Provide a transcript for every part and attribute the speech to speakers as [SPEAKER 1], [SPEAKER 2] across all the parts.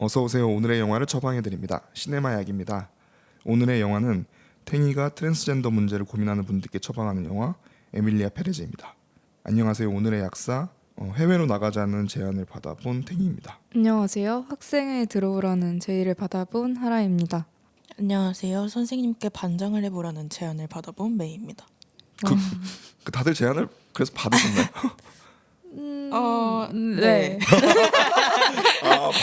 [SPEAKER 1] 어서 오세요. 오늘의 영화를 처방해드립니다. 시네마약입니다. 오늘의 영화는 탱이가 트랜스젠더 문제를 고민하는 분들께 처방하는 영화 에밀리아 페레즈입니다. 안녕하세요. 오늘의 약사 해외로 나가자는 제안을 받아본 탱이입니다.
[SPEAKER 2] 안녕하세요. 학생회 들어오라는 제의를 받아본 하라입니다.
[SPEAKER 3] 안녕하세요. 선생님께 반장을 해보라는 제안을 받아본 메이입니다.
[SPEAKER 1] 다들 제안을 그래서 받으셨나요?
[SPEAKER 2] 네.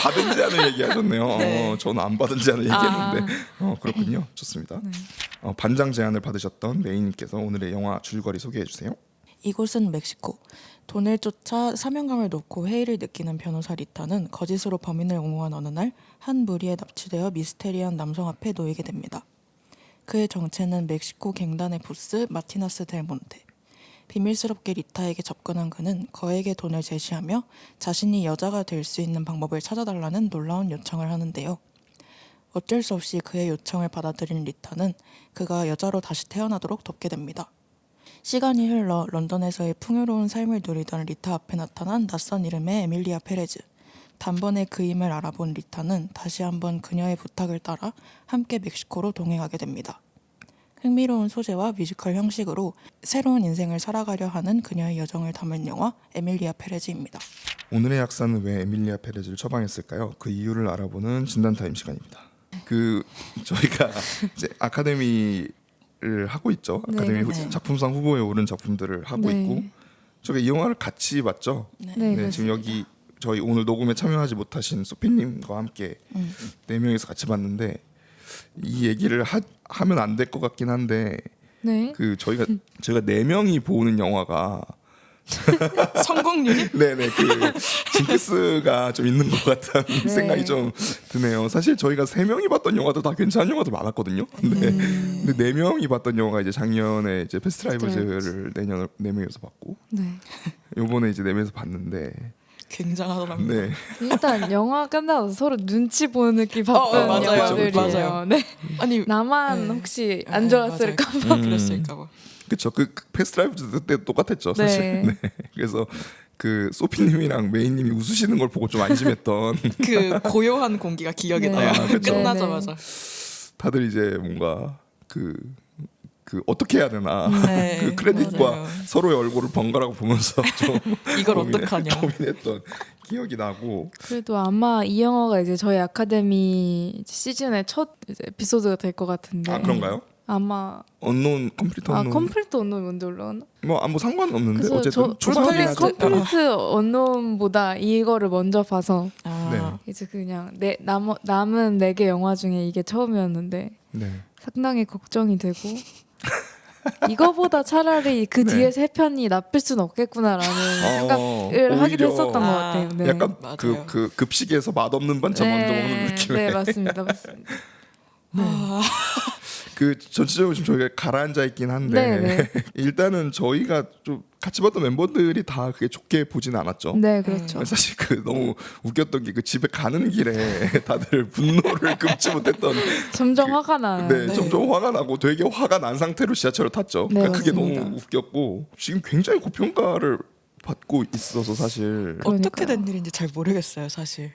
[SPEAKER 1] 받은 제안을 얘기하셨네요.
[SPEAKER 3] 네.
[SPEAKER 1] 저는 안 받은 제안을 얘기했는데 그렇군요. 좋습니다.
[SPEAKER 2] 네.
[SPEAKER 1] 반장 제안을 받으셨던 메이님께서 오늘의 영화 줄거리 소개해 주세요.
[SPEAKER 3] 이곳은 멕시코. 돈을 쫓아 사명감을 놓고 회의를 느끼는 변호사 리타는 거짓으로 범인을 옹호한 어느 날 한 무리에 납치되어 미스테리한 남성 앞에 놓이게 됩니다. 그의 정체는 멕시코 갱단의 보스 마티나스 델 몬테. 비밀스럽게 리타에게 접근한 그는 거액의 돈을 제시하며 자신이 여자가 될 수 있는 방법을 찾아달라는 놀라운 요청을 하는데요. 어쩔 수 없이 그의 요청을 받아들인 리타는 그가 여자로 다시 태어나도록 돕게 됩니다. 시간이 흘러 런던에서의 풍요로운 삶을 누리던 리타 앞에 나타난 낯선 이름의 에밀리아 페레즈. 단번에 그 힘을 알아본 리타는 다시 한번 그녀의 부탁을 따라 함께 멕시코로 동행하게 됩니다. 흥미로운 소재와 뮤지컬 형식으로 새로운 인생을 살아가려 하는 그녀의 여정을 담은 영화 에밀리아 페레즈입니다.
[SPEAKER 1] 오늘의 약사는 왜 에밀리아 페레즈를 처방했을까요? 그 이유를 알아보는 진단타임 시간입니다. 저희가 이제 아카데미를 하고 있죠. 아카데미
[SPEAKER 3] 네.
[SPEAKER 1] 작품상 후보에 오른 작품들을 하고
[SPEAKER 2] 네.
[SPEAKER 1] 있고 저희가 이 영화를 같이 봤죠.
[SPEAKER 2] 네,
[SPEAKER 1] 지금 여기 저희 오늘 녹음에 참여하지 못하신 소피님과 함께 4명이서 같이 봤는데 이 얘기를 하면 안 될 것 같긴 한데
[SPEAKER 2] 네.
[SPEAKER 1] 저희가 4명이 보는 영화가
[SPEAKER 3] 성공률이?
[SPEAKER 1] 네네 징크스가 좀 있는 것 같다는 생각이 좀 드네요. 사실 저희가 3명이 봤던 영화도 다 괜찮은 영화도 많았거든요. 근데 4명이 봤던 영화가 이제 작년에 이제 패스트라이브즈를 내년 4명이서 봤고 요번에 이제 4명이서 봤는데
[SPEAKER 3] 굉장하더라고요.
[SPEAKER 1] 네.
[SPEAKER 2] 일단 영화 끝나고 서로 눈치 보는 느낌 바쁜
[SPEAKER 3] 맞아요.
[SPEAKER 2] 영화들이에요.
[SPEAKER 3] 맞아요.
[SPEAKER 2] 네.
[SPEAKER 3] 아니
[SPEAKER 2] 나만
[SPEAKER 3] 네.
[SPEAKER 2] 혹시 안 좋았을까 봐.
[SPEAKER 3] 그랬을까봐.
[SPEAKER 1] 그쵸. 그 패스트라이브즈 때 똑같았죠 사실.
[SPEAKER 2] 네.
[SPEAKER 1] 그래서 메이님이랑 메이님이 웃으시는 걸 보고 좀 안심했던
[SPEAKER 3] 그 고요한 공기가 기억에
[SPEAKER 2] 네.
[SPEAKER 3] 나요.
[SPEAKER 1] 그쵸.
[SPEAKER 3] 끝나자마자.
[SPEAKER 1] 다들 이제 뭔가 그 어떻게 해야 되나
[SPEAKER 3] 네,
[SPEAKER 1] 그 크레딧과
[SPEAKER 3] 맞아요.
[SPEAKER 1] 서로의 얼굴을 번갈아가 보면서 좀
[SPEAKER 3] 이걸 어떡하냐.
[SPEAKER 1] 고민했던 기억이 나고.
[SPEAKER 2] 그래도 아마 이 영화가 이제 저희 아카데미 시즌의 첫 이제 에피소드가 될 것 같은데.
[SPEAKER 1] 그런가요?
[SPEAKER 2] 아마
[SPEAKER 1] 언노운 컴플리트 언노운
[SPEAKER 2] 컴플리트 언론 먼저 올라오나?
[SPEAKER 1] 뭐 상관은 없는데
[SPEAKER 2] 그래서
[SPEAKER 1] 어쨌든 초반에
[SPEAKER 2] 컴플리트 언론보다 이거를 먼저 봐서
[SPEAKER 3] 아,
[SPEAKER 2] 이제 그냥 남은 4개 영화 중에 이게 처음이었는데
[SPEAKER 1] 네.
[SPEAKER 2] 상당히 걱정이 되고 이거보다 차라리 그
[SPEAKER 1] 네.
[SPEAKER 2] 뒤에 3편이 나쁠 수는 없겠구나라는 생각을 하기도
[SPEAKER 1] 오히려
[SPEAKER 2] 했었던 것 같아요. 네.
[SPEAKER 1] 약간
[SPEAKER 3] 맞아요.
[SPEAKER 1] 그 급식에서 맛없는 반찬 먼저 먹는 느낌의
[SPEAKER 2] 네, 맞습니다.
[SPEAKER 1] 전체적으로 지금 저희가 가라앉아 있긴 한데
[SPEAKER 2] 네.
[SPEAKER 1] 일단은 저희가 좀 같이 봤던 멤버들이 다 그게 좋게 보진 않았죠.
[SPEAKER 2] 네, 그렇죠.
[SPEAKER 1] 사실 너무 웃겼던 게 그 집에 가는 길에 다들 분노를 금치 못했던
[SPEAKER 2] 점점 화가 나요.
[SPEAKER 1] 네, 점점 화가 나고 되게 화가 난 상태로 지하철을 탔죠.
[SPEAKER 2] 네,
[SPEAKER 1] 그러니까 그게
[SPEAKER 2] 맞습니다.
[SPEAKER 1] 너무 웃겼고 지금 굉장히 고평가를 받고 있어서 사실
[SPEAKER 3] 어떻게
[SPEAKER 2] 그러니까요.
[SPEAKER 3] 된 일인지 잘 모르겠어요, 사실.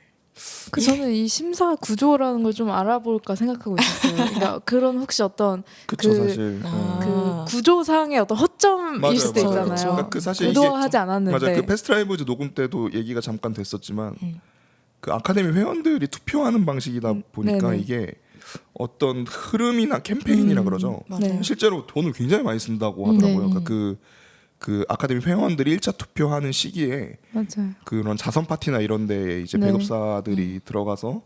[SPEAKER 2] 저는 이 심사 구조라는 걸 좀 알아볼까 생각하고 있었어요. 그러니까 그런 혹시 어떤
[SPEAKER 1] 그쵸
[SPEAKER 2] 그-
[SPEAKER 1] 사실
[SPEAKER 3] 아.
[SPEAKER 2] 그 구조상의 어떤 허점일
[SPEAKER 1] 맞아요,
[SPEAKER 2] 수도
[SPEAKER 1] 맞아요.
[SPEAKER 2] 있잖아요.
[SPEAKER 1] 그러니까 그 사실
[SPEAKER 2] 의도하지
[SPEAKER 1] 이게
[SPEAKER 2] 않았는데.
[SPEAKER 1] 맞아 그 패스트라이브즈 녹음 때도 얘기가 잠깐 됐었지만 그 아카데미 회원들이 투표하는 방식이다 보니까
[SPEAKER 2] 네네.
[SPEAKER 1] 이게 어떤 흐름이나 캠페인이라 그러죠.
[SPEAKER 3] 맞아요.
[SPEAKER 1] 실제로 돈을 굉장히 많이 쓴다고 하더라고요.
[SPEAKER 2] 네.
[SPEAKER 1] 그러니까 그 아카데미 회원들이 1차 투표하는 시기에
[SPEAKER 2] 맞아요.
[SPEAKER 1] 그런 자선 파티나 이런 데에 이제
[SPEAKER 2] 네.
[SPEAKER 1] 배급사들이 들어가서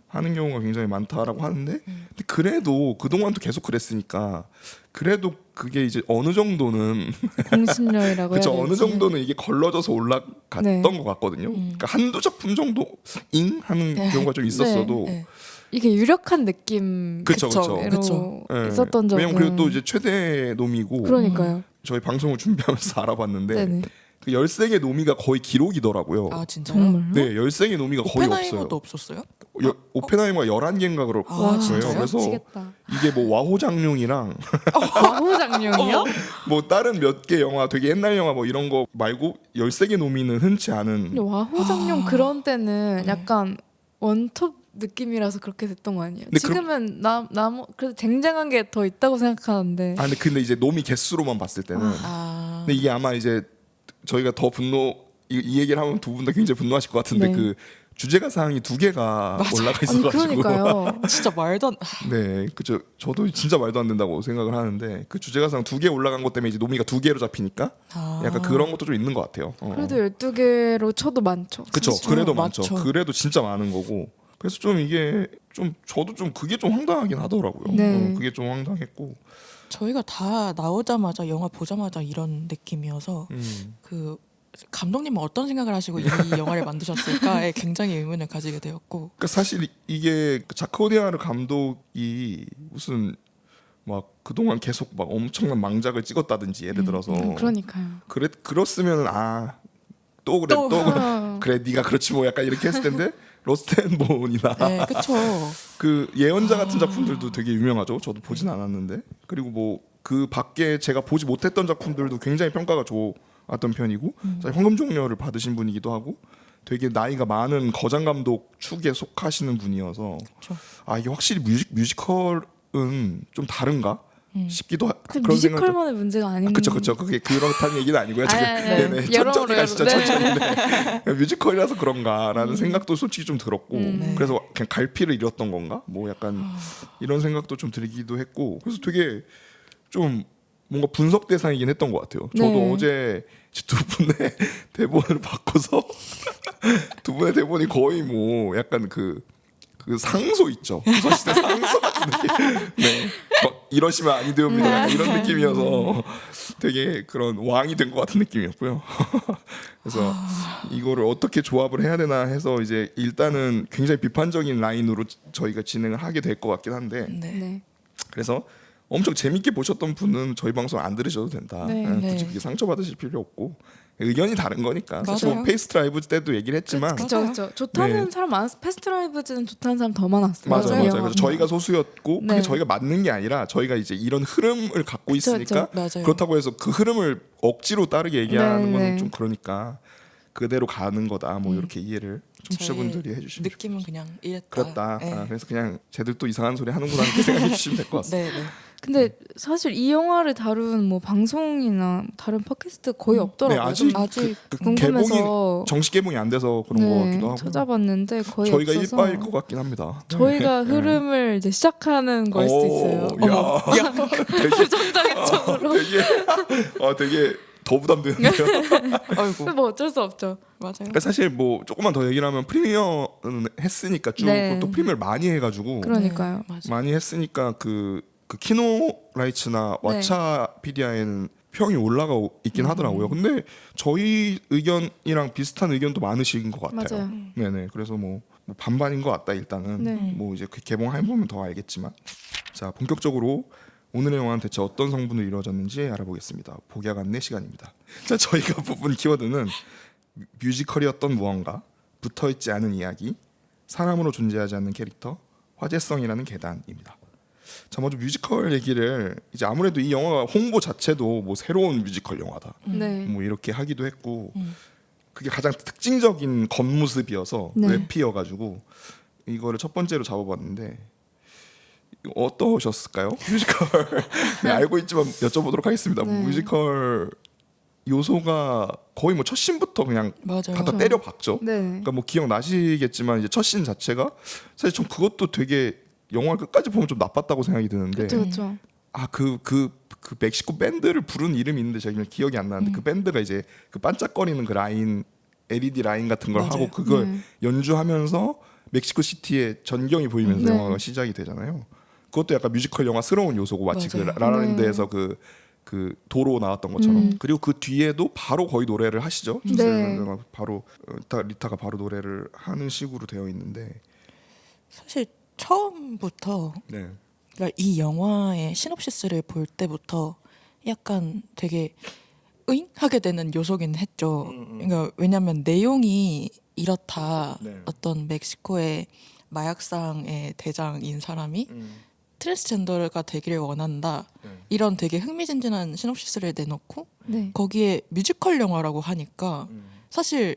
[SPEAKER 1] 하는 경우가 굉장히 많다라고 하는데 근데 그래도 그동안도 계속 그랬으니까 그래도 그게 이제 어느 정도는
[SPEAKER 2] 공신력이라고 해야
[SPEAKER 1] 그쵸
[SPEAKER 2] 될지.
[SPEAKER 1] 어느 정도는 이게 걸러져서 올라갔던
[SPEAKER 2] 네.
[SPEAKER 1] 것 같거든요. 그러니까 한두 작품 정도 잉 하는 경우가 좀 있었어도
[SPEAKER 3] 네.
[SPEAKER 2] 이게 유력한 느낌
[SPEAKER 1] 그쵸,
[SPEAKER 3] 그쵸.
[SPEAKER 1] 그쵸.
[SPEAKER 3] 그쵸.
[SPEAKER 1] 예.
[SPEAKER 2] 있었던 적은
[SPEAKER 1] 왜냐면 그리고 또 이제 최대 노미고
[SPEAKER 2] 그러니까요.
[SPEAKER 1] 저희 방송을 준비하면서 알아봤는데
[SPEAKER 2] 네네.
[SPEAKER 1] 그 13개 노미가 거의 기록이더라고요.
[SPEAKER 3] 아, 진짜요?
[SPEAKER 2] 정말요?
[SPEAKER 1] 네, 13개 노미가 거의
[SPEAKER 3] 오펜하이머도
[SPEAKER 1] 없어요.
[SPEAKER 3] 없었어요?
[SPEAKER 1] 오펜하이머가 11개인가 그럴
[SPEAKER 3] 아,
[SPEAKER 1] 거예요.
[SPEAKER 3] 진짜요?
[SPEAKER 1] 그래서
[SPEAKER 2] 미치겠다.
[SPEAKER 1] 이게 뭐 와호장룡이랑
[SPEAKER 2] 와호장룡이요?
[SPEAKER 1] 뭐 다른 몇 개 영화 되게 옛날 영화 뭐 이런 거 말고 13개 노미는 흔치 않은
[SPEAKER 2] 근데 와호장룡 그런 때는 약간 원톱 느낌이라서 그렇게 됐던 거 아니에요?
[SPEAKER 1] 근데
[SPEAKER 2] 지금은 나무 그래도 쟁쟁한 게 더 있다고 생각하는데.
[SPEAKER 1] 근데 이제 노미 개수로만 봤을 때는
[SPEAKER 3] 아,
[SPEAKER 1] 근데 이게 아마 이제 저희가 더 이 얘기를 하면 두 분 다 굉장히 분노하실 것 같은데
[SPEAKER 2] 네.
[SPEAKER 1] 그 주제가 사항이 2개가 올라가
[SPEAKER 2] 아니
[SPEAKER 1] 있어가지고
[SPEAKER 2] 그러니까요.
[SPEAKER 3] 진짜 말도 안.
[SPEAKER 1] 네, 그죠. 저도 진짜 말도 안 된다고 생각을 하는데 그 주제가 사항 2개 올라간 것 때문에 이제 노미가 2개로 잡히니까
[SPEAKER 3] 아.
[SPEAKER 1] 약간 그런 것도 좀 있는 것 같아요.
[SPEAKER 2] 그래도 12개로 쳐도 많죠.
[SPEAKER 1] 그쵸.
[SPEAKER 2] 사실.
[SPEAKER 1] 그래도
[SPEAKER 3] 맞죠.
[SPEAKER 1] 많죠. 그래도 진짜 많은 거고. 그래서 좀 이게 좀 저도 좀 그게 좀 황당하긴 하더라고요.
[SPEAKER 2] 네.
[SPEAKER 1] 그게 좀 황당했고.
[SPEAKER 3] 저희가 다 나오자마자 영화 보자마자 이런 느낌이어서 그 감독님은 어떤 생각을 하시고 이 영화를 만드셨을까에 굉장히 의문을 가지게 되었고.
[SPEAKER 1] 그러니까 사실 이게 자크 오디아르 감독이 무슨 막 그동안 계속 막 엄청난 망작을 찍었다든지 예를 들어서
[SPEAKER 2] 그러니까요.
[SPEAKER 1] 그렇으면 또 그래 또
[SPEAKER 2] 아,
[SPEAKER 1] 그래 네가 그렇지 뭐 약간 이렇게 했을 텐데 로스트 앤 본이나
[SPEAKER 3] 네, 그쵸.
[SPEAKER 1] 그 예언자 같은 작품들도 되게 유명하죠. 저도 보진 않았는데 그리고 뭐 그 밖에 제가 보지 못했던 작품들도 굉장히 평가가 좋았던 편이고 황금종려를 받으신 분이기도 하고 되게 나이가 많은 거장 감독 축에 속하시는 분이어서
[SPEAKER 3] 그쵸.
[SPEAKER 1] 아 이게 확실히 뮤지컬은 좀 다른가 싶기도
[SPEAKER 2] 그
[SPEAKER 1] 그런 생각도
[SPEAKER 2] 뮤지컬만의 문제가 아닌.
[SPEAKER 1] 그쵸 그게 그렇다는 얘기는 아니고요.
[SPEAKER 2] 아,
[SPEAKER 1] 지금
[SPEAKER 2] 네.
[SPEAKER 1] 네네
[SPEAKER 2] 여러모로
[SPEAKER 1] 천천히 가시죠
[SPEAKER 2] 네.
[SPEAKER 1] 천천히 뮤지컬이라서 그런가라는 생각도 솔직히 좀 들었고
[SPEAKER 3] 네.
[SPEAKER 1] 그래서 그냥 갈피를 잃었던 건가 뭐 약간 이런 생각도 좀 들기도 했고 그래서 되게 좀 뭔가 분석 대상이긴 했던 것 같아요. 저도
[SPEAKER 2] 네.
[SPEAKER 1] 어제 두 분의 대본을 바꿔서 두 분의 대본이 거의 뭐 약간 그 상소 있죠. 조선시대 상소 같은 느낌. 네. 막 이러시면 아니 되옵니다. 약간 이런 느낌이어서 되게 그런 왕이 된 것 같은 느낌이었고요. 그래서 이거를 어떻게 조합을 해야 되나 해서 이제 일단은 굉장히 비판적인 라인으로 저희가 진행을 하게 될 것 같긴 한데
[SPEAKER 3] 네.
[SPEAKER 2] 네.
[SPEAKER 1] 그래서 엄청 재밌게 보셨던 분은 저희 방송 안 들으셔도 된다.
[SPEAKER 2] 네.
[SPEAKER 1] 굳이
[SPEAKER 3] 네.
[SPEAKER 1] 그게 상처 받으실 필요 없고 의견이 다른 거니까. 사실 뭐
[SPEAKER 3] 맞아요.
[SPEAKER 1] 페이스 드라이브 때도 얘기를 했지만
[SPEAKER 2] 그쵸 그쵸. 좋다는
[SPEAKER 1] 네.
[SPEAKER 2] 사람 많았어. 패스트라이브즈는 좋다는 사람 더 많았어요.
[SPEAKER 1] 맞아요,
[SPEAKER 2] 이
[SPEAKER 1] 맞아요.
[SPEAKER 2] 영화가.
[SPEAKER 1] 그래서 저희가 소수였고
[SPEAKER 2] 네.
[SPEAKER 1] 그게 저희가 맞는 게 아니라 저희가 이제 이런 흐름을 갖고
[SPEAKER 2] 그쵸,
[SPEAKER 1] 있으니까
[SPEAKER 3] 그쵸. 맞아요.
[SPEAKER 1] 그렇다고 해서 그 흐름을 억지로 따르게 얘기하는
[SPEAKER 2] 네,
[SPEAKER 1] 건
[SPEAKER 2] 네.
[SPEAKER 1] 좀 그러니까 그대로 가는 거다. 뭐 이렇게 이해를 청취자분들이 해주시면
[SPEAKER 3] 느낌은 그냥 이랬다.
[SPEAKER 1] 그렇다.
[SPEAKER 3] 네.
[SPEAKER 1] 그래서 그냥 쟤들 또 이상한 소리 하는구나 이렇게 생각해 주시면 될 것 같습니다.
[SPEAKER 3] 네, 네.
[SPEAKER 2] 근데 사실 이 영화를 다룬 뭐 방송이나 다른 팟캐스트 거의 없더라고요.
[SPEAKER 1] 네, 아직
[SPEAKER 3] 아직
[SPEAKER 1] 개봉이
[SPEAKER 2] 궁금해서
[SPEAKER 1] 정식 개봉이 안 돼서 그런 것 같기도 하고
[SPEAKER 2] 찾아봤는데 거의
[SPEAKER 1] 저희가
[SPEAKER 2] 없어서
[SPEAKER 1] 일바일 것 같긴 합니다.
[SPEAKER 2] 저희가
[SPEAKER 1] 네.
[SPEAKER 2] 흐름을 이제 시작하는 걸 수도 있어요.
[SPEAKER 1] 야, 되게
[SPEAKER 2] 부정적인 쪽으로.
[SPEAKER 1] 되게 더 부담되는데요.
[SPEAKER 3] 아이고.
[SPEAKER 2] 뭐 어쩔 수 없죠.
[SPEAKER 3] 맞아요.
[SPEAKER 1] 그러니까 사실 뭐 조금만 더 얘기를 하면 프리미어는 했으니까 쭉
[SPEAKER 2] 네.
[SPEAKER 1] 또 프리미어를 많이 해가지고
[SPEAKER 2] 그러니까요.
[SPEAKER 3] 네, 맞아요.
[SPEAKER 1] 많이 했으니까 그 키노라이츠나
[SPEAKER 2] 네.
[SPEAKER 1] 왓챠피디아에는 평이 올라가 있긴 하더라고요. 근데 저희 의견이랑 비슷한 의견도 많으신 것 같아요.
[SPEAKER 2] 맞아요.
[SPEAKER 1] 네네. 그래서 뭐 반반인 것 같다 일단은.
[SPEAKER 2] 네.
[SPEAKER 1] 뭐 이제 그 개봉해 보면 더 알겠지만. 자 본격적으로 오늘의 영화는 대체 어떤 성분으로 이루어졌는지 알아보겠습니다. 복약 안내 시간입니다. 자 저희가 뽑은 키워드는 뮤지컬이었던 무언가, 붙어있지 않은 이야기, 사람으로 존재하지 않는 캐릭터, 화제성이라는 계단입니다. 자 먼저 뮤지컬 얘기를 이제 아무래도 이 영화가 홍보 자체도 뭐 새로운 뮤지컬 영화다
[SPEAKER 2] 네.
[SPEAKER 1] 뭐 이렇게 하기도 했고 그게 가장 특징적인 겉모습이어서
[SPEAKER 2] 네.
[SPEAKER 1] 웹피여가지고 이거를 첫 번째로 잡아봤는데 어떠셨을까요? 뮤지컬 네, 알고 있지만 여쭤보도록 하겠습니다.
[SPEAKER 2] 네.
[SPEAKER 1] 뮤지컬 요소가 거의 뭐 첫 씬부터 그냥
[SPEAKER 3] 맞아요.
[SPEAKER 1] 갖다 때려 박죠.
[SPEAKER 2] 네.
[SPEAKER 1] 그러니까 뭐 기억나시겠지만 이제 첫 씬 자체가 사실 전 그것도 되게 영화 끝까지 보면 좀 나빴다고 생각이 드는데
[SPEAKER 2] 그렇죠, 그렇죠.
[SPEAKER 1] 그 멕시코 밴드를 부른 이름이 있는데 제가 기억이 안 나는데 그 밴드가 이제 그 반짝거리는 그 라인 LED 라인 같은 걸
[SPEAKER 3] 맞아요.
[SPEAKER 1] 하고 그걸
[SPEAKER 2] 네.
[SPEAKER 1] 연주하면서 멕시코 시티의 전경이 보이면서
[SPEAKER 2] 네.
[SPEAKER 1] 영화가 시작이 되잖아요. 그것도 약간 뮤지컬 영화스러운 요소고 마치 그
[SPEAKER 3] 맞아요.
[SPEAKER 1] 라라랜드에서 그 도로 나왔던 것처럼 그리고 그 뒤에도 바로 거의 노래를 하시죠.
[SPEAKER 2] 네.
[SPEAKER 1] 조셀레나가 바로 리타가 바로 노래를 하는 식으로 되어 있는데
[SPEAKER 3] 사실 처음부터
[SPEAKER 1] 네.
[SPEAKER 3] 그러니까 이 영화의 시놉시스를 볼 때부터 약간 되게 으잉 하게 되는 요소긴 했죠. 그러니까 왜냐하면 내용이 이렇다.
[SPEAKER 1] 네.
[SPEAKER 3] 어떤 멕시코의 마약상의 대장인 사람이 트랜스젠더가 되기를 원한다.
[SPEAKER 1] 네.
[SPEAKER 3] 이런 되게 흥미진진한 시놉시스를 내놓고
[SPEAKER 2] 네.
[SPEAKER 3] 거기에 뮤지컬 영화라고 하니까 사실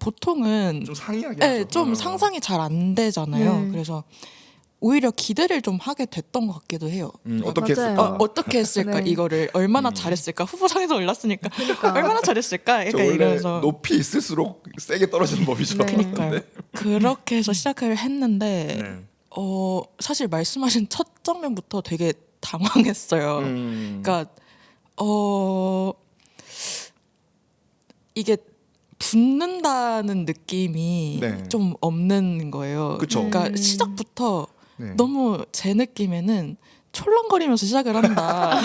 [SPEAKER 3] 보통은
[SPEAKER 1] 좀 상이하게
[SPEAKER 3] 네,
[SPEAKER 1] 하죠.
[SPEAKER 3] 좀 상상이 잘 안 되잖아요.
[SPEAKER 2] 네.
[SPEAKER 3] 그래서 오히려 기대를 좀 하게 됐던 것 같기도 해요.
[SPEAKER 1] 어떻게
[SPEAKER 2] 맞아요.
[SPEAKER 1] 했을까?
[SPEAKER 3] 어떻게 했을까?
[SPEAKER 2] 네.
[SPEAKER 3] 이거를 얼마나 잘했을까? 후보상에서 올랐으니까
[SPEAKER 2] 그러니까.
[SPEAKER 3] 얼마나 잘했을까?
[SPEAKER 1] 저
[SPEAKER 3] 약간
[SPEAKER 1] 원래
[SPEAKER 3] 이러면서
[SPEAKER 1] 높이 있을수록 세게 떨어지는 법이죠.
[SPEAKER 2] 네.
[SPEAKER 3] 그러니까요. 그렇게 해서 시작을 했는데
[SPEAKER 1] 네.
[SPEAKER 3] 사실 말씀하신 첫 장면부터 되게 당황했어요. 그러니까 이게 붙는다는 느낌이
[SPEAKER 1] 네.
[SPEAKER 3] 좀 없는 거예요.
[SPEAKER 1] 그쵸.
[SPEAKER 3] 그러니까 시작부터
[SPEAKER 1] 네.
[SPEAKER 3] 너무 제 느낌에는 촐랑거리면서 시작을 한다.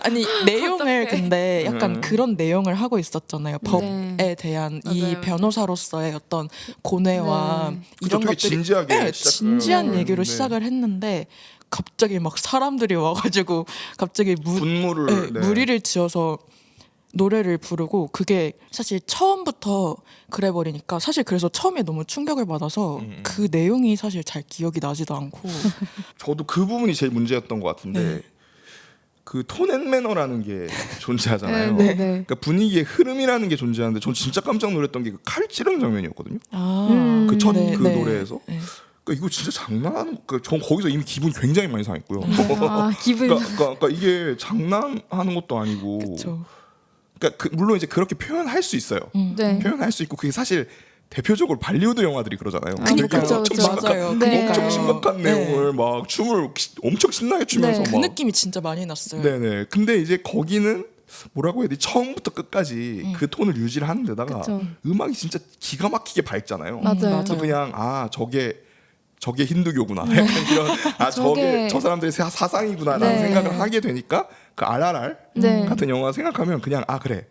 [SPEAKER 3] 아니 내용을 근데 약간 그런 내용을 하고 있었잖아요. 법에
[SPEAKER 2] 네.
[SPEAKER 3] 대한 이
[SPEAKER 2] 맞아요.
[SPEAKER 3] 변호사로서의 어떤 고뇌와
[SPEAKER 2] 네.
[SPEAKER 1] 그쵸,
[SPEAKER 3] 이런
[SPEAKER 1] 되게
[SPEAKER 3] 것들이
[SPEAKER 1] 진지하게
[SPEAKER 3] 네,
[SPEAKER 1] 시작을
[SPEAKER 3] 진지한
[SPEAKER 1] 하는
[SPEAKER 3] 얘기로
[SPEAKER 1] 네.
[SPEAKER 3] 시작을 했는데 갑자기 막 사람들이 와가지고 갑자기
[SPEAKER 1] 분무를 네.
[SPEAKER 3] 무리를 지어서 노래를 부르고 그게 사실 처음부터 그래 버리니까 사실 그래서 처음에 너무 충격을 받아서 그 내용이 사실 잘 기억이 나지도 않고
[SPEAKER 1] 저도 그 부분이 제일 문제였던 것 같은데
[SPEAKER 3] 네.
[SPEAKER 1] 그 톤앤매너라는 게 존재하잖아요.
[SPEAKER 2] 네, 네.
[SPEAKER 1] 그러니까 분위기의 흐름이라는 게 존재하는데 전 진짜 깜짝 놀랐던 게 그 칼 찌르는 장면이었거든요.
[SPEAKER 3] 아,
[SPEAKER 1] 그 첫
[SPEAKER 3] 네,
[SPEAKER 1] 그
[SPEAKER 3] 네.
[SPEAKER 1] 노래에서.
[SPEAKER 3] 네.
[SPEAKER 1] 그러니까 이거 진짜 장난하는 전 거기서 이미 기분이 굉장히 많이 상했고요.
[SPEAKER 2] 아, 기분이
[SPEAKER 1] 그러니까 이게 장난하는 것도 아니고
[SPEAKER 3] 그렇죠.
[SPEAKER 1] 그러니까 물론 이제 그렇게 표현할 수 있어요.
[SPEAKER 2] 네.
[SPEAKER 1] 표현할 수 있고 그게 사실 대표적으로 발리우드 영화들이 그러잖아요.
[SPEAKER 2] 아,
[SPEAKER 1] 되게
[SPEAKER 2] 그쵸,
[SPEAKER 1] 엄청
[SPEAKER 2] 그쵸.
[SPEAKER 1] 심각한,
[SPEAKER 3] 맞아요.
[SPEAKER 2] 네.
[SPEAKER 1] 엄청
[SPEAKER 3] 그러니까요.
[SPEAKER 1] 심각한
[SPEAKER 3] 네.
[SPEAKER 1] 내용을 막 춤을 엄청 신나게 추면서
[SPEAKER 2] 네.
[SPEAKER 3] 그
[SPEAKER 1] 막
[SPEAKER 3] 느낌이 진짜 많이 났어요.
[SPEAKER 1] 네네. 근데 이제 거기는 뭐라고 해야 돼? 처음부터 끝까지 그 톤을 유지를 하는 데다가
[SPEAKER 2] 그쵸.
[SPEAKER 1] 음악이 진짜 기가 막히게 밝잖아요.
[SPEAKER 2] 맞아요.
[SPEAKER 1] 그래서 그냥 저게 힌두교구나. 약간 이런
[SPEAKER 2] 저게-
[SPEAKER 1] 저 사람들의 사상이구나라는
[SPEAKER 2] 네.
[SPEAKER 1] 생각을 하게 되니까 그 RRR
[SPEAKER 2] 네.
[SPEAKER 1] 같은 영화 생각하면 그냥 그래.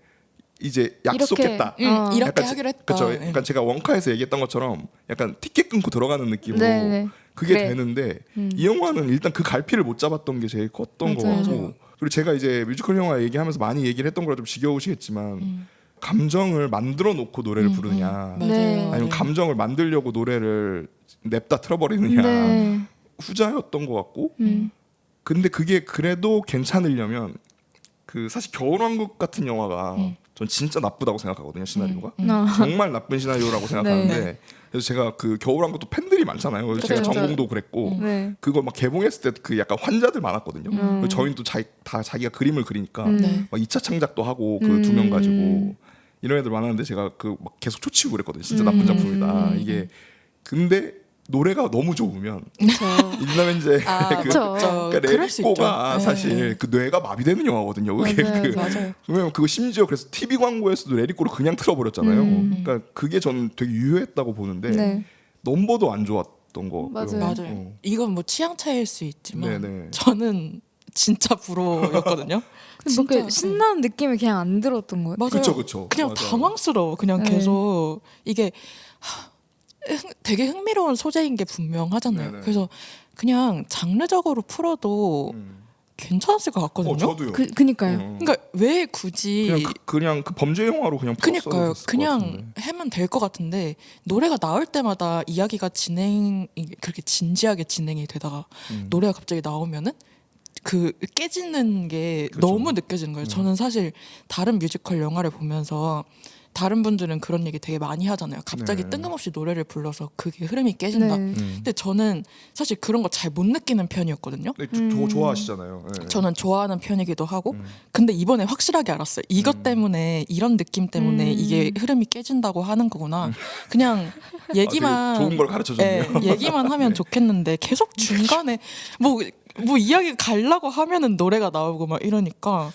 [SPEAKER 1] 이제 약속했다.
[SPEAKER 3] 이렇게
[SPEAKER 1] 약간
[SPEAKER 3] 하기로 했다.
[SPEAKER 1] 그렇죠.
[SPEAKER 3] 네.
[SPEAKER 1] 약간 제가 원카에서 얘기했던 것처럼 약간 티켓 끊고 들어가는 느낌으로
[SPEAKER 2] 네, 네.
[SPEAKER 1] 그게
[SPEAKER 2] 그래.
[SPEAKER 1] 되는데 이 영화는 일단 그 갈피를 못 잡았던 게 제일 컸던 거
[SPEAKER 2] 맞아요.
[SPEAKER 1] 같고 그리고 제가 이제 뮤지컬 영화 얘기하면서 많이 얘기를 했던 거라 좀 지겨우시겠지만 감정을 만들어 놓고 노래를 부르냐
[SPEAKER 3] 맞아요.
[SPEAKER 2] 네.
[SPEAKER 1] 아니면 감정을 만들려고 노래를 냅다 틀어버리느냐
[SPEAKER 2] 네.
[SPEAKER 1] 후자였던 것 같고 근데 그게 그래도 괜찮으려면 그 사실 겨울왕국 같은 영화가 전 진짜 나쁘다고 생각하거든요 시나리오가
[SPEAKER 2] 아.
[SPEAKER 1] 정말 나쁜 시나리오라고 생각하는데
[SPEAKER 2] 네.
[SPEAKER 1] 그래서 제가 그 겨울왕국도 팬들이 많잖아요. 그래서 제가
[SPEAKER 2] 그렇죠.
[SPEAKER 1] 전공도 그랬고
[SPEAKER 2] 네.
[SPEAKER 1] 그걸 막 개봉했을 때 그 약간 환자들 많았거든요. 그래서 저희는 또 다 자기가 그림을 그리니까
[SPEAKER 3] 네.
[SPEAKER 1] 막 2차 창작도 하고 그 두 명 가지고 이런 애들 많았는데 제가 그 막 계속 초치고 그랬거든요. 진짜 나쁜 작품이다. 이게 근데 노래가 너무 좋으면
[SPEAKER 2] 그렇죠.
[SPEAKER 1] 이다음에 이제 그
[SPEAKER 2] 그쵸.
[SPEAKER 1] 그러니까
[SPEAKER 3] 그럴 수 있죠.
[SPEAKER 1] 레디꼬가
[SPEAKER 3] 네.
[SPEAKER 1] 사실 그 뇌가 마비되는 영화거든요. 그게
[SPEAKER 2] 맞아요.
[SPEAKER 1] 그
[SPEAKER 3] 맞아요.
[SPEAKER 1] 왜냐면 그거 심지어 그래서 TV 광고에서도 레디꼬를 그냥 틀어버렸잖아요. 그러니까 그게 저는 되게 유효했다고 보는데
[SPEAKER 2] 네.
[SPEAKER 1] 넘버도 안 좋았던 거 같고요.
[SPEAKER 2] 맞아요.
[SPEAKER 3] 맞아요. 이건 뭐 취향 차이일 수 있지만
[SPEAKER 1] 네네.
[SPEAKER 3] 저는 진짜 불호였거든요.
[SPEAKER 2] 근데 뭔가 신나는 느낌이 그냥 안 들었던 거예요.
[SPEAKER 3] 맞아요.
[SPEAKER 1] 그쵸.
[SPEAKER 3] 그냥
[SPEAKER 1] 맞아요.
[SPEAKER 3] 당황스러워. 그냥
[SPEAKER 2] 네.
[SPEAKER 3] 계속 이게 되게 흥미로운 소재인 게 분명하잖아요.
[SPEAKER 1] 네네.
[SPEAKER 3] 그래서 그냥 장르적으로 풀어도 괜찮았을 것 같거든요.
[SPEAKER 1] 저도요.
[SPEAKER 2] 그니까요.
[SPEAKER 3] 그러니까 왜 굳이
[SPEAKER 1] 그냥 그 범죄 영화로 그냥
[SPEAKER 3] 그니까요.
[SPEAKER 1] 풀었어도 됐을 것
[SPEAKER 3] 그냥
[SPEAKER 1] 같은데.
[SPEAKER 3] 하면 될 것 같은데 노래가 나올 때마다 이야기가 그렇게 진지하게 진행이 되다가 노래가 갑자기 나오면은 그 깨지는 게
[SPEAKER 1] 그쵸.
[SPEAKER 3] 너무 느껴지는 거예요. 저는 사실 다른 뮤지컬 영화를 보면서 다른 분들은 그런 얘기 되게 많이 하잖아요. 갑자기
[SPEAKER 1] 네.
[SPEAKER 3] 뜬금없이 노래를 불러서 그게 흐름이 깨진다.
[SPEAKER 2] 네.
[SPEAKER 3] 근데 저는 사실 그런 거 잘 못 느끼는 편이었거든요.
[SPEAKER 1] 네, 좋아하시잖아요. 네.
[SPEAKER 3] 저는 좋아하는 편이기도 하고 근데 이번에 확실하게 알았어요. 이것 때문에 이런 느낌 때문에 이게 흐름이 깨진다고 하는 거구나. 그냥 얘기만
[SPEAKER 1] 되게 좋은 걸 가르쳐줬네요.
[SPEAKER 3] 얘기만 하면
[SPEAKER 1] 네.
[SPEAKER 3] 좋겠는데 계속 중간에 뭐 이야기 가려고 하면은 노래가 나오고 막 이러니까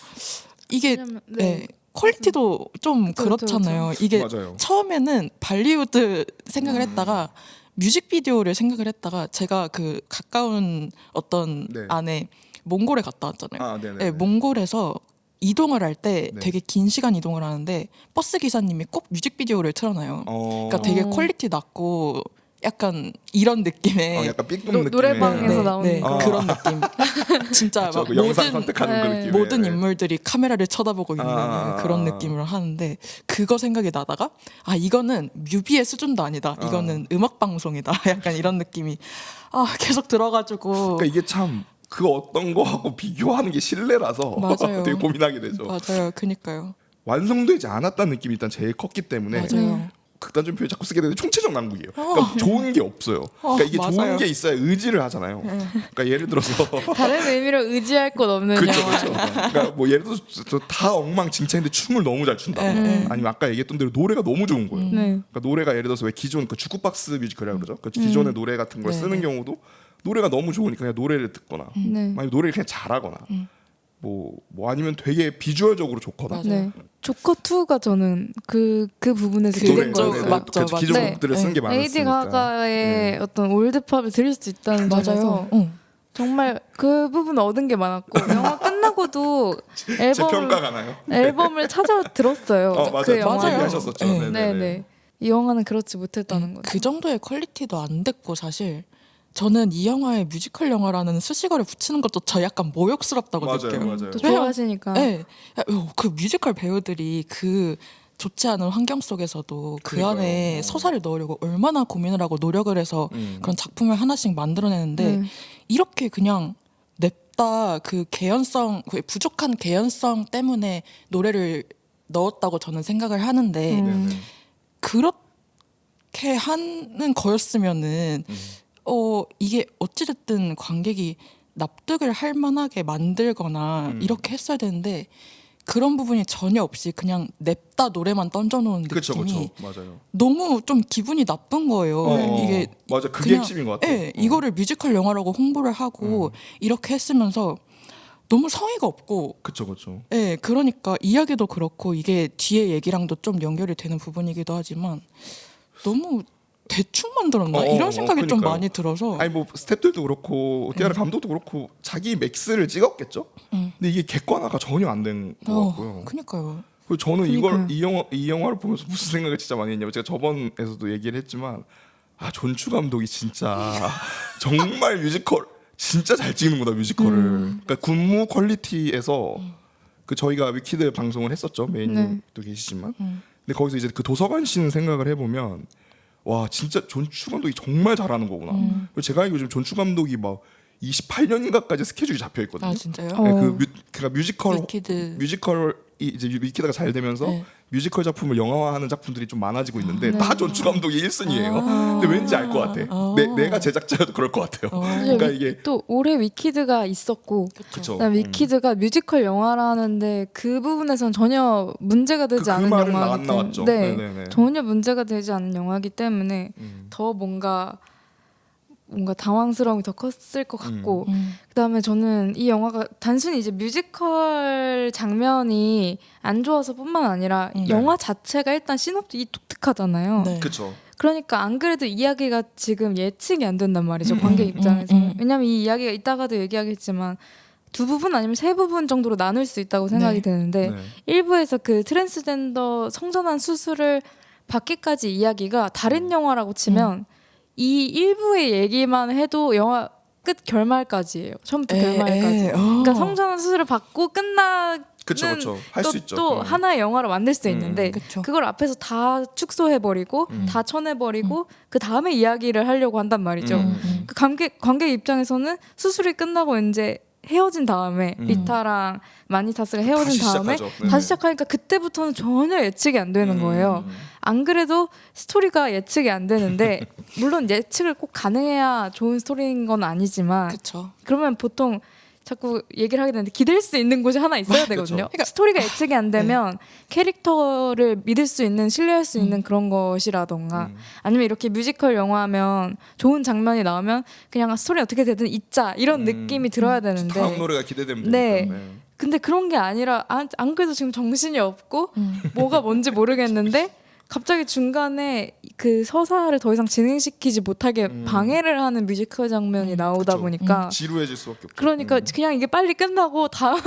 [SPEAKER 3] 이게
[SPEAKER 2] 왜냐면- 네.
[SPEAKER 3] 퀄리티도 좀
[SPEAKER 2] 그렇죠,
[SPEAKER 3] 그렇잖아요. 이게
[SPEAKER 1] 맞아요.
[SPEAKER 3] 처음에는 발리우드 생각을 했다가 뮤직비디오를 생각을 했다가 제가 그 가까운 어떤
[SPEAKER 1] 네.
[SPEAKER 3] 안에 몽골에 갔다 왔잖아요.
[SPEAKER 1] 아, 네네.
[SPEAKER 3] 네, 몽골에서 이동을 할 때
[SPEAKER 1] 네.
[SPEAKER 3] 되게 긴 시간 이동을 하는데 버스 기사님이 꼭 뮤직비디오를 틀어놔요. 그러니까 되게 퀄리티 낮고 약간 이런 느낌의
[SPEAKER 1] 약간 B급 느낌.
[SPEAKER 2] 노래방에서 나오는 거.
[SPEAKER 3] 그런 느낌. 진짜 막
[SPEAKER 1] 그 영상
[SPEAKER 3] 모든
[SPEAKER 1] 선택하는 그
[SPEAKER 2] 네.
[SPEAKER 1] 느낌.
[SPEAKER 3] 모든 인물들이 카메라를 쳐다보고 있는
[SPEAKER 1] 아.
[SPEAKER 3] 그런 느낌으로 하는데 그거 생각이 나다가 이거는 뮤비의 수준도 아니다. 이거는 음악 방송이다. 약간 이런 느낌이 계속 들어가지고
[SPEAKER 1] 그러니까 이게 참 그 어떤 거하고 비교하는 게 신뢰라서
[SPEAKER 3] 맞아요.
[SPEAKER 1] 되게 고민하게 되죠.
[SPEAKER 3] 맞아요. 그니까요.
[SPEAKER 1] 완성되지 않았다는 느낌이 일단 제일 컸기 때문에
[SPEAKER 3] 맞아요.
[SPEAKER 1] 극단적인 표현 자꾸 쓰게 되는데 총체적 난국이에요. 그러니까 좋은 게 없어요. 그러니까 이게 좋은
[SPEAKER 3] 맞아요.
[SPEAKER 1] 게 있어야 의지를 하잖아요. 그러니까 예를 들어서
[SPEAKER 2] 다른 의미로 의지할 것 없는
[SPEAKER 1] 그렇죠,
[SPEAKER 2] 영화.
[SPEAKER 1] 그렇죠. 그러니까 뭐 예를 들어서 다 엉망진창인데 춤을 너무 잘 춘다. 아니면 아까 얘기했던 대로 노래가 너무 좋은 거예요.
[SPEAKER 2] 네.
[SPEAKER 1] 그러니까 노래가 예를 들어서 왜 기존 그 주크박스 뮤지컬이라고 그러죠. 그 기존의 노래 같은 걸
[SPEAKER 3] 네,
[SPEAKER 1] 쓰는
[SPEAKER 3] 네.
[SPEAKER 1] 경우도 노래가 너무 좋으니까 그냥 노래를 듣거나
[SPEAKER 2] 네.
[SPEAKER 1] 아니면 노래를 그냥 잘하거나 뭐 아니면 되게 비주얼적으로 좋거나
[SPEAKER 3] 맞아요.
[SPEAKER 2] 네. 조커 2가 저는 그 부분에서
[SPEAKER 3] 그
[SPEAKER 2] 기댄
[SPEAKER 3] 노래,
[SPEAKER 2] 거였어요.
[SPEAKER 3] 맞죠,
[SPEAKER 1] 그 기존
[SPEAKER 2] 맞죠.
[SPEAKER 1] 곡들을 쓴 게
[SPEAKER 2] 레이디
[SPEAKER 1] 많았으니까.
[SPEAKER 2] 가가의 어떤 올드팝을 들을 수 있다는 점에서
[SPEAKER 3] 맞아요. 응.
[SPEAKER 2] 정말 그 부분 얻은 게 많았고 영화 끝나고도
[SPEAKER 1] 제 평가가 나요?
[SPEAKER 2] 앨범을 찾아 들었어요.
[SPEAKER 1] 맞아요.
[SPEAKER 2] 그 영화.
[SPEAKER 3] 맞아요.
[SPEAKER 1] 얘기하셨었죠.
[SPEAKER 3] 네.
[SPEAKER 1] 네네네.
[SPEAKER 2] 네네. 이 영화는 그렇지 못했다는 거죠.
[SPEAKER 3] 그 정도의 퀄리티도 안 됐고 사실 저는 이 영화에 뮤지컬 영화라는 수식어를 붙이는 것도 저 약간 모욕스럽다고
[SPEAKER 1] 맞아요,
[SPEAKER 3] 느껴요.
[SPEAKER 1] 맞아요.
[SPEAKER 2] 또 좋아하시니까.
[SPEAKER 3] 네. 그 뮤지컬 배우들이 그 좋지 않은 환경 속에서도 그
[SPEAKER 1] 그러니까요.
[SPEAKER 3] 안에 서사를 넣으려고 얼마나 고민을 하고 노력을 해서 그런 작품을 하나씩 만들어내는데
[SPEAKER 2] 네.
[SPEAKER 3] 이렇게 그냥 냅다 그 개연성, 그 부족한 개연성 때문에 노래를 넣었다고 저는 생각을 하는데
[SPEAKER 1] 네네.
[SPEAKER 3] 그렇게 하는 거였으면은 이게 어찌됐든 관객이 납득을 할 만하게 만들거나 이렇게 했어야 되는데 그런 부분이 전혀 없이 그냥 냅다 노래만 던져놓은
[SPEAKER 1] 그렇죠,
[SPEAKER 3] 느낌이
[SPEAKER 1] 그렇죠. 맞아요.
[SPEAKER 3] 너무 좀 기분이 나쁜 거예요. 이게
[SPEAKER 1] 맞아, 그게
[SPEAKER 3] 그냥,
[SPEAKER 1] 핵심인 것 같아요.
[SPEAKER 3] 예, 이거를 뮤지컬 영화라고 홍보를 하고 이렇게 했으면서 너무 성의가 없고
[SPEAKER 1] 그렇죠, 그렇죠.
[SPEAKER 3] 예, 그러니까 이야기도 그렇고 이게 뒤에 얘기랑도 좀 연결이 되는 부분이기도 하지만 너무 대충 만들었나 이런 생각이 좀
[SPEAKER 1] 그러니까요.
[SPEAKER 3] 많이 들어서
[SPEAKER 1] 아니 뭐 스태프들도 그렇고 디아라 감독도 그렇고 자기 맥스를 찍었겠죠. 근데 이게 객관화가 전혀 안 된 것 같고요.
[SPEAKER 3] 그니까요.
[SPEAKER 1] 그리고 저는
[SPEAKER 2] 그러니까요.
[SPEAKER 1] 이 영화를 보면서 무슨 생각을 진짜 많이 했냐면 제가 저번에서도 얘기를 했지만 존추 감독이 진짜 정말 뮤지컬 진짜 잘 찍는구나 뮤지컬을. 그러니까 군무 퀄리티에서 그 저희가 위키드 방송을 했었죠. 메인님도 계시지만 근데 거기서 이제 그 도서관 씬 생각을 해보면 와 진짜 존추 감독이 정말 잘하는 거구나. 그리고 제가 알기로 지금 존추 감독이 막 28년인가까지 스케줄이 잡혀 있거든요.
[SPEAKER 3] 아 진짜요?
[SPEAKER 1] 네, 그러니까
[SPEAKER 3] 위키드.
[SPEAKER 1] 뮤지컬이 이제 위키드가 잘 되면서
[SPEAKER 3] 네.
[SPEAKER 1] 뮤지컬 작품을 영화화하는 작품들이 좀 많아지고 있는데
[SPEAKER 2] 네.
[SPEAKER 1] 다 존추 감독이 1순위예요. 근데 왠지 알 것 같아. 내가 제작자여도 그럴 것 같아요. 그러니까 이게
[SPEAKER 2] 또 올해 위키드가 있었고
[SPEAKER 1] 그쵸.
[SPEAKER 2] 그다음 위키드가 뮤지컬 영화라는데 그 부분에선 전혀 문제가 되지
[SPEAKER 1] 그
[SPEAKER 2] 않은
[SPEAKER 1] 말은
[SPEAKER 2] 영화이기
[SPEAKER 1] 안 나왔죠.
[SPEAKER 2] 때문에
[SPEAKER 1] 네네네.
[SPEAKER 2] 전혀 문제가 되지 않은 영화이기 때문에 더 뭔가 당황스러움이 더 컸을 것 같고 그다음에 저는 이 영화가 단순히 이제 뮤지컬 장면이 안 좋아서뿐만 아니라 영화 자체가 일단 시놉틱이 독특하잖아요.
[SPEAKER 3] 네.
[SPEAKER 1] 그렇죠.
[SPEAKER 2] 그러니까 안 그래도 이야기가 지금 예측이 안 된단 말이죠. 관객 입장에서는. 왜냐면 이 이야기가 이따가도 얘기하겠지만 두 부분 아니면 세 부분 정도로 나눌 수 있다고 생각이
[SPEAKER 3] 네.
[SPEAKER 2] 되는데
[SPEAKER 1] 네.
[SPEAKER 2] 일부에서 그 트랜스젠더 성전환 수술을 받기까지 이야기가 다른 영화라고 치면 이 일부의 얘기만 해도 영화 끝 결말까지예요. 처음부터 결말까지. 그러니까 성전환 수술을 받고 끝나
[SPEAKER 1] 그렇죠. 할 수 있죠.
[SPEAKER 2] 또 하나의 영화로 만들 수 있는데
[SPEAKER 3] 그쵸.
[SPEAKER 2] 그걸 앞에서 다 축소해버리고 다 쳐내버리고 그 다음에 이야기를 하려고 한단 말이죠. 그 관객 입장에서는 수술이 끝나고 이제 헤어진 다음에 리타랑 마니타스가 헤어진
[SPEAKER 1] 다시
[SPEAKER 2] 다음에
[SPEAKER 1] 시작하죠. 네네.
[SPEAKER 2] 다시 시작하니까 그때부터는 전혀 예측이 안 되는 거예요. 안 그래도 스토리가 예측이 안 되는데 물론 예측을 꼭 가능해야 좋은 스토리인 건 아니지만
[SPEAKER 3] 그쵸.
[SPEAKER 2] 그러면 보통 자꾸 얘기를 하게 되는데 기댈 수 있는 곳이 하나 있어야 되거든요.
[SPEAKER 3] 그쵸.
[SPEAKER 2] 스토리가 예측이 안 되면 캐릭터를 믿을 수 있는 신뢰할 수 있는 그런 것이라던가 아니면 이렇게 뮤지컬 영화하면 좋은 장면이 나오면 그냥 스토리 어떻게 되든 잊자 이런 느낌이 들어야 되는데
[SPEAKER 1] 다음 노래가 기대되면
[SPEAKER 2] 네.
[SPEAKER 1] 되니까.
[SPEAKER 2] 근데 그런 게 아니라 안 그래도 지금 정신이 없고 뭐가 뭔지 모르겠는데 갑자기 중간에 그 서사를 더 이상 진행시키지 못하게 방해를 하는 뮤지컬 장면이 나오다
[SPEAKER 1] 그쵸.
[SPEAKER 2] 보니까
[SPEAKER 1] 지루해질 수밖에 없죠.
[SPEAKER 2] 그러니까 그냥 이게 빨리 끝나고 다음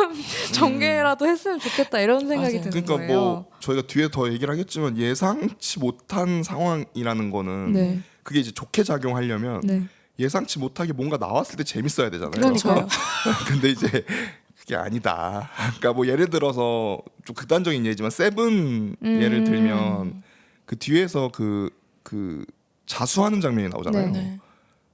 [SPEAKER 2] 전개라도 했으면 좋겠다 이런 생각이
[SPEAKER 3] 맞아요.
[SPEAKER 2] 드는
[SPEAKER 1] 그러니까
[SPEAKER 2] 거예요.
[SPEAKER 1] 뭐 저희가 뒤에 더 얘기를 하겠지만 예상치 못한 상황이라는 거는
[SPEAKER 2] 네.
[SPEAKER 1] 그게 이제 좋게 작용하려면
[SPEAKER 2] 네.
[SPEAKER 1] 예상치 못하게 뭔가 나왔을 때 재밌어야 되잖아요.
[SPEAKER 2] 그러니까요.
[SPEAKER 1] 근데 이제 그게 아니다. 그러니까 뭐 예를 들어서 좀 극단적인 예지만 세븐 예를 들면 그 뒤에서 그 자수하는 장면이 나오잖아요.
[SPEAKER 3] 네.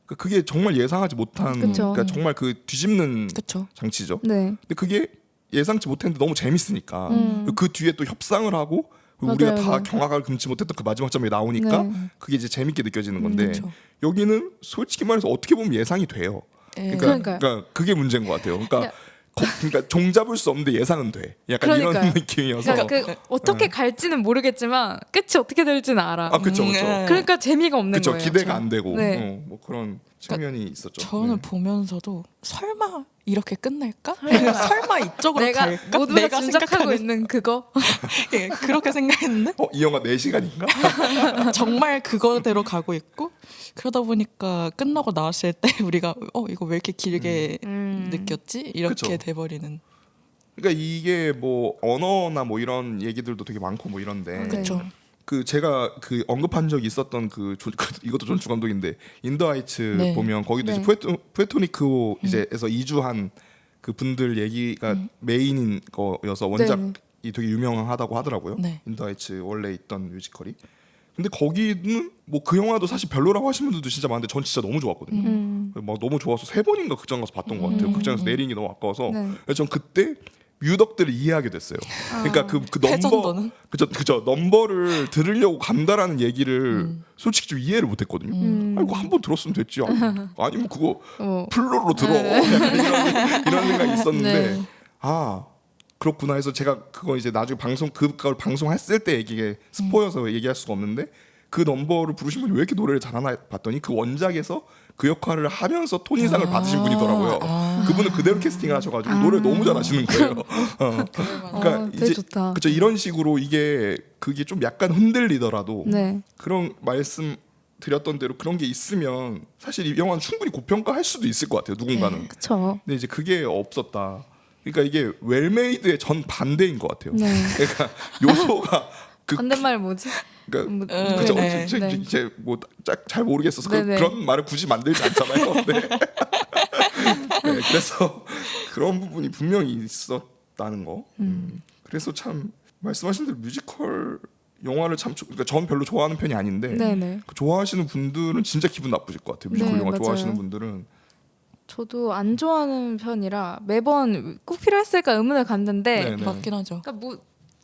[SPEAKER 1] 그게 정말 예상하지 못한
[SPEAKER 2] 그쵸.
[SPEAKER 1] 그러니까 정말 그 뒤집는
[SPEAKER 3] 그쵸.
[SPEAKER 1] 장치죠.
[SPEAKER 2] 네.
[SPEAKER 1] 근데 그게 예상치 못했는데 너무 재밌으니까 그 뒤에 또 협상을 하고 우리가
[SPEAKER 2] 맞아요,
[SPEAKER 1] 다
[SPEAKER 2] 맞아요.
[SPEAKER 1] 경악을 금치 못했던 그 마지막 장면이 나오니까
[SPEAKER 2] 네.
[SPEAKER 1] 그게 이제 재밌게 느껴지는 건데
[SPEAKER 3] 그쵸.
[SPEAKER 1] 여기는 솔직히 말해서 어떻게 보면 예상이 돼요.
[SPEAKER 3] 예.
[SPEAKER 2] 그러니까요.
[SPEAKER 1] 그러니까 그게 문제인 것 같아요. 그러니까
[SPEAKER 2] 야.
[SPEAKER 1] 그러니까 종잡을 수 없는데 예상은 돼. 약간 이런
[SPEAKER 2] 그러니까요.
[SPEAKER 1] 느낌이어서.
[SPEAKER 2] 그러니까 그 어떻게 갈지는 모르겠지만 끝이 어떻게 될지는 알아.
[SPEAKER 1] 아 그렇죠, 그렇죠.
[SPEAKER 3] 네.
[SPEAKER 2] 그러니까 재미가 없는
[SPEAKER 1] 그렇죠.
[SPEAKER 2] 거예요.
[SPEAKER 1] 기대가 안 되고
[SPEAKER 2] 네.
[SPEAKER 1] 뭐 그런 측면이 있었죠.
[SPEAKER 3] 저는
[SPEAKER 1] 네.
[SPEAKER 3] 보면서도 설마 이렇게 끝날까? 설마 이쪽으로
[SPEAKER 2] 내가
[SPEAKER 3] 갈까?
[SPEAKER 2] 모두가
[SPEAKER 3] 내가
[SPEAKER 2] 짐작하고
[SPEAKER 3] 생각하는
[SPEAKER 2] 있는 그거.
[SPEAKER 3] 예, 그렇게 생각했는데
[SPEAKER 1] 이 영화 4시간인가?
[SPEAKER 3] 정말 그거대로 가고 있고 그러다 보니까 끝나고 나왔을 때 우리가 이거 왜 이렇게 길게 느꼈지? 이렇게
[SPEAKER 1] 그쵸.
[SPEAKER 3] 돼버리는.
[SPEAKER 1] 그러니까 이게 뭐 언어나 뭐 이런 얘기들도 되게 많고 뭐 이런데
[SPEAKER 2] 네.
[SPEAKER 3] 그렇죠.
[SPEAKER 1] 그 제가 그 언급한 적이 있었던 이것도 존 주감독인데 인더 하이츠
[SPEAKER 3] 네.
[SPEAKER 1] 보면 거기도
[SPEAKER 2] 네.
[SPEAKER 1] 이제 푸에토리코 이제에서 이주한 그 분들 얘기가 메인인 거여서 원작이 되게 유명하다고 하더라고요.
[SPEAKER 3] 네.
[SPEAKER 1] 인더 하이츠 원래 있던 뮤지컬이. 근데 거기는 뭐 그 영화도 사실 별로라고 하시는 분들도 진짜 많은데 전 진짜 너무 좋았거든요. 막 너무 좋아서 3번인가 극장 가서 봤던 것 같아요. 극장에서 내리는 게 너무 아까워서.
[SPEAKER 2] 네.
[SPEAKER 1] 그래서 전 그때 뮤덕들을 이해하게 됐어요. 그러니까 그 넘버
[SPEAKER 3] 해전도는?
[SPEAKER 1] 그죠 넘버를 들으려고 간다라는 얘기를 솔직히 좀 이해를 못했거든요. 아이고 한 번 들었으면 됐지. 아니면 그거 플로로 들어. 약간 이런 생각이 있었는데
[SPEAKER 2] 네.
[SPEAKER 1] 아 그렇구나 해서 제가 그거 이제 나중에 그걸 방송했을 때 얘기게 스포여서 얘기할 수가 없는데 그 넘버를 부르신 분이 왜 이렇게 노래를 잘하나 봤더니 그 원작에서 그 역할을 하면서 톤인상을 받으신 분이더라고요. 그분은 그대로 캐스팅을 하셔가지고 노래 너무 잘하시는 거예요. 그러니까
[SPEAKER 2] 되게 좋다.
[SPEAKER 1] 그쵸 이런 식으로 그게 좀 약간 흔들리더라도
[SPEAKER 2] 네.
[SPEAKER 1] 그런 말씀 드렸던 대로 그런 게 있으면 사실 이 영화는 충분히 고평가할 수도 있을 것 같아요. 누군가는.
[SPEAKER 2] 그쵸.
[SPEAKER 1] 근데 이제 그게 없었다. 그러니까 이게 웰메이드의 전 반대인 것 같아요.
[SPEAKER 2] 네.
[SPEAKER 1] 그러니까 요소가
[SPEAKER 2] 반대말 뭐지?
[SPEAKER 1] 그러니까
[SPEAKER 2] 네.
[SPEAKER 1] 그죠?
[SPEAKER 3] 네.
[SPEAKER 1] 제-
[SPEAKER 2] 네.
[SPEAKER 1] 이제 뭐 잘 모르겠어서
[SPEAKER 2] 네네.
[SPEAKER 1] 그런 말을 굳이 만들지 않잖아요. 네. 네, 그래서 그런 부분이 분명히 있었다는 거. 그래서 참 말씀하신 대로 뮤지컬 영화를 그러니까 전 별로 좋아하는 편이 아닌데
[SPEAKER 2] 네네.
[SPEAKER 1] 그 좋아하시는 분들은 진짜 기분 나쁘실 것 같아요. 뮤지컬
[SPEAKER 2] 네,
[SPEAKER 1] 영화
[SPEAKER 2] 맞아요.
[SPEAKER 1] 좋아하시는 분들은
[SPEAKER 2] 저도 안 좋아하는 편이라 매번 꼭 필요했을까 의문을 갖는데
[SPEAKER 1] 네, 네.
[SPEAKER 3] 맞긴 하죠.
[SPEAKER 2] 그러니까 뭐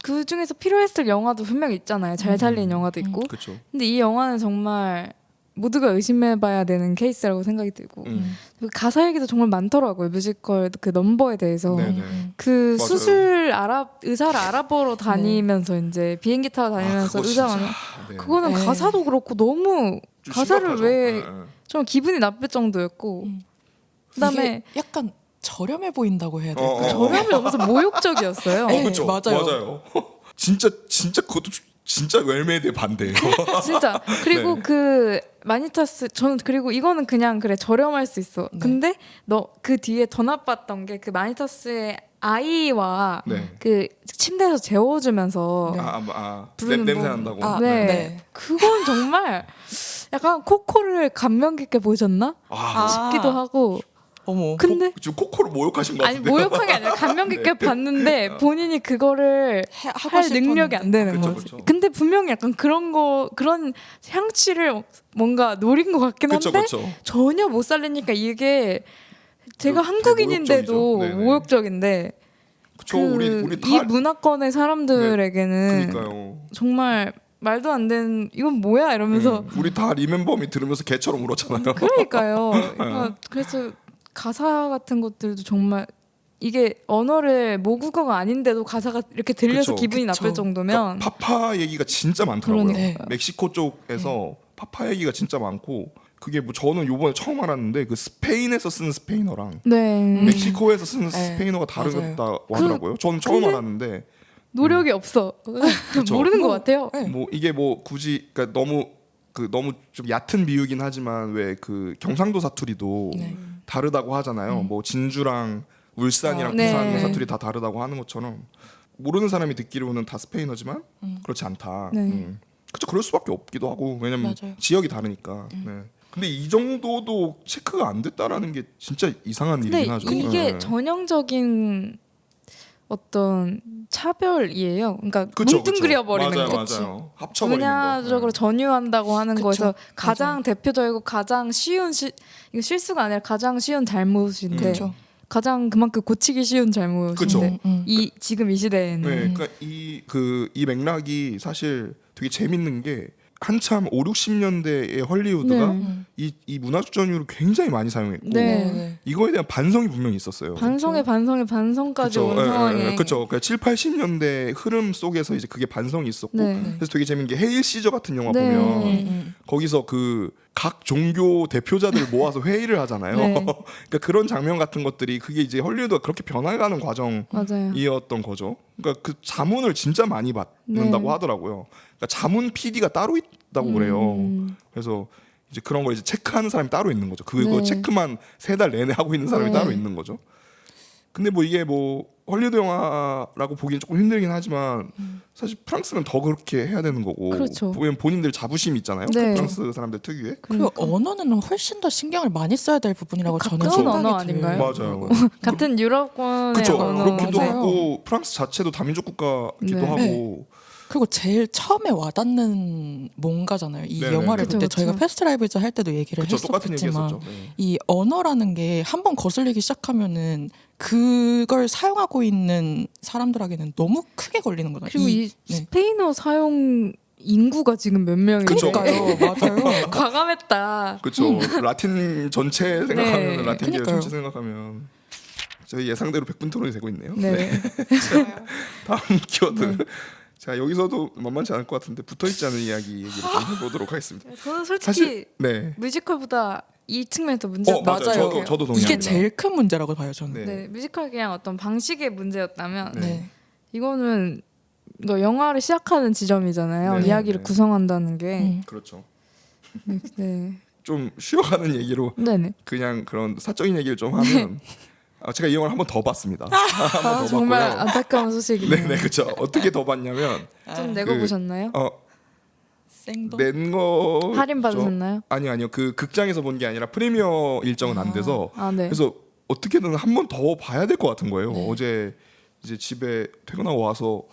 [SPEAKER 2] 그 중에서 필요했을 영화도 분명히 있잖아요. 잘 살린 영화도 있고.
[SPEAKER 1] 그렇죠.
[SPEAKER 2] 근데 이 영화는 정말 모두가 의심해봐야 되는 케이스라고 생각이 들고 그 가사 얘기도 정말 많더라고요. 뮤지컬 그 넘버에 대해서.
[SPEAKER 1] 네, 네.
[SPEAKER 2] 그
[SPEAKER 1] 맞아요.
[SPEAKER 2] 의사를 알아보러 다니면서 이제 비행기 타고 다니면서
[SPEAKER 1] 그거
[SPEAKER 2] 의사
[SPEAKER 1] 진짜,
[SPEAKER 2] 만나
[SPEAKER 1] 네.
[SPEAKER 2] 그거는
[SPEAKER 3] 네.
[SPEAKER 2] 가사도 그렇고 너무
[SPEAKER 1] 좀
[SPEAKER 2] 가사를
[SPEAKER 1] 심각하죠.
[SPEAKER 2] 왜
[SPEAKER 1] 네, 네.
[SPEAKER 2] 좀 기분이 나쁠 정도였고 그다음에
[SPEAKER 3] 이게 약간 저렴해 보인다고 해야 될까?
[SPEAKER 2] 저렴이 너무 모욕적이었어요.
[SPEAKER 3] 네.
[SPEAKER 1] 그렇죠.
[SPEAKER 3] 맞아요.
[SPEAKER 1] 진짜 그것도 진짜 웰메이드의 반대예요.
[SPEAKER 2] 진짜 그리고
[SPEAKER 1] 네.
[SPEAKER 2] 그 마니타스 저는 그리고 이거는 그냥 그래 저렴할 수 있어.
[SPEAKER 3] 네.
[SPEAKER 2] 근데 너 그 뒤에 더 나빴던 게 그 마니타스의 아이와
[SPEAKER 1] 네.
[SPEAKER 2] 그 침대에서 재워주면서 부르는
[SPEAKER 1] 냄새
[SPEAKER 2] 거.
[SPEAKER 1] 난다고.
[SPEAKER 3] 아,
[SPEAKER 2] 네.
[SPEAKER 3] 네.
[SPEAKER 2] 그건 정말 약간 코코를 감명 깊게 보셨나 싶기도 하고.
[SPEAKER 3] 어머.
[SPEAKER 2] 근데
[SPEAKER 1] 지금 코코를 모욕하신 것
[SPEAKER 2] 아니
[SPEAKER 1] 같은데.
[SPEAKER 2] 모욕한 게 아니라 감명 깊게 봤는데 본인이 그거를
[SPEAKER 3] 하고
[SPEAKER 2] 할 능력이
[SPEAKER 3] 싶었는데.
[SPEAKER 2] 안 되는
[SPEAKER 1] 그쵸,
[SPEAKER 2] 거지.
[SPEAKER 1] 그쵸.
[SPEAKER 2] 근데 분명히 약간 그런 향취를 뭔가 노린 것 같긴 한데
[SPEAKER 1] 그렇죠.
[SPEAKER 2] 전혀 못 살리니까 이게 제가
[SPEAKER 1] 되게
[SPEAKER 2] 한국인인데도
[SPEAKER 1] 모욕적이죠. 네네.
[SPEAKER 2] 모욕적인데
[SPEAKER 1] 그쵸.
[SPEAKER 2] 그
[SPEAKER 1] 우리
[SPEAKER 2] 이 문화권의 사람들에게는
[SPEAKER 1] 그러니까요.
[SPEAKER 2] 정말 말도 안 되는 이건 뭐야 이러면서
[SPEAKER 1] 우리 다 리멤버미 들으면서 개처럼 울었잖아요.
[SPEAKER 2] 그러니까요. 그래서 가사 같은 것들도 정말 이게 언어를 모국어가 아닌데도 가사가 이렇게 들려서
[SPEAKER 1] 그쵸.
[SPEAKER 2] 기분이
[SPEAKER 3] 그쵸.
[SPEAKER 2] 나쁠 정도면
[SPEAKER 1] 그러니까 파파 얘기가 진짜 많더라고요.
[SPEAKER 2] 그러니까요.
[SPEAKER 1] 멕시코 쪽에서 파파 얘기가 진짜 많고 그게 뭐 저는 요번에 처음 알았는데 그 스페인에서 쓰는 스페인어랑
[SPEAKER 2] 네
[SPEAKER 1] 멕시코에서 쓰는
[SPEAKER 3] 네.
[SPEAKER 1] 스페인어가
[SPEAKER 3] 맞아요.
[SPEAKER 1] 다르다고 하더라고요. 저는 처음
[SPEAKER 2] 근데
[SPEAKER 1] 알았는데
[SPEAKER 2] 노력이 없어
[SPEAKER 1] 그쵸.
[SPEAKER 2] 모르는 것 같아요.
[SPEAKER 3] 네.
[SPEAKER 1] 뭐 이게 뭐 굳이 그러니까 너무 좀 얕은 비유긴 하지만 왜 그 경상도 사투리도
[SPEAKER 3] 네.
[SPEAKER 1] 다르다고 하잖아요. 뭐 진주랑 울산이랑
[SPEAKER 2] 네.
[SPEAKER 1] 부산
[SPEAKER 2] 네.
[SPEAKER 1] 사투리 다 다르다고 하는 것처럼 모르는 사람이 듣기로는 다 스페인어지만 그렇지 않다.
[SPEAKER 2] 네.
[SPEAKER 1] 그렇죠. 그럴 수밖에 없기도 하고 왜냐면
[SPEAKER 3] 맞아요.
[SPEAKER 1] 지역이 다르니까. 네. 근데 이 정도도 체크가 안 됐다라는 게 진짜 이상한
[SPEAKER 2] 근데
[SPEAKER 1] 일이긴 하죠.
[SPEAKER 2] 이게
[SPEAKER 1] 네.
[SPEAKER 2] 전형적인 어떤 차별이에요. 그러니까
[SPEAKER 1] 그쵸,
[SPEAKER 2] 뭉뚱그려 버리는
[SPEAKER 1] 맞아요,
[SPEAKER 2] 거.
[SPEAKER 1] 맞아요. 합쳐버리는
[SPEAKER 2] 분야적으로
[SPEAKER 1] 거.
[SPEAKER 2] 전유한다고 하는
[SPEAKER 3] 그쵸.
[SPEAKER 2] 거에서
[SPEAKER 3] 맞아요.
[SPEAKER 2] 가장 대표적이고 가장 쉬운 이거 실수가 아니라 가장 쉬운 잘못인데
[SPEAKER 3] 그렇죠.
[SPEAKER 2] 가장 그만큼 고치기 쉬운 잘못인데
[SPEAKER 3] 그쵸.
[SPEAKER 2] 이 지금 이 시대에는
[SPEAKER 1] 네, 그러니까 이 맥락이 사실 되게 재밌는 게 한참 5, 60년대의 헐리우드가
[SPEAKER 2] 네.
[SPEAKER 1] 이 문화적 전유를 굉장히 많이 사용했고
[SPEAKER 2] 네.
[SPEAKER 1] 이거에 대한 반성이 분명히 있었어요.
[SPEAKER 2] 반성의 반성까지 온 상황에
[SPEAKER 1] 그렇죠. 그러니까 7, 80년대 흐름 속에서 이제 그게 반성이 있었고
[SPEAKER 2] 네.
[SPEAKER 1] 그래서 되게 재밌는 게 헤일 시저 같은 영화
[SPEAKER 2] 네.
[SPEAKER 1] 보면 거기서 그 각 종교 대표자들 모아서 회의를 하잖아요.
[SPEAKER 2] 네.
[SPEAKER 1] 그러니까 그런 장면 같은 것들이 그게 이제 헐리우드가 그렇게 변화가는 과정이었던
[SPEAKER 2] 맞아요.
[SPEAKER 1] 거죠. 그러니까 그 자문을 진짜 많이 받는다고
[SPEAKER 2] 네.
[SPEAKER 1] 하더라고요. 그러니까 자문 PD가 따로 있다고 그래요. 그래서 이제 그런 걸 이제 체크하는 사람이 따로 있는 거죠. 그거
[SPEAKER 2] 네.
[SPEAKER 1] 체크만 3달 내내 하고 있는 사람이
[SPEAKER 3] 네.
[SPEAKER 1] 따로 있는 거죠. 근데 뭐 이게 뭐 헐리우드 영화라고 보기엔 조금 힘들긴 하지만 사실 프랑스는 더 그렇게 해야 되는 거고
[SPEAKER 2] 그렇죠.
[SPEAKER 1] 보면 본인들 자부심이 있잖아요.
[SPEAKER 2] 네.
[SPEAKER 1] 프랑스 사람들 특유의.
[SPEAKER 3] 그리고
[SPEAKER 2] 그러니까.
[SPEAKER 3] 언어는 훨씬 더 신경을 많이 써야 될 부분이라고 저는
[SPEAKER 2] 가까운
[SPEAKER 3] 생각이
[SPEAKER 2] 언어
[SPEAKER 3] 들어요.
[SPEAKER 2] 아닌가요?
[SPEAKER 1] 맞아요.
[SPEAKER 2] 같은 유럽권의
[SPEAKER 1] 그렇죠.
[SPEAKER 2] 언어
[SPEAKER 1] 그렇기도
[SPEAKER 3] 맞아요.
[SPEAKER 1] 하고 프랑스 자체도 다민족 국가기도
[SPEAKER 2] 네.
[SPEAKER 1] 하고
[SPEAKER 3] 그리고 제일 처음에 와닿는 뭔가잖아요. 이
[SPEAKER 1] 네네.
[SPEAKER 3] 영화를
[SPEAKER 2] 그쵸,
[SPEAKER 3] 볼 때
[SPEAKER 2] 그쵸.
[SPEAKER 3] 저희가 페스트라이브즈 할 때도 얘기를
[SPEAKER 1] 그렇죠. 똑같은
[SPEAKER 3] 했었지만
[SPEAKER 1] 얘기했었죠. 네.
[SPEAKER 3] 이 언어라는 게 한 번 거슬리기 시작하면은 그걸 사용하고 있는 사람들에게는 너무 크게 걸리는 거죠.
[SPEAKER 2] 그리고 이
[SPEAKER 3] 네.
[SPEAKER 2] 스페인어 사용 인구가 지금 몇 명인데
[SPEAKER 1] 그쵸.
[SPEAKER 3] 그러니까요. 맞아요.
[SPEAKER 2] 과감했다.
[SPEAKER 1] 그렇죠. 라틴 전체 생각하면
[SPEAKER 2] 네.
[SPEAKER 1] 라틴 계열
[SPEAKER 3] 그러니까요.
[SPEAKER 1] 전체 생각하면 저희 예상대로 100분 토론이 되고 있네요.
[SPEAKER 2] 네.
[SPEAKER 1] 다음 키워드. 자 여기서도 만만치 않을 것 같은데 붙어 있지 않은 이야기 얘기를 좀 해보도록 하겠습니다.
[SPEAKER 2] 저는 솔직히
[SPEAKER 1] 사실 네.
[SPEAKER 2] 뮤지컬보다 이 측면이 더 문제였다.
[SPEAKER 1] 맞아요. 저도 동의합니다.
[SPEAKER 3] 이게 제일 큰 문제라고 봐요. 저는.
[SPEAKER 1] 네.
[SPEAKER 2] 네, 뮤지컬 그냥 어떤 방식의 문제였다면
[SPEAKER 1] 네.
[SPEAKER 2] 이거는 이거 영화를 시작하는 지점이잖아요.
[SPEAKER 1] 네,
[SPEAKER 2] 이야기를
[SPEAKER 1] 네.
[SPEAKER 2] 구성한다는 게.
[SPEAKER 1] 그렇죠.
[SPEAKER 2] 네.
[SPEAKER 1] 좀 쉬어가는 얘기로
[SPEAKER 2] 네네.
[SPEAKER 1] 그냥 그런 사적인 얘기를 좀 하면 제가 이 영화를 한 번 더 봤습니다. 한 번 더
[SPEAKER 2] 정말
[SPEAKER 1] 봤고요.
[SPEAKER 2] 안타까운 소식이네요.
[SPEAKER 1] 네네 그렇죠. 어떻게 더 봤냐면
[SPEAKER 2] 좀 내고 보셨나요?
[SPEAKER 3] 생동.
[SPEAKER 1] 낸거
[SPEAKER 2] 할인 받으셨나요?
[SPEAKER 1] 아니요 그 극장에서 본 게 아니라 프리미어 일정은 안 돼서
[SPEAKER 2] 아, 네.
[SPEAKER 1] 그래서 어떻게든 한 번 더 봐야 될 것 같은 거예요.
[SPEAKER 3] 네.
[SPEAKER 1] 어제 이제 집에 퇴근하고 와서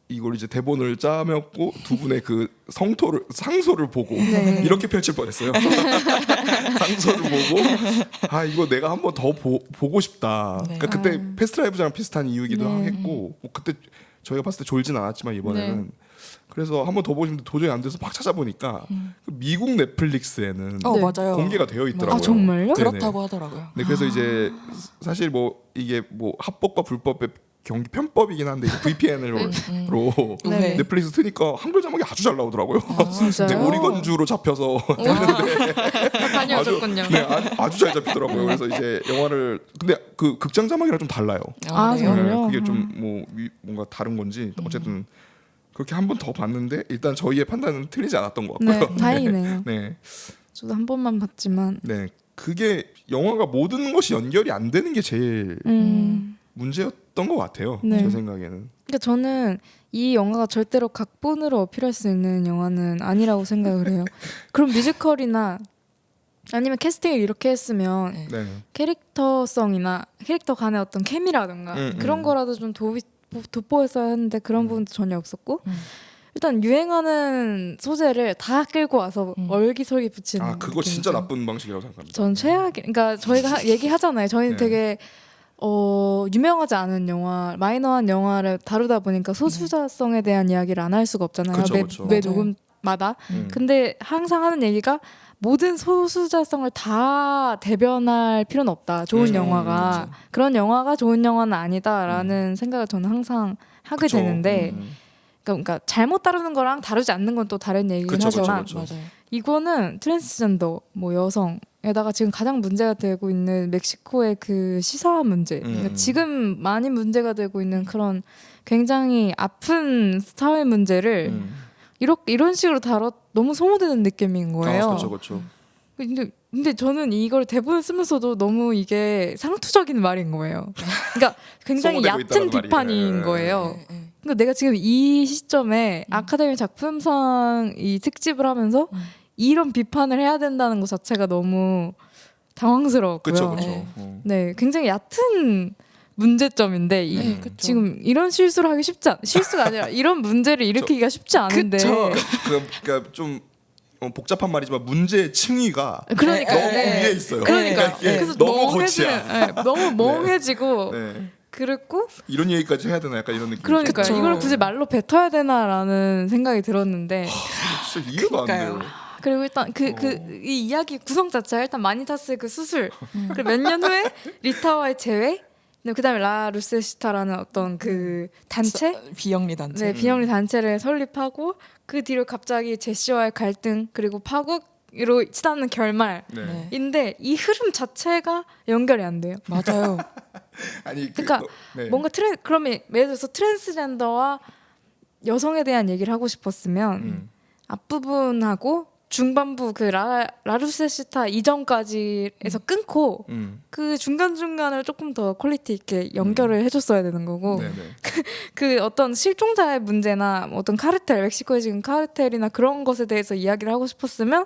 [SPEAKER 1] 이걸 이제 대본을 짜먹고 두 분의 그 상소를 보고
[SPEAKER 2] 네.
[SPEAKER 1] 이렇게 펼칠 뻔했어요. 상소를 보고 이거 내가 한 번 더 보고 싶다.
[SPEAKER 3] 네.
[SPEAKER 1] 그러니까 그때 패스트라이브랑 비슷한 이유이기도
[SPEAKER 2] 네.
[SPEAKER 1] 했고 뭐 그때 저희가 봤을 때 졸진 않았지만 이번에는
[SPEAKER 2] 네.
[SPEAKER 1] 그래서 한 번 더 보고 싶은데 도저히 안 돼서 막 찾아보니까 그 미국 넷플릭스에는
[SPEAKER 2] 네.
[SPEAKER 3] 맞아요.
[SPEAKER 1] 공개가 되어 있더라고요.
[SPEAKER 2] 아, 정말요?
[SPEAKER 1] 네네.
[SPEAKER 3] 그렇다고 하더라고요.
[SPEAKER 1] 네, 그래서 이제 사실 뭐 이게 뭐 합법과 불법의 경기 편법이긴 한데 VPN으로
[SPEAKER 2] 네.
[SPEAKER 1] 넷플릭스 트니까 한글 자막이 아주 잘 나오더라고요.
[SPEAKER 2] 진짜요?
[SPEAKER 1] 네, 오리건주로 잡혀서
[SPEAKER 2] 다녀오셨군요.
[SPEAKER 1] 네, 아주 잘 잡히더라고요. 그래서 이제 영화를 근데 그 극장 자막이랑 좀 달라요.
[SPEAKER 2] 아,
[SPEAKER 3] 그래요?
[SPEAKER 2] 정말요?
[SPEAKER 1] 그게 좀 뭐 뭔가 다른 건지 어쨌든 그렇게 한 번 더 봤는데 일단 저희의 판단은 틀리지 않았던 것 같고요.
[SPEAKER 2] 네, 다행이네요.
[SPEAKER 1] 네,
[SPEAKER 2] 저도 한 번만 봤지만.
[SPEAKER 1] 네, 그게 영화가 모든 것이 연결이 안 되는 게 제일 문제였던 것 같아요.
[SPEAKER 2] 네.
[SPEAKER 1] 제 생각에는.
[SPEAKER 2] 그러니까 저는 이 영화가 절대로 각본으로 어필할 수 있는 영화는 아니라고 생각을 해요. 그럼 뮤지컬이나 아니면 캐스팅을 이렇게 했으면
[SPEAKER 3] 네.
[SPEAKER 1] 네.
[SPEAKER 2] 캐릭터성이나 캐릭터 간의 어떤 케미라든가 그런 거라도 좀 돋보였어야 했는데 그런 부분도 전혀 없었고 일단 유행하는 소재를 다 끌고 와서 얼기설기 붙이는
[SPEAKER 1] 그거 진짜
[SPEAKER 2] 느낌이죠.
[SPEAKER 1] 나쁜 방식이라고 생각합니다.
[SPEAKER 2] 전 최악이 그러니까 저희가 얘기하잖아요. 저희는
[SPEAKER 1] 네.
[SPEAKER 2] 되게 유명하지 않은 영화, 마이너한 영화를 다루다 보니까 소수자성에 대한 이야기를 안 할 수가 없잖아요.
[SPEAKER 1] 그쵸, 그쵸.
[SPEAKER 2] 매
[SPEAKER 3] 맞아요.
[SPEAKER 2] 녹음마다.
[SPEAKER 1] 음.
[SPEAKER 2] 근데 항상 하는 얘기가 모든 소수자성을 다 대변할 필요는 없다. 좋은 영화가 그런 영화가 좋은 영화는 아니다라는 생각을 저는 항상 하게
[SPEAKER 1] 그쵸.
[SPEAKER 2] 되는데 그러니까 잘못 다루는 거랑 다루지 않는 건 또 다른 얘기긴
[SPEAKER 1] 그쵸, 그쵸,
[SPEAKER 2] 하지만
[SPEAKER 1] 그쵸.
[SPEAKER 3] 맞아요.
[SPEAKER 2] 이거는 트랜스젠더 뭐 여성에다가 지금 가장 문제가 되고 있는 멕시코의 그 시사 문제 그러니까 지금 많이 문제가 되고 있는 그런 굉장히 아픈 사회 문제를 이런 식으로 너무 소모되는 느낌인 거예요.
[SPEAKER 1] 그렇죠, 그렇죠.
[SPEAKER 2] 근데 저는 이걸 대본을 쓰면서도 너무 이게 상투적인 말인 거예요. 그러니까 굉장히
[SPEAKER 1] 소모되고
[SPEAKER 2] 얕은
[SPEAKER 1] 있다는 말이.
[SPEAKER 2] 비판인 거예요.
[SPEAKER 3] 네.
[SPEAKER 2] 그러니까 내가 지금 이 시점에 아카데미 작품상 이 특집을 하면서 이런 비판을 해야 된다는 것 자체가 너무 당황스러웠고요.
[SPEAKER 1] 그렇죠, 그렇죠.
[SPEAKER 3] 네.
[SPEAKER 2] 네, 굉장히 얕은 문제점인데
[SPEAKER 3] 네, 그쵸.
[SPEAKER 2] 지금 이런 실수를 하기 실수가 아니라 이런 문제를 일으키기가 쉽지 않은데
[SPEAKER 1] 그러니까 좀 복잡한 말이지만 문제의 층위가
[SPEAKER 2] 그러니까
[SPEAKER 1] 너무
[SPEAKER 2] 네.
[SPEAKER 1] 위에 있어요.
[SPEAKER 2] 그러니까
[SPEAKER 1] 이게
[SPEAKER 2] 그래서
[SPEAKER 1] 너무
[SPEAKER 2] 멍해지는,
[SPEAKER 1] 거치야.
[SPEAKER 2] 네, 너무 멍해지고
[SPEAKER 1] 네.
[SPEAKER 2] 그랬고
[SPEAKER 1] 이런 얘기까지 해야 되나 약간 이런 느낌.
[SPEAKER 2] 그러니까
[SPEAKER 3] 그쵸.
[SPEAKER 2] 이걸 굳이 말로 뱉어야 되나라는 생각이 들었는데
[SPEAKER 1] 진짜 이해가 안
[SPEAKER 3] 그러니까요.
[SPEAKER 1] 돼요.
[SPEAKER 2] 그리고 일단 이 이야기 구성 자체가 일단 마니타스의 그 수술 그리고 몇 년 후에 리타와의 재회 그다음에 라 루세시타라는 어떤 그 단체
[SPEAKER 3] 비영리 단체.
[SPEAKER 2] 네 비영리 단체를 설립하고 그 뒤로 갑자기 제시와의 갈등 그리고 파국으로 치닫는 결말인데
[SPEAKER 3] 네.
[SPEAKER 2] 이 흐름 자체가 연결이 안 돼요.
[SPEAKER 3] 맞아요.
[SPEAKER 1] 아니
[SPEAKER 2] 그러니까
[SPEAKER 1] 네.
[SPEAKER 2] 뭔가 그러면 예를 들어서 트랜스젠더와 여성에 대한 얘기를 하고 싶었으면 앞부분하고 중반부 그 라루세시타 이전까지에서 끊고 그 중간중간을 조금 더 퀄리티 있게 연결을 해줬어야 되는 거고
[SPEAKER 1] 네네.
[SPEAKER 2] 그 어떤 실종자의 문제나 어떤 카르텔 멕시코의 지금 카르텔이나 그런 것에 대해서 이야기를 하고 싶었으면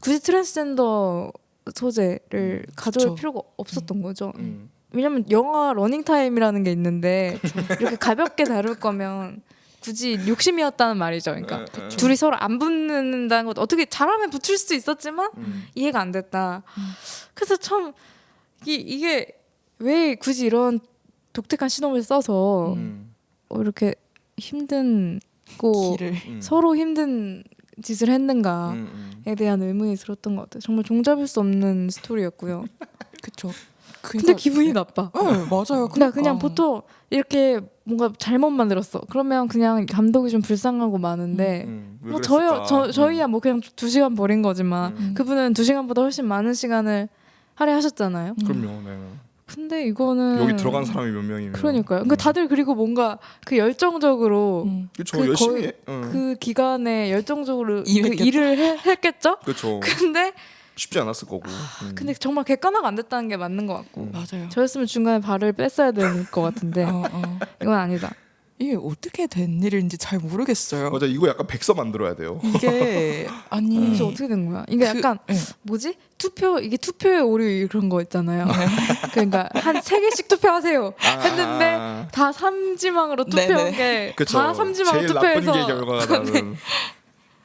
[SPEAKER 2] 굳이 트랜스젠더 소재를 가져올
[SPEAKER 3] 그쵸.
[SPEAKER 2] 필요가 없었던 거죠. 왜냐면 영화 러닝타임이라는 게 있는데 이렇게 가볍게 다룰 거면 굳이 욕심이었다는 말이죠. 그러니까 둘이 서로 안 붙는다는 것도 어떻게 잘하면 붙을 수도 있었지만 이해가 안 됐다. 그래서 참 이게 왜 굳이 이런 독특한 신호를 써서 이렇게 힘든고
[SPEAKER 3] 길을.
[SPEAKER 2] 서로 힘든 짓을 했는가에 대한 의문이 들었던 것 같아요. 정말 종잡을 수 없는 스토리였고요.
[SPEAKER 3] 그쵸.
[SPEAKER 2] 근데 기분이 나빠.
[SPEAKER 3] 네, 맞아요.
[SPEAKER 2] 나 그냥 보통 이렇게 뭔가 잘못 만들었어. 그러면 그냥 감독이 좀 불쌍하고 많은데
[SPEAKER 1] 왜
[SPEAKER 2] 뭐
[SPEAKER 1] 그랬을까?
[SPEAKER 2] 저희야 뭐 그냥 2시간 버린 거지만 그분은 2시간보다 훨씬 많은 시간을 할애하셨잖아요.
[SPEAKER 1] 그럼요. 네.
[SPEAKER 2] 근데 이거는
[SPEAKER 1] 여기 들어간 사람이 몇 명이면
[SPEAKER 2] 그러니까요. 그러니까 다들 그리고 뭔가 그 열정적으로
[SPEAKER 1] 그렇죠.
[SPEAKER 2] 그
[SPEAKER 1] 열심히
[SPEAKER 2] 거의 그 기간에 열정적으로 그
[SPEAKER 3] 일했겠죠.
[SPEAKER 2] 일을 했겠죠.
[SPEAKER 1] 그렇죠.
[SPEAKER 2] 근데
[SPEAKER 1] 쉽지 않았을 거고.
[SPEAKER 2] 근데 정말 객관화가 안 됐다는 게 맞는 것 같고
[SPEAKER 3] 맞아요.
[SPEAKER 2] 저였으면 중간에 발을 뺐어야 될 것 같은데 이건 아니다.
[SPEAKER 3] 이게 어떻게 된 일인지 잘 모르겠어요.
[SPEAKER 1] 맞아, 이거 약간 백서 만들어야 돼요.
[SPEAKER 3] 이게 아니
[SPEAKER 2] 그래서 어떻게 된 거야? 이게
[SPEAKER 3] 그-
[SPEAKER 2] 약간
[SPEAKER 3] 네.
[SPEAKER 2] 뭐지? 이게 투표의 오류 그런 거 있잖아요. 그러니까 한 3개씩 투표하세요 했는데 다 삼지망으로 투표한
[SPEAKER 3] 네네.
[SPEAKER 2] 게
[SPEAKER 1] 그쵸.
[SPEAKER 2] 다 삼지망으로
[SPEAKER 1] 제일 나쁜
[SPEAKER 2] 투표해서
[SPEAKER 1] 게 결과가 나는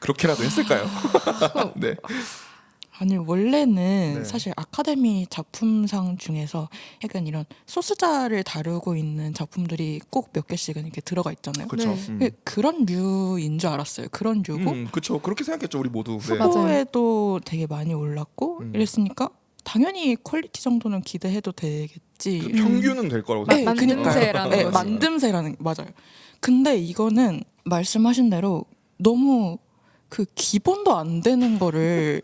[SPEAKER 1] 그렇게라도 했을까요? 네.
[SPEAKER 3] 아니 원래는
[SPEAKER 1] 네.
[SPEAKER 3] 사실 아카데미 작품상 중에서 약간 이런 소수자를 다루고 있는 작품들이 꼭 몇 개씩은 이렇게 들어가 있잖아요.
[SPEAKER 1] 그렇죠.
[SPEAKER 2] 네.
[SPEAKER 3] 그런 류인 줄 알았어요. 그런 류고
[SPEAKER 1] 그렇죠. 그렇게 생각했죠 우리 모두. 네.
[SPEAKER 2] 맞아요.
[SPEAKER 3] 후보에도 되게 많이 올랐고 이랬으니까 당연히 퀄리티 정도는 기대해도 되겠지.
[SPEAKER 1] 평균은 될 거라고
[SPEAKER 3] 네,
[SPEAKER 1] 생각해요.
[SPEAKER 2] 만듦새라는
[SPEAKER 3] 네,
[SPEAKER 2] 거지.
[SPEAKER 3] 만듦새라는 맞아요. 근데 이거는 말씀하신 대로 너무 그 기본도 안 되는 거를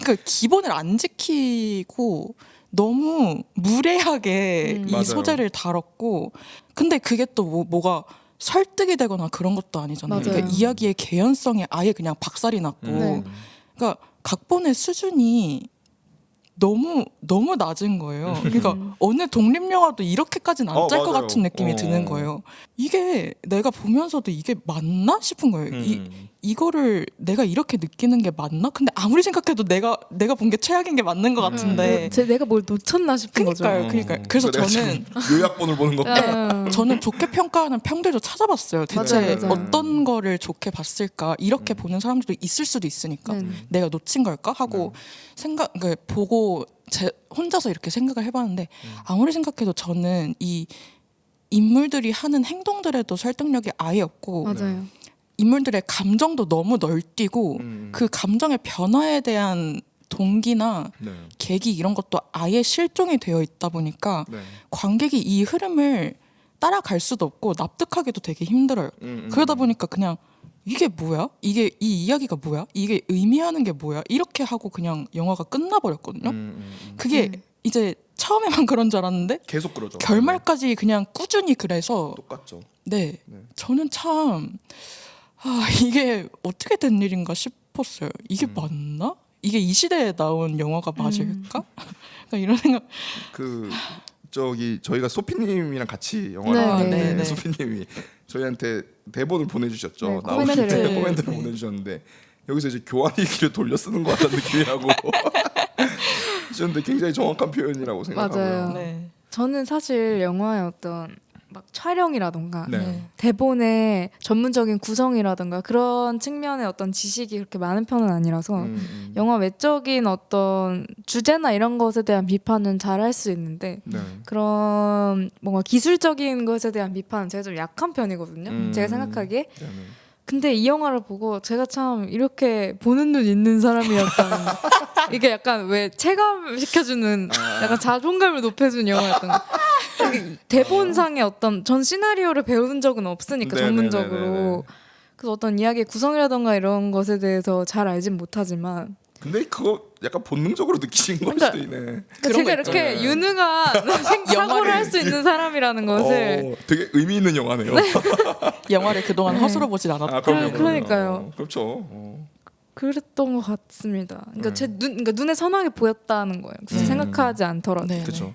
[SPEAKER 3] 그러니까 기본을 안 지키고 너무 무례하게 이
[SPEAKER 1] 맞아요.
[SPEAKER 3] 소재를 다뤘고 근데 그게 또 뭐가 설득이 되거나 그런 것도 아니잖아요.
[SPEAKER 2] 맞아요.
[SPEAKER 3] 그러니까 이야기의 개연성에 아예 그냥 박살이 났고
[SPEAKER 2] 네.
[SPEAKER 3] 그러니까 각본의 수준이 너무 낮은 거예요. 그러니까 어느 독립 영화도 이렇게까지는 안 짤 것
[SPEAKER 1] 맞아요.
[SPEAKER 3] 같은 느낌이 드는 거예요. 이게 내가 보면서도 이게 맞나 싶은 거예요. 이거를 내가 이렇게 느끼는 게 맞나? 근데 아무리 생각해도 내가 본 게 최악인 게 맞는 것 같은데.
[SPEAKER 2] 내가 뭘 놓쳤나 싶은 거죠.
[SPEAKER 3] 그러니까요. 그래서
[SPEAKER 1] 내가
[SPEAKER 3] 저는
[SPEAKER 1] 지금 요약본을 보는 거.
[SPEAKER 3] 저는 좋게 평가하는 평들도 찾아봤어요. 대체
[SPEAKER 2] 맞아요.
[SPEAKER 3] 어떤 거를 좋게 봤을까? 이렇게 보는 사람들도 있을 수도 있으니까
[SPEAKER 2] 네.
[SPEAKER 3] 내가 놓친 걸까 하고 그러니까 보고 혼자서 이렇게 생각을 해봤는데 아무리 생각해도 저는 이 인물들이 하는 행동들에도 설득력이 아예 없고
[SPEAKER 2] 맞아요.
[SPEAKER 3] 인물들의 감정도 너무 널뛰고 그 감정의 변화에 대한 동기나
[SPEAKER 1] 네.
[SPEAKER 3] 계기 이런 것도 아예 실종이 되어 있다 보니까
[SPEAKER 1] 네.
[SPEAKER 3] 관객이 이 흐름을 따라갈 수도 없고 납득하기도 되게 힘들어요. 그러다 보니까 그냥 이게 뭐야? 이 이야기가 뭐야? 이게 의미하는 게 뭐야? 이렇게 하고 그냥 영화가 끝나버렸거든요. 그게 이제 처음에만 그런 줄 알았는데
[SPEAKER 1] 계속 그러죠.
[SPEAKER 3] 결말까지 그냥 꾸준히 그래서
[SPEAKER 1] 똑같죠.
[SPEAKER 3] 네,
[SPEAKER 1] 네.
[SPEAKER 3] 저는 참 이게 어떻게 된 일인가 싶었어요. 이게 맞나? 이게 이 시대에 나온 영화가 맞을까? 그러니까 이런 생각.
[SPEAKER 1] 그 저기 저희가 소피님이랑 같이 영화를
[SPEAKER 2] 네,
[SPEAKER 1] 하는데
[SPEAKER 3] 네.
[SPEAKER 1] 소피님이 저희한테 대본을 보내주셨죠.
[SPEAKER 2] 네,
[SPEAKER 1] 나올 때
[SPEAKER 2] 코멘트를.
[SPEAKER 1] 코멘트를 보내주셨는데 여기서 이제 교환일기를 돌려 쓰는 것 같다는 느낌이라고 하셨는데 굉장히 정확한 표현이라고 생각하고요.
[SPEAKER 2] 맞아요.
[SPEAKER 3] 네.
[SPEAKER 2] 저는 사실 영화의 어떤 막 촬영이라던가
[SPEAKER 1] 네.
[SPEAKER 2] 대본의 전문적인 구성이라던가 그런 측면의 어떤 지식이 그렇게 많은 편은 아니라서 영화 외적인 어떤 주제나 이런 것에 대한 비판은 잘 할 수 있는데
[SPEAKER 1] 네.
[SPEAKER 2] 그런 뭔가 기술적인 것에 대한 비판은 제가 좀 약한 편이거든요. 제가 생각하기에.
[SPEAKER 1] 네네.
[SPEAKER 2] 근데 이 영화를 보고 제가 참 이렇게 보는 눈 있는 사람이었다는 이게 약간 왜 체감시켜주는 약간 자존감을 높여주는 영화였던 거. 대본상의 어떤 전 시나리오를 배운 적은 없으니까
[SPEAKER 1] 네네네네네.
[SPEAKER 2] 전문적으로 그래서 어떤 이야기의 구성이라던가 이런 것에 대해서 잘 알진 못하지만
[SPEAKER 1] 근데 그거 약간 본능적으로 느끼신 걸
[SPEAKER 2] 그러니까
[SPEAKER 1] 수도 있네.
[SPEAKER 2] 그러니까 제가 이렇게
[SPEAKER 1] 있죠.
[SPEAKER 2] 유능한 사고를 할 수 있는 사람이라는 것을
[SPEAKER 1] 되게 의미 있는 영화네요.
[SPEAKER 3] 영화를 그동안
[SPEAKER 2] 네.
[SPEAKER 3] 허술어 보진 않았다.
[SPEAKER 2] 그러니까요.
[SPEAKER 1] 그렇죠.
[SPEAKER 2] 그랬던 것 같습니다. 그러니까 그러니까 눈에 선하게 보였다는 거예요. 굳이 생각하지 않더라도.
[SPEAKER 3] 네.
[SPEAKER 1] 그렇죠.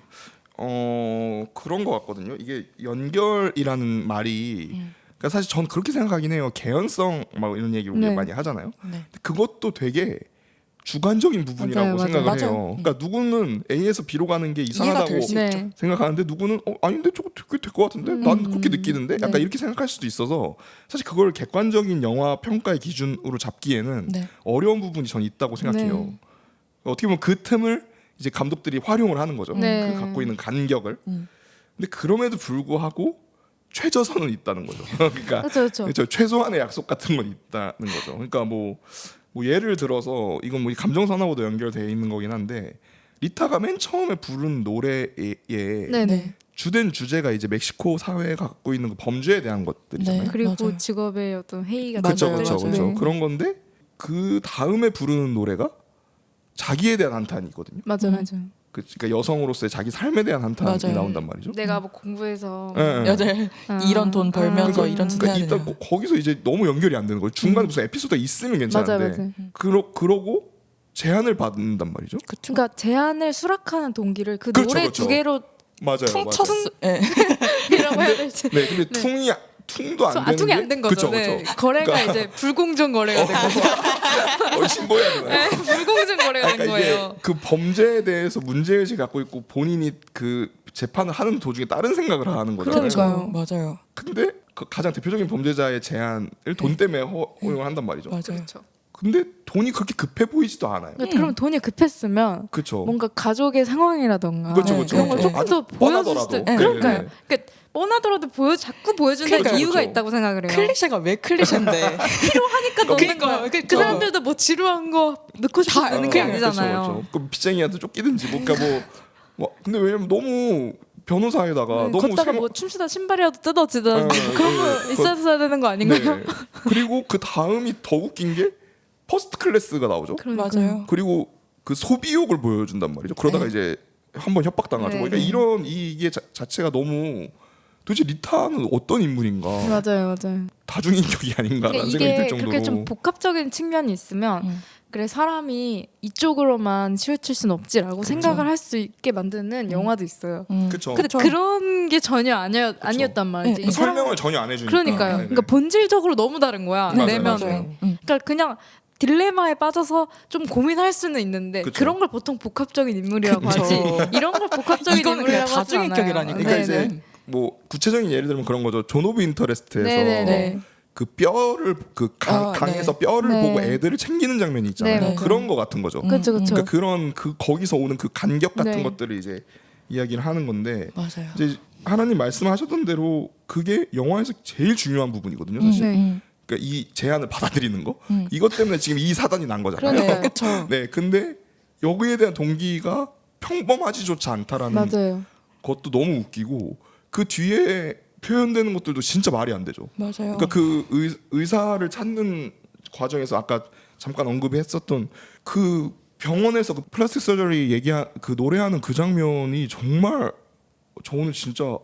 [SPEAKER 1] 그런 것 같거든요. 이게 연결이라는 말이 그러니까 사실 전 그렇게 생각하긴 해요. 개연성 막 이런 얘기 우리
[SPEAKER 2] 네.
[SPEAKER 1] 많이 하잖아요.
[SPEAKER 3] 네.
[SPEAKER 1] 근데 그것도 되게 주관적인 부분이라고
[SPEAKER 2] 맞아요,
[SPEAKER 1] 생각을
[SPEAKER 3] 맞아요.
[SPEAKER 1] 해요. 그러니까 누구는 A에서 B로 가는 게
[SPEAKER 3] 이해가
[SPEAKER 1] 이상하다고
[SPEAKER 3] 될 수
[SPEAKER 2] 네.
[SPEAKER 3] 있죠.
[SPEAKER 1] 생각하는데 누구는 아닌데 저거 되게 될 것 같은데 난 그렇게 느끼는데 약간
[SPEAKER 3] 네.
[SPEAKER 1] 이렇게 생각할 수도 있어서 사실 그걸 객관적인 영화 평가의 기준으로 잡기에는
[SPEAKER 3] 네.
[SPEAKER 1] 어려운 부분이 전 있다고 생각해요.
[SPEAKER 2] 네.
[SPEAKER 1] 어떻게 보면 그 틈을 이제 감독들이 활용을 하는 거죠.
[SPEAKER 2] 네.
[SPEAKER 1] 그 갖고 있는 간격을. 근데 그럼에도 불구하고 최저선은 있다는 거죠. 그러니까
[SPEAKER 2] 그렇죠.
[SPEAKER 1] 그렇죠. 최소한의 약속 같은 건 있다는 거죠. 그러니까 뭐 예를 들어서 이건 뭐 감정선하고도 연결되어 있는 거긴 한데 리타가 맨 처음에 부른 노래의
[SPEAKER 2] 네네.
[SPEAKER 1] 주된 주제가 이제 멕시코 사회가 갖고 있는 그 범죄에 대한 것들이잖아요.
[SPEAKER 3] 네.
[SPEAKER 2] 그리고
[SPEAKER 3] 맞아요.
[SPEAKER 2] 직업의 어떤 회의가
[SPEAKER 1] 그렇죠,
[SPEAKER 3] 맞아요,
[SPEAKER 1] 그렇죠,
[SPEAKER 3] 맞아요.
[SPEAKER 1] 그렇죠.
[SPEAKER 2] 네.
[SPEAKER 1] 그런 건데 그 다음에 부르는 노래가 자기에 대한 한탄이 있거든요.
[SPEAKER 2] 맞아 맞아.
[SPEAKER 1] 그러니까 여성으로서의 자기 삶에 대한 한탄이
[SPEAKER 3] 맞아요.
[SPEAKER 1] 나온단 말이죠.
[SPEAKER 2] 내가 뭐 공부해서
[SPEAKER 1] 예, 예.
[SPEAKER 3] 여자를 이런 돈 벌면서
[SPEAKER 2] 그러니까
[SPEAKER 3] 이런 짓
[SPEAKER 1] 그러니까
[SPEAKER 3] 해야
[SPEAKER 1] 일단
[SPEAKER 3] 되냐.
[SPEAKER 1] 거기서 이제 너무 연결이 안 되는 거예요. 중간에 무슨 에피소드가 있으면 괜찮은데
[SPEAKER 2] 맞아 맞아.
[SPEAKER 1] 그러고 제한을 받는단 말이죠.
[SPEAKER 3] 그쵸.
[SPEAKER 2] 그러니까 제안을 수락하는 동기를 그
[SPEAKER 1] 그렇죠,
[SPEAKER 2] 노래
[SPEAKER 1] 그렇죠.
[SPEAKER 2] 두 개로
[SPEAKER 1] 맞아요,
[SPEAKER 3] 퉁
[SPEAKER 1] 맞아요.
[SPEAKER 3] 쳤어. 네.
[SPEAKER 2] 이라고 해야 될지.
[SPEAKER 1] 네, 근데 퉁도 안 되는
[SPEAKER 2] 퉁이
[SPEAKER 1] 게
[SPEAKER 2] 안 된 거죠.
[SPEAKER 1] 그쵸,
[SPEAKER 2] 네.
[SPEAKER 1] 그쵸.
[SPEAKER 2] 거래가
[SPEAKER 1] 그러니까
[SPEAKER 2] 이제 불공정 거래가 된 거죠.
[SPEAKER 1] 신고해야 되나요?
[SPEAKER 2] 네, 불공정 거래가 된
[SPEAKER 1] 그러니까
[SPEAKER 2] 거예요.
[SPEAKER 1] 이게 그 범죄에 대해서 문제의식 갖고 있고 본인이 그 재판을 하는 도중에 다른 생각을 하는 거잖아요.
[SPEAKER 2] 그러니까요.
[SPEAKER 3] 맞아요.
[SPEAKER 1] 근데 그 가장 대표적인 범죄자의 제안을 돈 때문에 허용을 한단 말이죠.
[SPEAKER 3] 맞아요.
[SPEAKER 2] 그렇죠.
[SPEAKER 1] 근데 돈이 그렇게 급해 보이지도 않아요.
[SPEAKER 2] 그러니까 그럼 돈이 급했으면
[SPEAKER 1] 그렇죠.
[SPEAKER 2] 뭔가 가족의 상황이라던가
[SPEAKER 1] 그렇죠,
[SPEAKER 3] 그렇죠.
[SPEAKER 2] 이런 걸
[SPEAKER 3] 네.
[SPEAKER 2] 조금
[SPEAKER 1] 아주
[SPEAKER 2] 더 보여줄
[SPEAKER 1] 뻔하더라도.
[SPEAKER 2] 수도.
[SPEAKER 1] 네,
[SPEAKER 2] 그러니까요.
[SPEAKER 1] 네.
[SPEAKER 2] 그러니까 뻔하더라도 자꾸 보여준다
[SPEAKER 3] 그러니까요.
[SPEAKER 2] 이유가
[SPEAKER 1] 그렇죠.
[SPEAKER 2] 있다고 생각을 해요.
[SPEAKER 3] 클리셰가 왜 클리셰인데?
[SPEAKER 2] 그러니까 넣는 거야. 그 사람들도 뭐 지루한 거 넣고 싶어서 넣는 게 아니잖아요.
[SPEAKER 1] 그렇죠. 그 빚쟁이한테 쫓기든지 뭔가 뭐 근데 왜냐면 너무 변호사에다가
[SPEAKER 2] 네,
[SPEAKER 1] 너무
[SPEAKER 2] 걷다가 뭐 춤추다 신발이라도 뜯어지다든지
[SPEAKER 1] 네,
[SPEAKER 2] 그런 거
[SPEAKER 1] 네.
[SPEAKER 2] 있었어야 되는 거 아닌가요?
[SPEAKER 1] 네. 그리고 그 다음이 더 웃긴 게 퍼스트 클래스가 나오죠.
[SPEAKER 3] 맞아요.
[SPEAKER 1] 그리고 그 소비욕을 보여준단 말이죠. 그러다가
[SPEAKER 3] 네.
[SPEAKER 1] 이제 한번 협박당하죠.
[SPEAKER 2] 네.
[SPEAKER 1] 그러니까 이런 이게 자체가 너무 도대체 리타는 어떤 인물인가?
[SPEAKER 2] 맞아요, 맞아요.
[SPEAKER 1] 다중인격이 아닌가라는
[SPEAKER 2] 그러니까
[SPEAKER 1] 생각이
[SPEAKER 2] 이게
[SPEAKER 1] 들 정도로.
[SPEAKER 2] 그렇게 좀 복합적인 측면이 있으면 그래 사람이 이쪽으로만 치우칠 수는 없지라고 생각을 할 수 있게 만드는 영화도 있어요.
[SPEAKER 1] 그렇죠.
[SPEAKER 2] 근데 그런 게 전혀 아니었단 말이지.
[SPEAKER 3] 네.
[SPEAKER 2] 이 사람-
[SPEAKER 1] 설명을 전혀 안 해주니까.
[SPEAKER 2] 그러니까요.
[SPEAKER 1] 네, 네.
[SPEAKER 2] 그러니까 본질적으로 너무 다른 거야.
[SPEAKER 1] 맞아요,
[SPEAKER 2] 내면.
[SPEAKER 1] 맞아요.
[SPEAKER 2] 그러니까 그냥 딜레마에 빠져서 좀 고민할 수는 있는데
[SPEAKER 1] 그쵸.
[SPEAKER 2] 그런 걸 보통 복합적인 인물이라고
[SPEAKER 3] 그쵸.
[SPEAKER 2] 하지. 이런 걸 복합적인
[SPEAKER 3] 이거는
[SPEAKER 2] 인물이라고
[SPEAKER 3] 그냥
[SPEAKER 2] 하지 않아요.
[SPEAKER 3] 다중인격이라니까.
[SPEAKER 1] 그러니까
[SPEAKER 2] 네,
[SPEAKER 1] 이제
[SPEAKER 2] 네.
[SPEAKER 1] 뭐 구체적인 예를 들면 그런 거죠. 존 오브 인터레스트에서
[SPEAKER 2] 네네네.
[SPEAKER 1] 그 뼈를 강에서 뼈를
[SPEAKER 2] 네.
[SPEAKER 1] 보고 애들을 챙기는 장면이 있잖아요.
[SPEAKER 2] 네,
[SPEAKER 1] 그런 거 같은 거죠.
[SPEAKER 2] 그렇죠, 그렇죠.
[SPEAKER 1] 그러니까 그런 거기서 오는 그 간격 같은
[SPEAKER 2] 네.
[SPEAKER 1] 것들을 이제 이야기를 하는 건데
[SPEAKER 3] 맞아요.
[SPEAKER 1] 이제 하나님 말씀하셨던 대로 그게 영화에서 제일 중요한 부분이거든요. 사실.
[SPEAKER 2] 네.
[SPEAKER 1] 그러니까 이 제안을 받아들이는 거. 이것 때문에 지금 이 사단이 난 거잖아요.
[SPEAKER 2] 그러니까요.
[SPEAKER 3] 그렇죠.
[SPEAKER 1] 네, 근데 여기에 대한 동기가 평범하지조차 않다라는
[SPEAKER 2] 맞아요.
[SPEAKER 1] 것도 너무 웃기고 그 뒤에 표현되는 것들도 진짜 말이 안 되죠.
[SPEAKER 3] 맞아요.
[SPEAKER 1] 그러니까 그 의사를 찾는 과정에서 아까 잠깐 언급했었던 그 병원에서 그 플라스틱 서저리 그 노래하는 그 장면이 정말 저는 진짜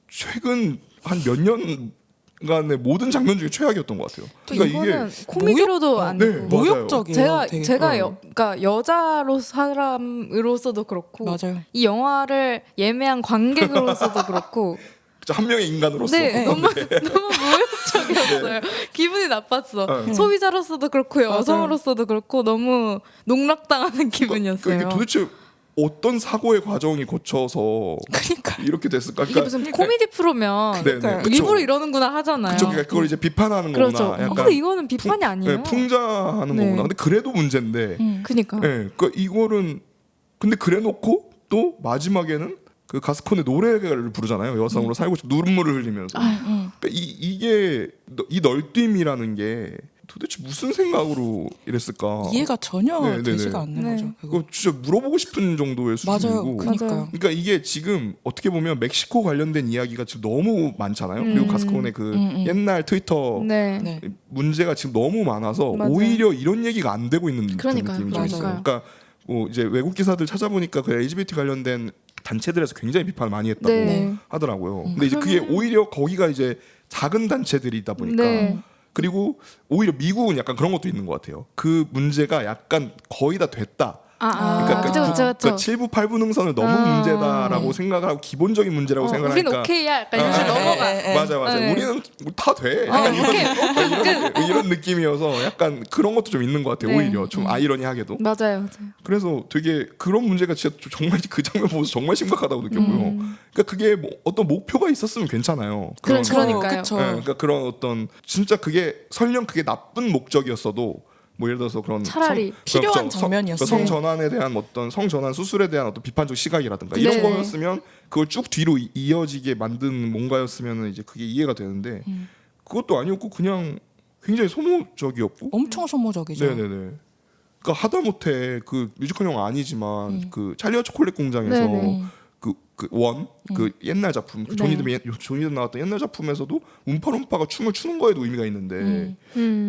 [SPEAKER 1] 최근 한 몇 년간의 모든 장면 중에 최악이었던 것 같아요.
[SPEAKER 2] 또
[SPEAKER 1] 그러니까
[SPEAKER 2] 이거는 코미디로도 안
[SPEAKER 1] 네,
[SPEAKER 2] 되고
[SPEAKER 1] 맞아요.
[SPEAKER 3] 모욕적이에요. 되게.
[SPEAKER 2] 제가 그러니까 여자로 사람으로서도 그렇고
[SPEAKER 3] 맞아요.
[SPEAKER 2] 이 영화를 예매한 관객으로서도 그렇고
[SPEAKER 1] 진짜 한 명의 인간으로서
[SPEAKER 2] 네, 너무 모욕적이었어요. 기분이 나빴어.
[SPEAKER 1] 네.
[SPEAKER 2] 소비자로서도 그렇고 여성으로서도 그렇고 너무 농락당하는 기분이었어요.
[SPEAKER 1] 그러니까 도대체 어떤 사고의 과정이 거쳐서
[SPEAKER 3] 그러니까
[SPEAKER 1] 이렇게 됐을까?
[SPEAKER 2] 이게 무슨 코미디 프로면
[SPEAKER 1] 네네, 그쵸.
[SPEAKER 2] 일부러 이러는 구나 하잖아요.
[SPEAKER 1] 그쵸, 그러니까 그걸 이제 비판하는
[SPEAKER 2] 그렇죠.
[SPEAKER 1] 거구나. 약간
[SPEAKER 2] 근데 이거는 비판이 아니에요.
[SPEAKER 1] 네, 풍자하는
[SPEAKER 2] 네.
[SPEAKER 1] 거구나. 근데 그래도 문제인데.
[SPEAKER 2] 그니까.
[SPEAKER 1] 네, 그러니까 이거는 근데 그래놓고 또 마지막에는 그 가스콘의 노래를 부르잖아요. 여성으로 살고 싶어 눈물을 흘리면서. 그러니까 이게 이 널뛰미라는 게 도대체 무슨 생각으로 이랬을까?
[SPEAKER 3] 이해가 전혀
[SPEAKER 1] 네, 네,
[SPEAKER 3] 되지가
[SPEAKER 1] 네.
[SPEAKER 3] 않는
[SPEAKER 2] 네.
[SPEAKER 3] 거죠. 그거.
[SPEAKER 1] 그거 진짜 물어보고 싶은 정도의
[SPEAKER 3] 맞아요.
[SPEAKER 1] 수준이고.
[SPEAKER 3] 그러니까요.
[SPEAKER 2] 맞아요.
[SPEAKER 1] 그러니까 이게 지금 어떻게 보면 멕시코 관련된 이야기가 지금 너무 많잖아요. 그리고 가스콘의 그 옛날 트위터
[SPEAKER 2] 네.
[SPEAKER 3] 네.
[SPEAKER 1] 문제가 지금 너무 많아서
[SPEAKER 2] 맞아요.
[SPEAKER 1] 오히려 이런 얘기가 안 되고 있는 듯한
[SPEAKER 2] 그러니까요.
[SPEAKER 1] 느낌이 좀 있어요.
[SPEAKER 2] 그러니까요.
[SPEAKER 1] 그러니까 뭐 이제 외국 기사들 찾아보니까 그 LGBT 관련된 단체들에서 굉장히 비판을 많이 했다고
[SPEAKER 2] 네.
[SPEAKER 1] 하더라고요. 근데 이제 그게 오히려 거기가 이제 작은 단체들이다 보니까
[SPEAKER 2] 네.
[SPEAKER 1] 그리고 오히려 미국은 약간 그런 것도 있는 것 같아요. 그 문제가 약간 거의 다 됐다.
[SPEAKER 2] 그러니까
[SPEAKER 3] 그쵸,
[SPEAKER 2] 그쵸.
[SPEAKER 1] 그러니까 7부 8부 능선을 너무 문제다라고 생각을 하고 기본적인 문제라고 생각을
[SPEAKER 2] 우린
[SPEAKER 1] 하니까
[SPEAKER 2] 오케이야. 약간 이런 식으로 넘어가.
[SPEAKER 1] 맞아.
[SPEAKER 2] 네.
[SPEAKER 1] 우리는 다 돼. 약간 이런 느낌이어서 약간 그런 것도 좀 있는 것 같아요.
[SPEAKER 2] 네.
[SPEAKER 1] 오히려 좀 아이러니하게도.
[SPEAKER 2] 맞아요.
[SPEAKER 1] 그래서 되게 그런 문제가 진짜 정말 그 장면 보면서 정말 심각하다고 느꼈고요. 그러니까 그게 뭐 어떤 목표가 있었으면 괜찮아요.
[SPEAKER 2] 그러니까요.
[SPEAKER 3] 그쵸.
[SPEAKER 1] 네, 그러니까 그런 어떤 진짜 그게 설령 그게 나쁜 목적이었어도 뭐 예를 들어서 그런
[SPEAKER 2] 차라리
[SPEAKER 3] 필요한
[SPEAKER 1] 그렇죠.
[SPEAKER 3] 장면이었어요.
[SPEAKER 1] 성 전환에 대한 어떤 성 전환 수술에 대한 어떤 비판적 시각이라든가 이런
[SPEAKER 2] 네.
[SPEAKER 1] 거였으면 그걸 쭉 뒤로 이어지게 만든 뭔가였으면 이제 그게 이해가 되는데 그것도 아니었고 그냥 굉장히 소모적이었고
[SPEAKER 3] 엄청 소모적이죠.
[SPEAKER 1] 네네네. 그러니까 하다못해 그 뮤지컬 영화 아니지만 그 찰리와 초콜릿 공장에서
[SPEAKER 2] 네네.
[SPEAKER 1] 그 옛날 작품 그
[SPEAKER 2] 네.
[SPEAKER 1] 조니드 나왔던 옛날 작품에서도 움파룸파가 춤을 추는 거에도 의미가 있는데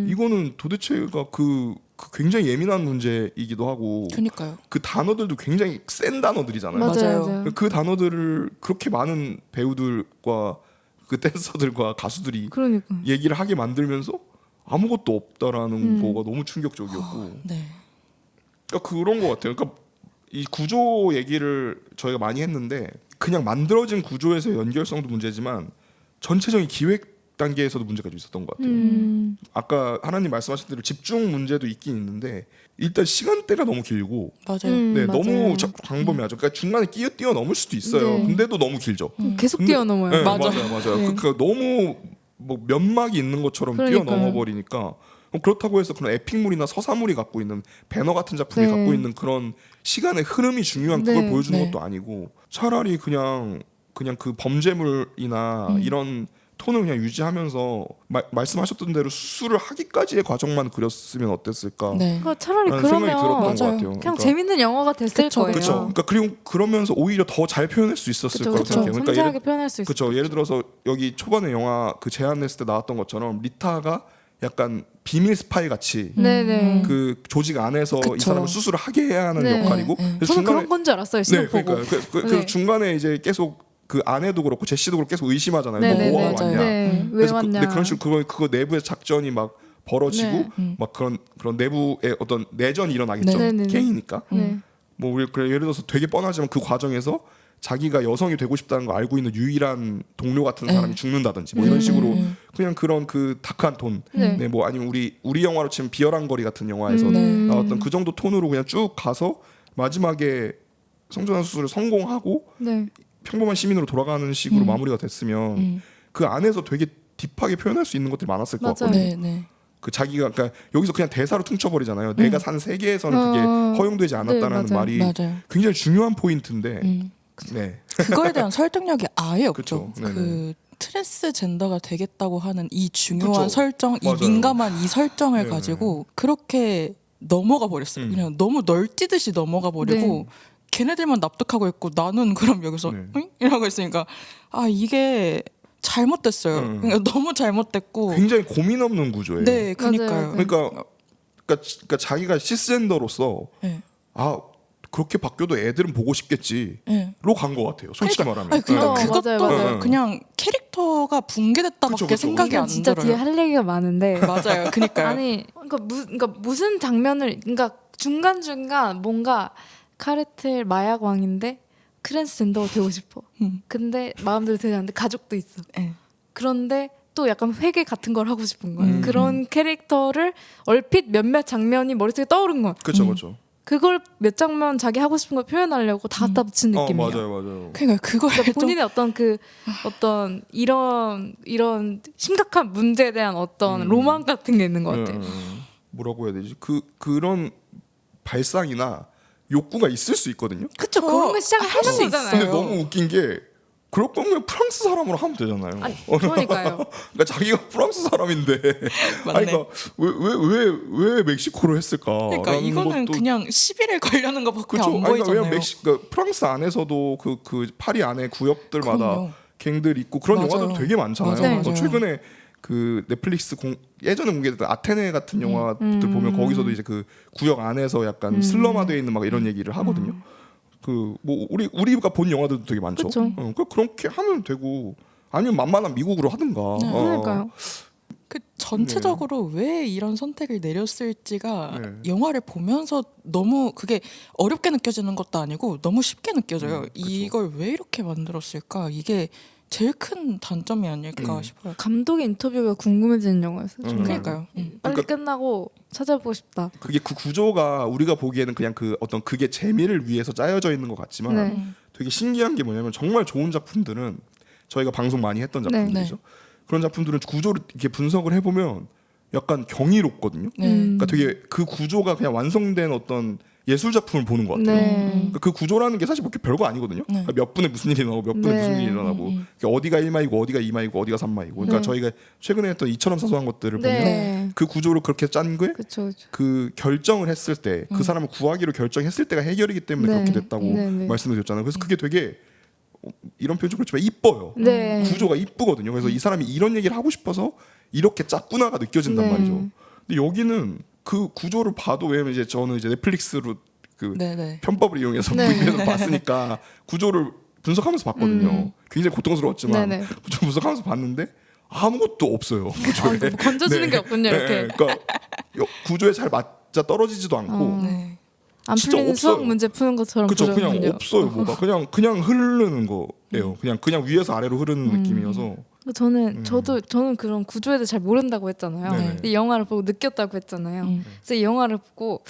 [SPEAKER 1] 이거는 도대체가 그 굉장히 예민한 문제이기도 하고
[SPEAKER 3] 그러니까요.
[SPEAKER 1] 그 단어들도 굉장히 센 단어들이잖아요.
[SPEAKER 3] 맞아요.
[SPEAKER 2] 맞아요.
[SPEAKER 1] 그 단어들을 그렇게 많은 배우들과 그 댄서들과 가수들이
[SPEAKER 2] 그러니까.
[SPEAKER 1] 얘기를 하게 만들면서 아무것도 없다라는 거가 너무 충격적이었고
[SPEAKER 3] 네.
[SPEAKER 1] 그러니까 그런 것 같아요. 그러니까 이 구조 얘기를 저희가 많이 했는데 그냥 만들어진 구조에서 연결성도 문제지만 전체적인 기획 단계에서도 문제가 좀 있었던 것 같아요. 아까 하나님 말씀하신 대로 집중 문제도 있긴 있는데 일단 시간대가 너무 길고
[SPEAKER 3] 맞아요.
[SPEAKER 1] 네,
[SPEAKER 2] 맞아요.
[SPEAKER 1] 너무 광범위하죠. 그러니까 중간에 뛰어넘을 수도 있어요.
[SPEAKER 2] 네.
[SPEAKER 1] 근데도 너무 길죠.
[SPEAKER 2] 계속
[SPEAKER 1] 근데-
[SPEAKER 2] 뛰어넘어요.
[SPEAKER 1] 네,
[SPEAKER 3] 맞아.
[SPEAKER 1] 맞아요.
[SPEAKER 2] 네.
[SPEAKER 1] 그 너무 뭐 면막이 있는 것처럼
[SPEAKER 2] 그러니까요.
[SPEAKER 1] 뛰어넘어 버리니까 그렇다고 해서 그런 에픽물이나 서사물이 갖고 있는 배너 같은 작품이
[SPEAKER 2] 네.
[SPEAKER 1] 갖고 있는 그런 시간의 흐름이 중요한 그걸
[SPEAKER 2] 네.
[SPEAKER 1] 보여주는
[SPEAKER 3] 네.
[SPEAKER 1] 것도 아니고 차라리 그냥 그 범죄물이나 이런 톤을 그냥 유지하면서 말씀하셨던 대로 수술을 하기까지의 과정만 그렸으면 어땠을까?
[SPEAKER 3] 네.
[SPEAKER 2] 그러니까 차라리
[SPEAKER 1] 라는 생각이 들었던
[SPEAKER 2] 그러면
[SPEAKER 1] 것
[SPEAKER 3] 맞아요.
[SPEAKER 1] 같아요.
[SPEAKER 2] 그냥
[SPEAKER 1] 그러니까
[SPEAKER 2] 재밌는 영화가 됐을
[SPEAKER 3] 그쵸,
[SPEAKER 2] 거예요.
[SPEAKER 1] 그렇죠. 그러니까 그리고 그러면서 오히려 더 잘 표현할 수 있었을
[SPEAKER 2] 그쵸,
[SPEAKER 1] 거라고
[SPEAKER 2] 그쵸.
[SPEAKER 1] 생각해요. 그러니까
[SPEAKER 2] 섬세하게 표현할 수 있어요.
[SPEAKER 1] 그렇죠. 예를 들어서 여기 초반에 영화 그 제안했을 때 나왔던 것처럼 리타가 약간 비밀 스파이 같이
[SPEAKER 2] 네네.
[SPEAKER 1] 그 조직 안에서 이
[SPEAKER 3] 그쵸.
[SPEAKER 1] 사람을 수술을 하게 해야 하는
[SPEAKER 2] 네.
[SPEAKER 1] 역할이고
[SPEAKER 3] 네, 네.
[SPEAKER 1] 그래서
[SPEAKER 2] 저는 그런 건 줄 알았어요. 시험
[SPEAKER 1] 네,
[SPEAKER 2] 보고.
[SPEAKER 1] 그러니까 그
[SPEAKER 2] 네.
[SPEAKER 1] 중간에 이제 계속 그 아내도 그렇고 제시도 그렇고 계속 의심하잖아요.
[SPEAKER 2] 네네네.
[SPEAKER 1] 뭐 하러
[SPEAKER 3] 맞아요.
[SPEAKER 1] 왔냐.
[SPEAKER 2] 네. 왜
[SPEAKER 1] 그래서
[SPEAKER 2] 왔냐.
[SPEAKER 1] 근데 그런 식으로 그거 내부의 작전이 막 벌어지고
[SPEAKER 2] 네.
[SPEAKER 1] 막 그런 내부의 어떤 내전이 일어나겠죠.
[SPEAKER 2] 네. 네네네.
[SPEAKER 1] 개인이니까.
[SPEAKER 2] 네.
[SPEAKER 1] 뭐 우리 그래 예를 들어서 되게 뻔하지만 그 과정에서 자기가 여성이 되고 싶다는 걸 알고 있는 유일한 동료 같은 사람이 죽는다든지 뭐 이런 식으로 그냥 그런 그 다크한 톤,
[SPEAKER 2] 네.
[SPEAKER 1] 네, 뭐 아니면 우리 영화로 치면 비열한 거리 같은 영화에서
[SPEAKER 3] 네.
[SPEAKER 1] 나왔던 그 정도 톤으로 그냥 쭉 가서 마지막에 성전환 수술을 성공하고
[SPEAKER 2] 네.
[SPEAKER 1] 평범한 시민으로 돌아가는 식으로 마무리가 됐으면 그 안에서 되게 딥하게 표현할 수 있는 것들이 많았을 것
[SPEAKER 2] 맞아요.
[SPEAKER 1] 같거든요.
[SPEAKER 3] 네, 네.
[SPEAKER 1] 그 자기가 그러니까 여기서 그냥 대사로 퉁쳐버리잖아요. 내가 산 세계에서는 그게 허용되지 않았다는
[SPEAKER 2] 네, 맞아요.
[SPEAKER 1] 말이
[SPEAKER 3] 맞아요.
[SPEAKER 1] 굉장히 중요한 포인트인데 네.
[SPEAKER 3] 그거에 대한 설득력이 아예 없죠.
[SPEAKER 1] 그쵸. 네네.
[SPEAKER 3] 그 트랜스젠더가 되겠다고 하는 이 중요한
[SPEAKER 1] 그쵸.
[SPEAKER 3] 설정, 이
[SPEAKER 1] 맞아요.
[SPEAKER 3] 민감한 이 설정을
[SPEAKER 1] 네네.
[SPEAKER 3] 가지고 그렇게 넘어가 버렸어요. 그냥 너무 널뛰듯이 넘어가 버리고 걔네들만 납득하고 있고 나는 그럼 여기서
[SPEAKER 1] 네.
[SPEAKER 3] 응? 이러고 있으니까 아 이게 잘못됐어요. 그러니까 너무 잘못됐고
[SPEAKER 1] 굉장히 고민 없는 구조예요.
[SPEAKER 3] 네,
[SPEAKER 2] 맞아요,
[SPEAKER 3] 그러니까요.
[SPEAKER 2] 맞아요.
[SPEAKER 1] 그러니까 자기가 시스젠더로서
[SPEAKER 3] 네.
[SPEAKER 1] 아 그렇게 바뀌어도 애들은 보고 싶겠지로
[SPEAKER 3] 네.
[SPEAKER 1] 간 것 같아요. 솔직히 말하면.
[SPEAKER 3] 아니, 그러니까
[SPEAKER 1] 네.
[SPEAKER 3] 그것도
[SPEAKER 2] 맞아요.
[SPEAKER 3] 그냥 캐릭터가 붕괴됐다밖에
[SPEAKER 1] 그쵸.
[SPEAKER 3] 생각이
[SPEAKER 2] 이건
[SPEAKER 3] 안
[SPEAKER 2] 진짜
[SPEAKER 3] 들어요.
[SPEAKER 2] 뒤에 할 얘기가 많은데
[SPEAKER 3] 맞아요. 그러니까요.
[SPEAKER 2] 아니 그러니까 무슨 장면을 그러니까 중간 뭔가 카르텔 마약 왕인데 트랜스젠더가 되고 싶어. 근데 마음대로 되지 않는데 가족도 있어.
[SPEAKER 3] 네.
[SPEAKER 2] 그런데 또 약간 회계 같은 걸 하고 싶은 거야. 그런 캐릭터를 얼핏 몇몇 장면이 머릿속에 떠오른 거야.
[SPEAKER 1] 그렇죠, 그렇죠.
[SPEAKER 2] 그걸 몇 장면 자기 하고 싶은 걸 표현하려고 다 갖다 붙인 느낌이에요.
[SPEAKER 1] 맞아요.
[SPEAKER 3] 그러니까 그걸 좀
[SPEAKER 2] 본인의 어떤 이런 심각한 문제에 대한 어떤 로망 같은 게 있는 것 같아요.
[SPEAKER 1] 뭐라고 해야 되지? 그런 발상이나 욕구가 있을 수 있거든요.
[SPEAKER 2] 그쵸, 그런 거 시작을 할 수
[SPEAKER 3] 수
[SPEAKER 2] 있잖아요.
[SPEAKER 1] 근데 너무 웃긴 게 그럴 거면 프랑스 사람으로 하면 되잖아요.
[SPEAKER 2] 아니, 그러니까요.
[SPEAKER 1] 그러니까 자기가 프랑스 사람인데
[SPEAKER 3] 맞네.
[SPEAKER 1] 그러니까 왜 멕시코로 했을까?
[SPEAKER 3] 그러니까 이거는 그냥 시비를 걸려는 것밖에
[SPEAKER 1] 그렇죠.
[SPEAKER 3] 안
[SPEAKER 1] 그러니까
[SPEAKER 3] 보이잖아요.
[SPEAKER 1] 그러니까 프랑스 안에서도 그 파리 안에 구역들마다
[SPEAKER 3] 그럼요.
[SPEAKER 1] 갱들 있고 그런
[SPEAKER 3] 맞아요.
[SPEAKER 1] 영화들도 되게 많잖아요.
[SPEAKER 3] 맞아요,
[SPEAKER 1] 뭐
[SPEAKER 3] 맞아요.
[SPEAKER 1] 최근에 그 넷플릭스 예전에 공개됐던 아테네 같은 영화들 보면 거기서도 이제 그 구역 안에서 약간 슬럼화되어 있는 막 이런 얘기를 하거든요. 그 뭐 우리가 본 영화들도 되게 많죠.
[SPEAKER 2] 그쵸.
[SPEAKER 1] 그렇게 하면 되고 아니면 만만한 미국으로 하든가.
[SPEAKER 3] 네.
[SPEAKER 2] 그러니까요.
[SPEAKER 3] 그 전체적으로 왜 이런 선택을 내렸을지가
[SPEAKER 1] 네.
[SPEAKER 3] 영화를 보면서 너무 그게 어렵게 느껴지는 것도 아니고 너무 쉽게 느껴져요.
[SPEAKER 1] 그쵸.
[SPEAKER 3] 이걸 왜 이렇게 만들었을까? 이게 제일 큰 단점이 아닐까 싶어요.
[SPEAKER 2] 감독의 인터뷰가 궁금해지는 영화였어요. 정말.
[SPEAKER 3] 그러니까요.
[SPEAKER 2] 빨리
[SPEAKER 1] 그러니까-
[SPEAKER 2] 끝나고 찾아보고 싶다.
[SPEAKER 1] 그게 그 구조가 우리가 보기에는 그냥 그 어떤 그게 재미를 위해서 짜여져 있는 것 같지만
[SPEAKER 2] 네.
[SPEAKER 1] 되게 신기한 게 뭐냐면 정말 좋은 작품들은 저희가 방송 많이 했던
[SPEAKER 2] 네.
[SPEAKER 1] 작품들이죠. 그런 작품들은 구조를 이렇게 분석을 해보면 약간 경이롭거든요.
[SPEAKER 3] 네.
[SPEAKER 1] 그러니까 되게 그 구조가 그냥 완성된 어떤 예술 작품을 보는 것 같아요.
[SPEAKER 2] 네.
[SPEAKER 1] 그러니까 그 구조라는 게 사실 뭐 이렇게 별거 아니거든요.
[SPEAKER 3] 네.
[SPEAKER 1] 그러니까 몇 분에 무슨 일이 나오고 몇 분에
[SPEAKER 2] 네.
[SPEAKER 1] 무슨 일이 일어나고 그러니까 어디가 1마이고 어디가 2마이고 어디가 3마이고 그러니까
[SPEAKER 2] 네.
[SPEAKER 1] 저희가 최근에 했던 이처럼 사소한 것들을 보면
[SPEAKER 2] 네.
[SPEAKER 1] 그 구조를 그렇게 짠 거에
[SPEAKER 2] 그렇죠.
[SPEAKER 1] 그 결정을 했을 때 그 사람을 구하기로 결정했을 때가 해결이기 때문에
[SPEAKER 2] 네.
[SPEAKER 1] 그렇게 됐다고
[SPEAKER 2] 네, 네.
[SPEAKER 1] 말씀을 드렸잖아요. 그래서 그게 되게 이런 표현 좀 그렇지만 이뻐요.
[SPEAKER 2] 네.
[SPEAKER 1] 구조가 이쁘거든요. 그래서 이 사람이 이런 얘기를 하고 싶어서 이렇게 짰구나가 느껴진단
[SPEAKER 2] 네.
[SPEAKER 1] 말이죠. 근데 여기는 그 구조를 봐도 왜냐면 이제 저는 이제 넷플릭스로 그
[SPEAKER 3] 네네.
[SPEAKER 1] 편법을 이용해서
[SPEAKER 2] 네.
[SPEAKER 1] VPN을 봤으니까 구조를 분석하면서 봤거든요. 굉장히 고통스러웠지만
[SPEAKER 2] 네네.
[SPEAKER 1] 좀 분석하면서 봤는데 아무것도 없어요.
[SPEAKER 2] 아,
[SPEAKER 1] 구조에.
[SPEAKER 2] 뭐 건져주는 게 없군요. 이렇게
[SPEAKER 1] 그러니까 구조에 잘 맞자 떨어지지도 않고
[SPEAKER 3] 네.
[SPEAKER 2] 안
[SPEAKER 1] 진짜
[SPEAKER 2] 풀리는
[SPEAKER 1] 없어요.
[SPEAKER 2] 수학 문제 푸는 것처럼
[SPEAKER 1] 그쵸 그냥
[SPEAKER 2] 보셨군요.
[SPEAKER 1] 없어요. 뭐가 그냥 흐르는 거예요. 그냥 위에서 아래로 흐르는 느낌이어서
[SPEAKER 2] 저는 그런 구조에 대해 잘 모른다고 했잖아요.
[SPEAKER 1] 네네.
[SPEAKER 2] 근데 이 영화를 보고 느꼈다고 했잖아요. 그래서 이 영화를 보고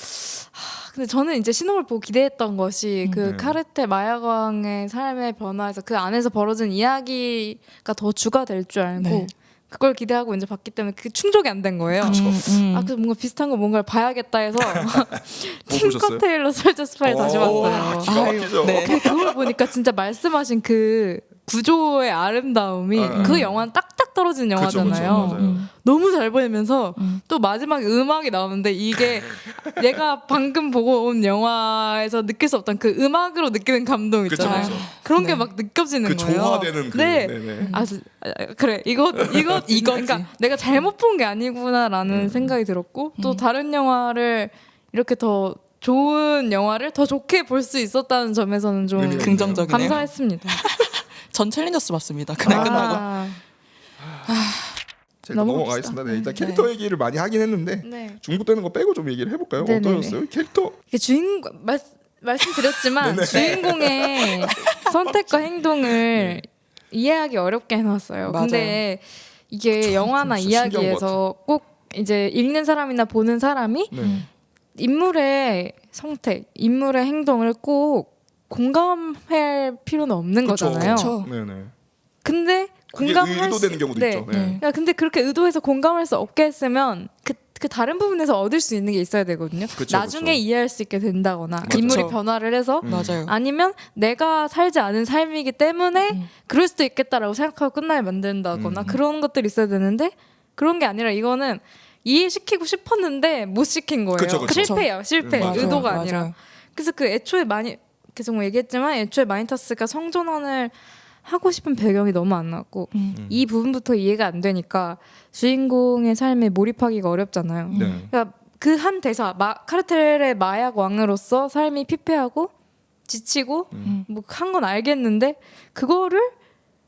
[SPEAKER 2] 근데 저는 이제 신호를 보고 기대했던 것이 그
[SPEAKER 1] 네.
[SPEAKER 2] 카르텔 마약왕의 삶의 변화에서 그 안에서 벌어진 이야기가 더 주가 될 줄 알고
[SPEAKER 3] 네.
[SPEAKER 2] 그걸 기대하고 이제 봤기 때문에 그 충족이 안 된 거예요. 아, 그래서 뭔가 비슷한 거 뭔가를 봐야겠다 해서
[SPEAKER 1] 보셨어요?
[SPEAKER 2] 틴커 테일러 솔저 스파이 다시
[SPEAKER 1] 오,
[SPEAKER 2] 봤어요.
[SPEAKER 1] 기가 막히죠.
[SPEAKER 3] 네.
[SPEAKER 2] 근데 그걸 보니까 진짜 말씀하신 그 구조의 아름다움이 그 영화는 딱딱 떨어지는
[SPEAKER 1] 그쵸,
[SPEAKER 2] 영화잖아요.
[SPEAKER 1] 그쵸, 맞아요.
[SPEAKER 2] 너무 잘 보이면서 또 마지막에 음악이 나오는데 이게 내가 방금 보고 온 영화에서 느낄 수 없던 그 음악으로 느끼는 감동
[SPEAKER 1] 그쵸,
[SPEAKER 2] 있잖아요.
[SPEAKER 1] 그쵸.
[SPEAKER 2] 그런 게
[SPEAKER 3] 네.
[SPEAKER 2] 막 느껴지는
[SPEAKER 1] 그
[SPEAKER 2] 거예요.
[SPEAKER 1] 조화되는 그
[SPEAKER 2] 네.
[SPEAKER 1] 네네.
[SPEAKER 2] 그래 이거
[SPEAKER 3] 이거지.
[SPEAKER 2] 그러니까 내가 잘못 본 게 아니구나라는 생각이 들었고 또 다른 영화를 이렇게 더 좋은 영화를 더 좋게 볼 수 있었다는 점에서는 좀
[SPEAKER 1] 의미가
[SPEAKER 3] 긍정적이네요.
[SPEAKER 2] 감사했습니다.
[SPEAKER 3] 전 챌린저스 봤습니다. 그날 끝나고.
[SPEAKER 1] 자, 일단
[SPEAKER 2] 넘어갑시다.
[SPEAKER 1] 넘어가겠습니다. 네, 일단 캐릭터 얘기를 많이 하긴 했는데
[SPEAKER 2] 네.
[SPEAKER 1] 중복되는 거 빼고 좀 얘기를 해볼까요?
[SPEAKER 2] 네네네.
[SPEAKER 1] 어떠셨어요? 캐릭터
[SPEAKER 2] 이게 말씀드렸지만
[SPEAKER 1] 네네.
[SPEAKER 2] 주인공의 선택과 행동을 이해하기 어렵게 해놨어요.
[SPEAKER 3] 맞아요.
[SPEAKER 2] 근데 이게 영화나
[SPEAKER 1] 진짜 신기한 것
[SPEAKER 2] 이야기에서 꼭 이제 읽는 사람이나 보는 사람이
[SPEAKER 1] 네.
[SPEAKER 2] 인물의 선택, 인물의 행동을 꼭 공감할 필요는 없는
[SPEAKER 1] 그쵸.
[SPEAKER 2] 거잖아요.
[SPEAKER 3] 그쵸.
[SPEAKER 1] 네네.
[SPEAKER 2] 근데
[SPEAKER 1] 그게
[SPEAKER 2] 공감할
[SPEAKER 1] 의도되는 경우도 있죠. 네.
[SPEAKER 3] 네.
[SPEAKER 2] 야, 근데 그렇게 의도해서 공감할 수 없게 했으면 그 다른 부분에서 얻을 수 있는 게 있어야 되거든요.
[SPEAKER 1] 그쵸,
[SPEAKER 2] 나중에
[SPEAKER 1] 그쵸.
[SPEAKER 2] 이해할 수 있게 된다거나
[SPEAKER 1] 맞아요.
[SPEAKER 2] 인물이
[SPEAKER 3] 그쵸.
[SPEAKER 2] 변화를 해서
[SPEAKER 3] 맞아요.
[SPEAKER 2] 아니면 내가 살지 않은 삶이기 때문에 그럴 수도 있겠다라고 생각하고 끝나게 만든다거나 그런 것들이 있어야 되는데 그런 게 아니라 이거는 이해시키고 싶었는데 못 시킨 거예요.
[SPEAKER 1] 그쵸, 그쵸.
[SPEAKER 2] 실패예요. 실패.
[SPEAKER 1] 맞아요.
[SPEAKER 2] 의도가
[SPEAKER 3] 맞아요.
[SPEAKER 2] 아니라. 그래서 그 애초에 계속 뭐 얘기했지만 애초에 마니터스가 성전환을 하고 싶은 배경이 너무 안 나왔고 이 부분부터 이해가 안 되니까 주인공의 삶에 몰입하기가 어렵잖아요.
[SPEAKER 1] 네.
[SPEAKER 2] 그러니까 그 한 대사 카르텔의 마약 왕으로서 삶이 피폐하고 지치고 뭐 한 건 알겠는데 그거를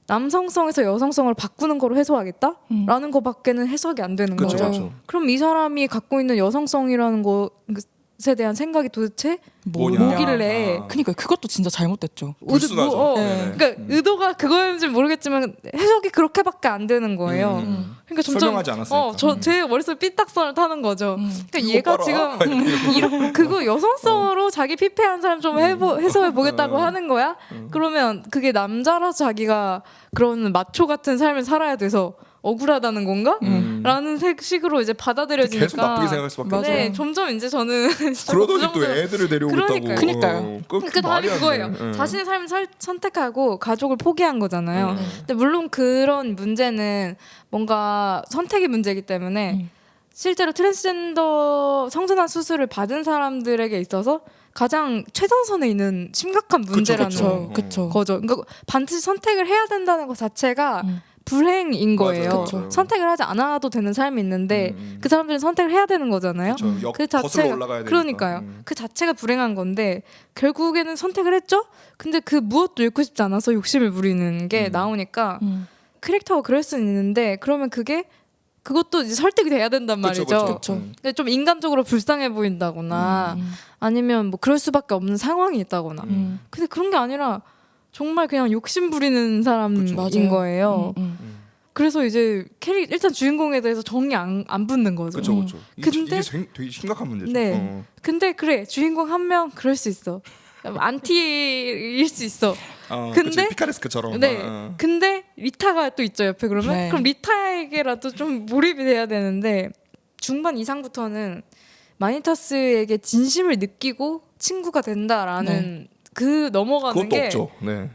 [SPEAKER 2] 남성성에서 여성성을 바꾸는 거로 해소하겠다라는 거밖에는 해석이 안 되는
[SPEAKER 1] 그쵸,
[SPEAKER 2] 거예요.
[SPEAKER 1] 그쵸.
[SPEAKER 2] 그럼 이 사람이 갖고 있는 여성성이라는 것에 대한 생각이 도대체
[SPEAKER 1] 뭐냐.
[SPEAKER 2] 뭐길래
[SPEAKER 3] 그러니까 그것도 진짜 잘못됐죠.
[SPEAKER 1] 불순하죠. 네네.
[SPEAKER 2] 그러니까 의도가 그거였는지 모르겠지만 해석이 그렇게밖에 안 되는 거예요. 그러니까 점점
[SPEAKER 1] 설명하지 않았으니까.
[SPEAKER 2] 제 머릿속에 삐딱선을 타는 거죠. 그러니까
[SPEAKER 1] 이거
[SPEAKER 2] 얘가
[SPEAKER 1] 봐라.
[SPEAKER 2] 지금 그거 여성성으로 자기 피폐한 사람 좀 해소해 보겠다고 하는 거야? 그러면 그게 남자라서 자기가 그런 마초 같은 삶을 살아야 돼서 억울하다는 건가? 라는 식으로 이제 받아들여지니까
[SPEAKER 1] 계속 나쁘게 생각할 수밖에 없죠.
[SPEAKER 2] 네, 점점 이제 저는
[SPEAKER 1] 그러더니 또 애들을 데려오고 있다고.
[SPEAKER 3] 그러니까요.
[SPEAKER 2] 그 답이 그거예요. 자신의 삶을 선택하고 가족을 포기한 거잖아요. 근데 물론 그런 문제는 뭔가 선택의 문제이기 때문에 실제로 트랜스젠더 성전환 수술을 받은 사람들에게 있어서 가장 최전선에 있는 심각한 문제라는
[SPEAKER 3] 그쵸.
[SPEAKER 2] 거죠. 그러니까 반드시 선택을 해야 된다는 것 자체가 불행인 거예요.
[SPEAKER 1] 맞아요.
[SPEAKER 2] 선택을 하지 않아도 되는 삶이 있는데 그 사람들은 선택을 해야 되는 거잖아요. 그
[SPEAKER 1] 거슬러 올라가야 되니까.
[SPEAKER 2] 그러니까요. 그 자체가 불행한 건데 결국에는 선택을 했죠. 근데 그 무엇도 잃고 싶지 않아서 욕심을 부리는 게 나오니까 캐릭터가 그럴 수는 있는데 그러면 그것도 이제 설득이 돼야 된단 말이죠.
[SPEAKER 3] 그쵸.
[SPEAKER 2] 근데 좀 인간적으로 불쌍해 보인다거나 아니면 뭐 그럴 수밖에 없는 상황이 있다거나. 근데 그런 게 아니라 정말 그냥 욕심 부리는 사람인
[SPEAKER 3] 맞아요.
[SPEAKER 2] 거예요. 그래서 이제 일단 주인공에 대해서 정이 안 붙는 거죠.
[SPEAKER 1] 그렇죠.
[SPEAKER 2] 근데
[SPEAKER 1] 이게 되게 심각한 문제죠.
[SPEAKER 2] 네. 근데 그래 주인공 한 명 그럴 수 있어. 안티일 수 있어. 근데
[SPEAKER 1] 피카레스크처럼.
[SPEAKER 2] 네. 근데 리타가 또 있죠 옆에 그러면
[SPEAKER 3] 네.
[SPEAKER 2] 그럼 리타에게라도 좀 몰입이 돼야 되는데 중반 이상부터는 마니타스에게 진심을 느끼고 친구가 된다라는 그 넘어가는
[SPEAKER 1] 그것도
[SPEAKER 2] 게
[SPEAKER 1] 없죠. 네.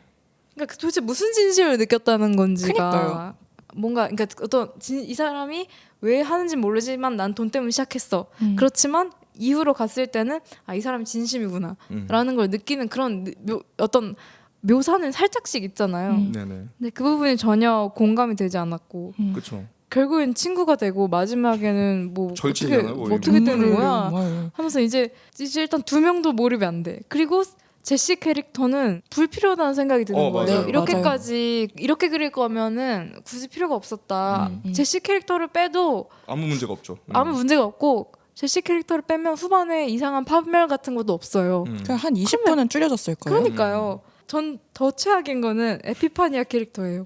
[SPEAKER 2] 그러니까 도대체 무슨 진심을 느꼈다는 건지가
[SPEAKER 3] 그러니까요.
[SPEAKER 2] 뭔가 그러니까 어떤 이 사람이 왜 하는지 모르지만 난 돈 때문에 시작했어. 그렇지만 이후로 갔을 때는 이 사람이 진심이구나라는 걸 느끼는 그런 어떤 묘사는 살짝씩 있잖아요.
[SPEAKER 1] 네네.
[SPEAKER 2] 근데 그 부분이 전혀 공감이 되지 않았고
[SPEAKER 1] 그렇죠.
[SPEAKER 2] 결국엔 친구가 되고 마지막에는 뭐
[SPEAKER 1] 절친이잖아요,
[SPEAKER 2] 어떻게 되는 거야
[SPEAKER 3] 정말.
[SPEAKER 2] 하면서 이제 일단 두 명도 몰입이 안 돼. 그리고 제시 캐릭터는 불필요하다는 생각이 드는 거예요.
[SPEAKER 3] 맞아요.
[SPEAKER 2] 이렇게까지 이렇게 그릴 거면은 굳이 필요가 없었다. 제시 캐릭터를 빼도
[SPEAKER 1] 아무 문제가 없죠.
[SPEAKER 2] 아무 문제가 없고 제시 캐릭터를 빼면 후반에 이상한 파멸 같은 것도 없어요.
[SPEAKER 3] 그냥 한 20분은 줄여졌을 거예요.
[SPEAKER 2] 그러니까요. 전 더 최악인 거는 에피파니아 캐릭터예요.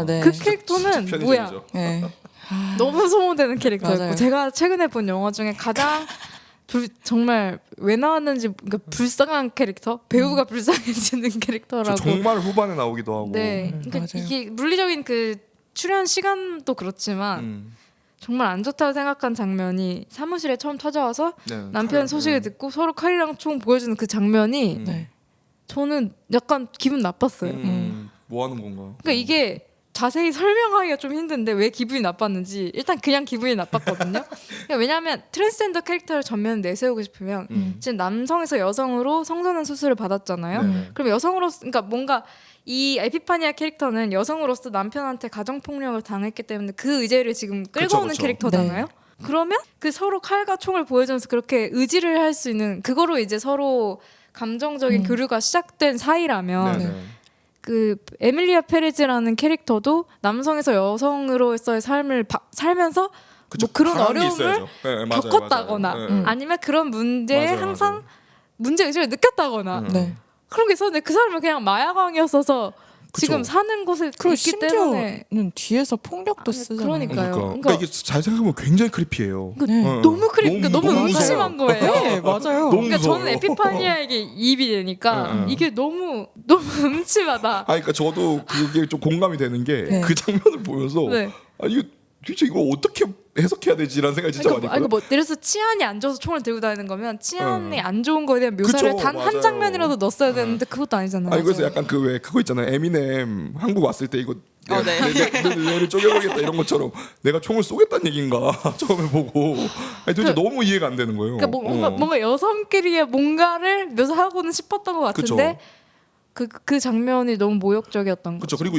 [SPEAKER 3] 네.
[SPEAKER 2] 그 캐릭터는
[SPEAKER 1] 진짜
[SPEAKER 2] 뭐야?
[SPEAKER 1] 편의점이죠.
[SPEAKER 3] 네.
[SPEAKER 2] 너무 소모되는 캐릭터였고
[SPEAKER 3] 맞아요.
[SPEAKER 2] 제가 최근에 본 영화 중에 가장 정말 왜 나왔는지 그러니까 불쌍한 캐릭터 배우가 불쌍해지는 캐릭터라고.
[SPEAKER 1] 정말 후반에 나오기도 하고.
[SPEAKER 2] 네, 그러니까
[SPEAKER 3] 맞아요.
[SPEAKER 2] 이게 물리적인 그 출연 시간도 그렇지만 정말 안 좋다고 생각한 장면이 사무실에 처음 찾아와서
[SPEAKER 1] 네,
[SPEAKER 2] 남편 소식을 듣고 서로 칼이랑 총 보여주는 그 장면이
[SPEAKER 3] 네.
[SPEAKER 2] 저는 약간 기분 나빴어요.
[SPEAKER 1] 뭐 하는 건가?
[SPEAKER 2] 그러니까 이게 자세히 설명하기가 좀 힘든데 왜 기분이 나빴는지 일단 그냥 기분이 나빴거든요. 그러니까 왜냐하면 트랜스젠더 캐릭터를 전면 내세우고 싶으면 지금 남성에서 여성으로 성전환 수술을 받았잖아요.
[SPEAKER 1] 네.
[SPEAKER 2] 그럼 여성으로서 그러니까 뭔가 이 에피파니아 캐릭터는 여성으로서 남편한테 가정폭력을 당했기 때문에 그 의제를 지금 끌고
[SPEAKER 1] 그쵸,
[SPEAKER 2] 오는
[SPEAKER 1] 그쵸.
[SPEAKER 2] 캐릭터잖아요. 그러면 그 서로 칼과 총을 보여주면서 그렇게 의지를 할 수 있는 그거로 이제 서로 감정적인 교류가 시작된 사이라면
[SPEAKER 1] 네네.
[SPEAKER 2] 그 에밀리아 페레즈라는 캐릭터도 남성에서 여성으로서의 삶을 살면서
[SPEAKER 1] 그쵸,
[SPEAKER 2] 뭐 그런
[SPEAKER 1] 강한 게
[SPEAKER 2] 어려움을
[SPEAKER 1] 있어야죠. 네, 맞아요,
[SPEAKER 2] 겪었다거나
[SPEAKER 1] 맞아요. 네, 네.
[SPEAKER 2] 아니면 그런 문제에
[SPEAKER 1] 맞아요,
[SPEAKER 2] 항상
[SPEAKER 1] 맞아요.
[SPEAKER 2] 문제 의식을 느꼈다거나
[SPEAKER 3] 네.
[SPEAKER 2] 그런 게 있었는데 그 사람은 그냥 마약왕이었어서 지금
[SPEAKER 1] 그쵸.
[SPEAKER 2] 사는 곳에
[SPEAKER 3] 그리고
[SPEAKER 2] 있기 때문에
[SPEAKER 3] 심지어는 뒤에서 폭력도 쓰잖아요.
[SPEAKER 2] 그러니까요.
[SPEAKER 1] 그러니까 이게 잘 생각하면 굉장히 크리피해요.
[SPEAKER 3] 네.
[SPEAKER 2] 너무 그러니까 너무
[SPEAKER 1] 무서워요.
[SPEAKER 2] 음침한 거예요.
[SPEAKER 3] 네, 맞아요.
[SPEAKER 1] 너무
[SPEAKER 2] 그러니까
[SPEAKER 1] 무서워요.
[SPEAKER 2] 저는 에피파니아에게 이입이 되니까 이게 너무 음침하다.
[SPEAKER 1] 그러니까 저도 그게 좀 공감이 되는 게 그
[SPEAKER 3] 네.
[SPEAKER 1] 장면을 보면서
[SPEAKER 2] 네.
[SPEAKER 1] 이거 도대체 이거 어떻게 해석해야 되지라는 생각이 진짜 많이
[SPEAKER 2] 그러니까
[SPEAKER 1] 했거든요.
[SPEAKER 2] 뭐 예를 들어서 치안이 안 좋아서 총을 들고 다니는 거면 치안이 안 좋은 거에 대한 묘사를
[SPEAKER 1] 그쵸,
[SPEAKER 2] 단 한
[SPEAKER 1] 맞아요.
[SPEAKER 2] 장면이라도 넣었어야 되는데 그것도 아니잖아요.
[SPEAKER 1] 그래서 약간 그 왜 그거 있잖아요. 에미넴 한국 왔을 때 이거
[SPEAKER 3] 네.
[SPEAKER 1] 내 뇌를 쪼개버리겠다 이런 것처럼 내가 총을 쏘겠다는 얘기인가 처음에 보고 도대체 너무 이해가 안 되는 거예요.
[SPEAKER 2] 그러니까 뭔가 여성끼리의 뭔가를 묘사하고는 싶었던 것 같은데 그 장면이 너무 모욕적이었던
[SPEAKER 1] 그렇죠.
[SPEAKER 2] 거죠.
[SPEAKER 1] 그리고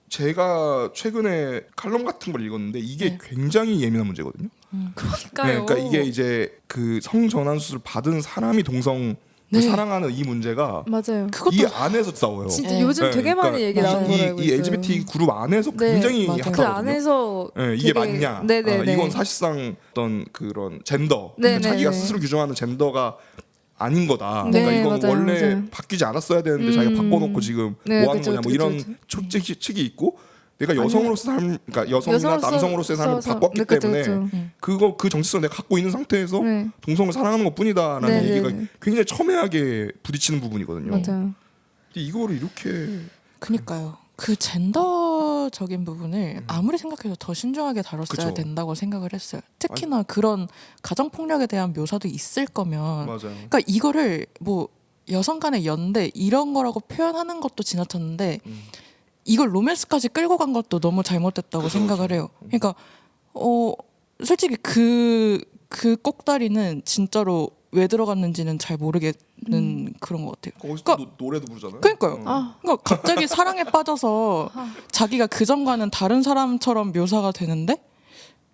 [SPEAKER 1] 제가 최근에 칼럼 같은 걸 읽었는데 이게 굉장히 예민한 문제거든요.
[SPEAKER 2] 그러니까요.
[SPEAKER 1] 그러니까 이게 이제 그 성전환 수술 받은 사람이 동성인
[SPEAKER 3] 네.
[SPEAKER 1] 사랑하는 이 문제가
[SPEAKER 2] 맞아요.
[SPEAKER 1] 이 안에서 싸워요.
[SPEAKER 2] 진짜
[SPEAKER 3] 네.
[SPEAKER 2] 요즘
[SPEAKER 1] 네,
[SPEAKER 2] 되게
[SPEAKER 1] 그러니까
[SPEAKER 2] 많이 얘기 나오는 걸 알고
[SPEAKER 1] 이
[SPEAKER 2] 있어요.
[SPEAKER 1] LGBT 그룹 안에서
[SPEAKER 2] 네.
[SPEAKER 1] 굉장히
[SPEAKER 3] 맞아요.
[SPEAKER 2] 그
[SPEAKER 1] 핫하거든요.
[SPEAKER 2] 안에서
[SPEAKER 1] 네, 이게
[SPEAKER 2] 되게-
[SPEAKER 1] 맞냐?
[SPEAKER 2] 네네네.
[SPEAKER 1] 이건 사실상 어떤 그런 젠더,
[SPEAKER 2] 네네네.
[SPEAKER 1] 자기가 스스로 규정하는 젠더가 아닌 거다.
[SPEAKER 2] 네,
[SPEAKER 1] 그러니까 이건
[SPEAKER 2] 맞아요,
[SPEAKER 1] 원래
[SPEAKER 2] 맞아요.
[SPEAKER 1] 바뀌지 않았어야 되는데 자기가 바꿔놓고 지금
[SPEAKER 2] 네,
[SPEAKER 1] 뭐 하는
[SPEAKER 2] 그쵸,
[SPEAKER 1] 거냐? 뭐
[SPEAKER 2] 그쵸,
[SPEAKER 1] 이런
[SPEAKER 2] 그쵸.
[SPEAKER 1] 측이 있고, 내가 여성으로서 삶, 그러니까 여성이나 남성으로서의 삶을 바꿨기
[SPEAKER 2] 네, 그쵸,
[SPEAKER 1] 때문에
[SPEAKER 2] 그쵸.
[SPEAKER 1] 그 정체성을 내가 갖고 있는 상태에서
[SPEAKER 2] 네.
[SPEAKER 1] 동성을 사랑하는 것뿐이다라는
[SPEAKER 2] 네,
[SPEAKER 1] 얘기가
[SPEAKER 2] 네, 네.
[SPEAKER 1] 굉장히 첨예하게 부딪히는 부분이거든요.
[SPEAKER 2] 맞아요.
[SPEAKER 1] 근데 이거를 이렇게
[SPEAKER 3] 그니까요. 그 젠더적인 부분을 아무리 생각해도 더 신중하게 다뤘어야
[SPEAKER 1] 그쵸.
[SPEAKER 3] 된다고 생각을 했어요. 특히나 그런 가정 폭력에 대한 묘사도 있을 거면,
[SPEAKER 1] 맞아요.
[SPEAKER 3] 그러니까 이거를 뭐 여성 간의 연대 이런 거라고 표현하는 것도 지나쳤는데 이걸 로맨스까지 끌고 간 것도 너무 잘못됐다고 생각을 해요. 그러니까 솔직히 그 꼭다리는 진짜로 왜 들어갔는지는 잘 모르겠는 그런 것 같아요.
[SPEAKER 1] 거기서
[SPEAKER 3] 그러니까-
[SPEAKER 1] 노래도 부르잖아요.
[SPEAKER 3] 그러니까요.
[SPEAKER 2] 아.
[SPEAKER 3] 그러니까 갑자기 사랑에 빠져서 자기가 그 전과는 다른 사람처럼 묘사가 되는데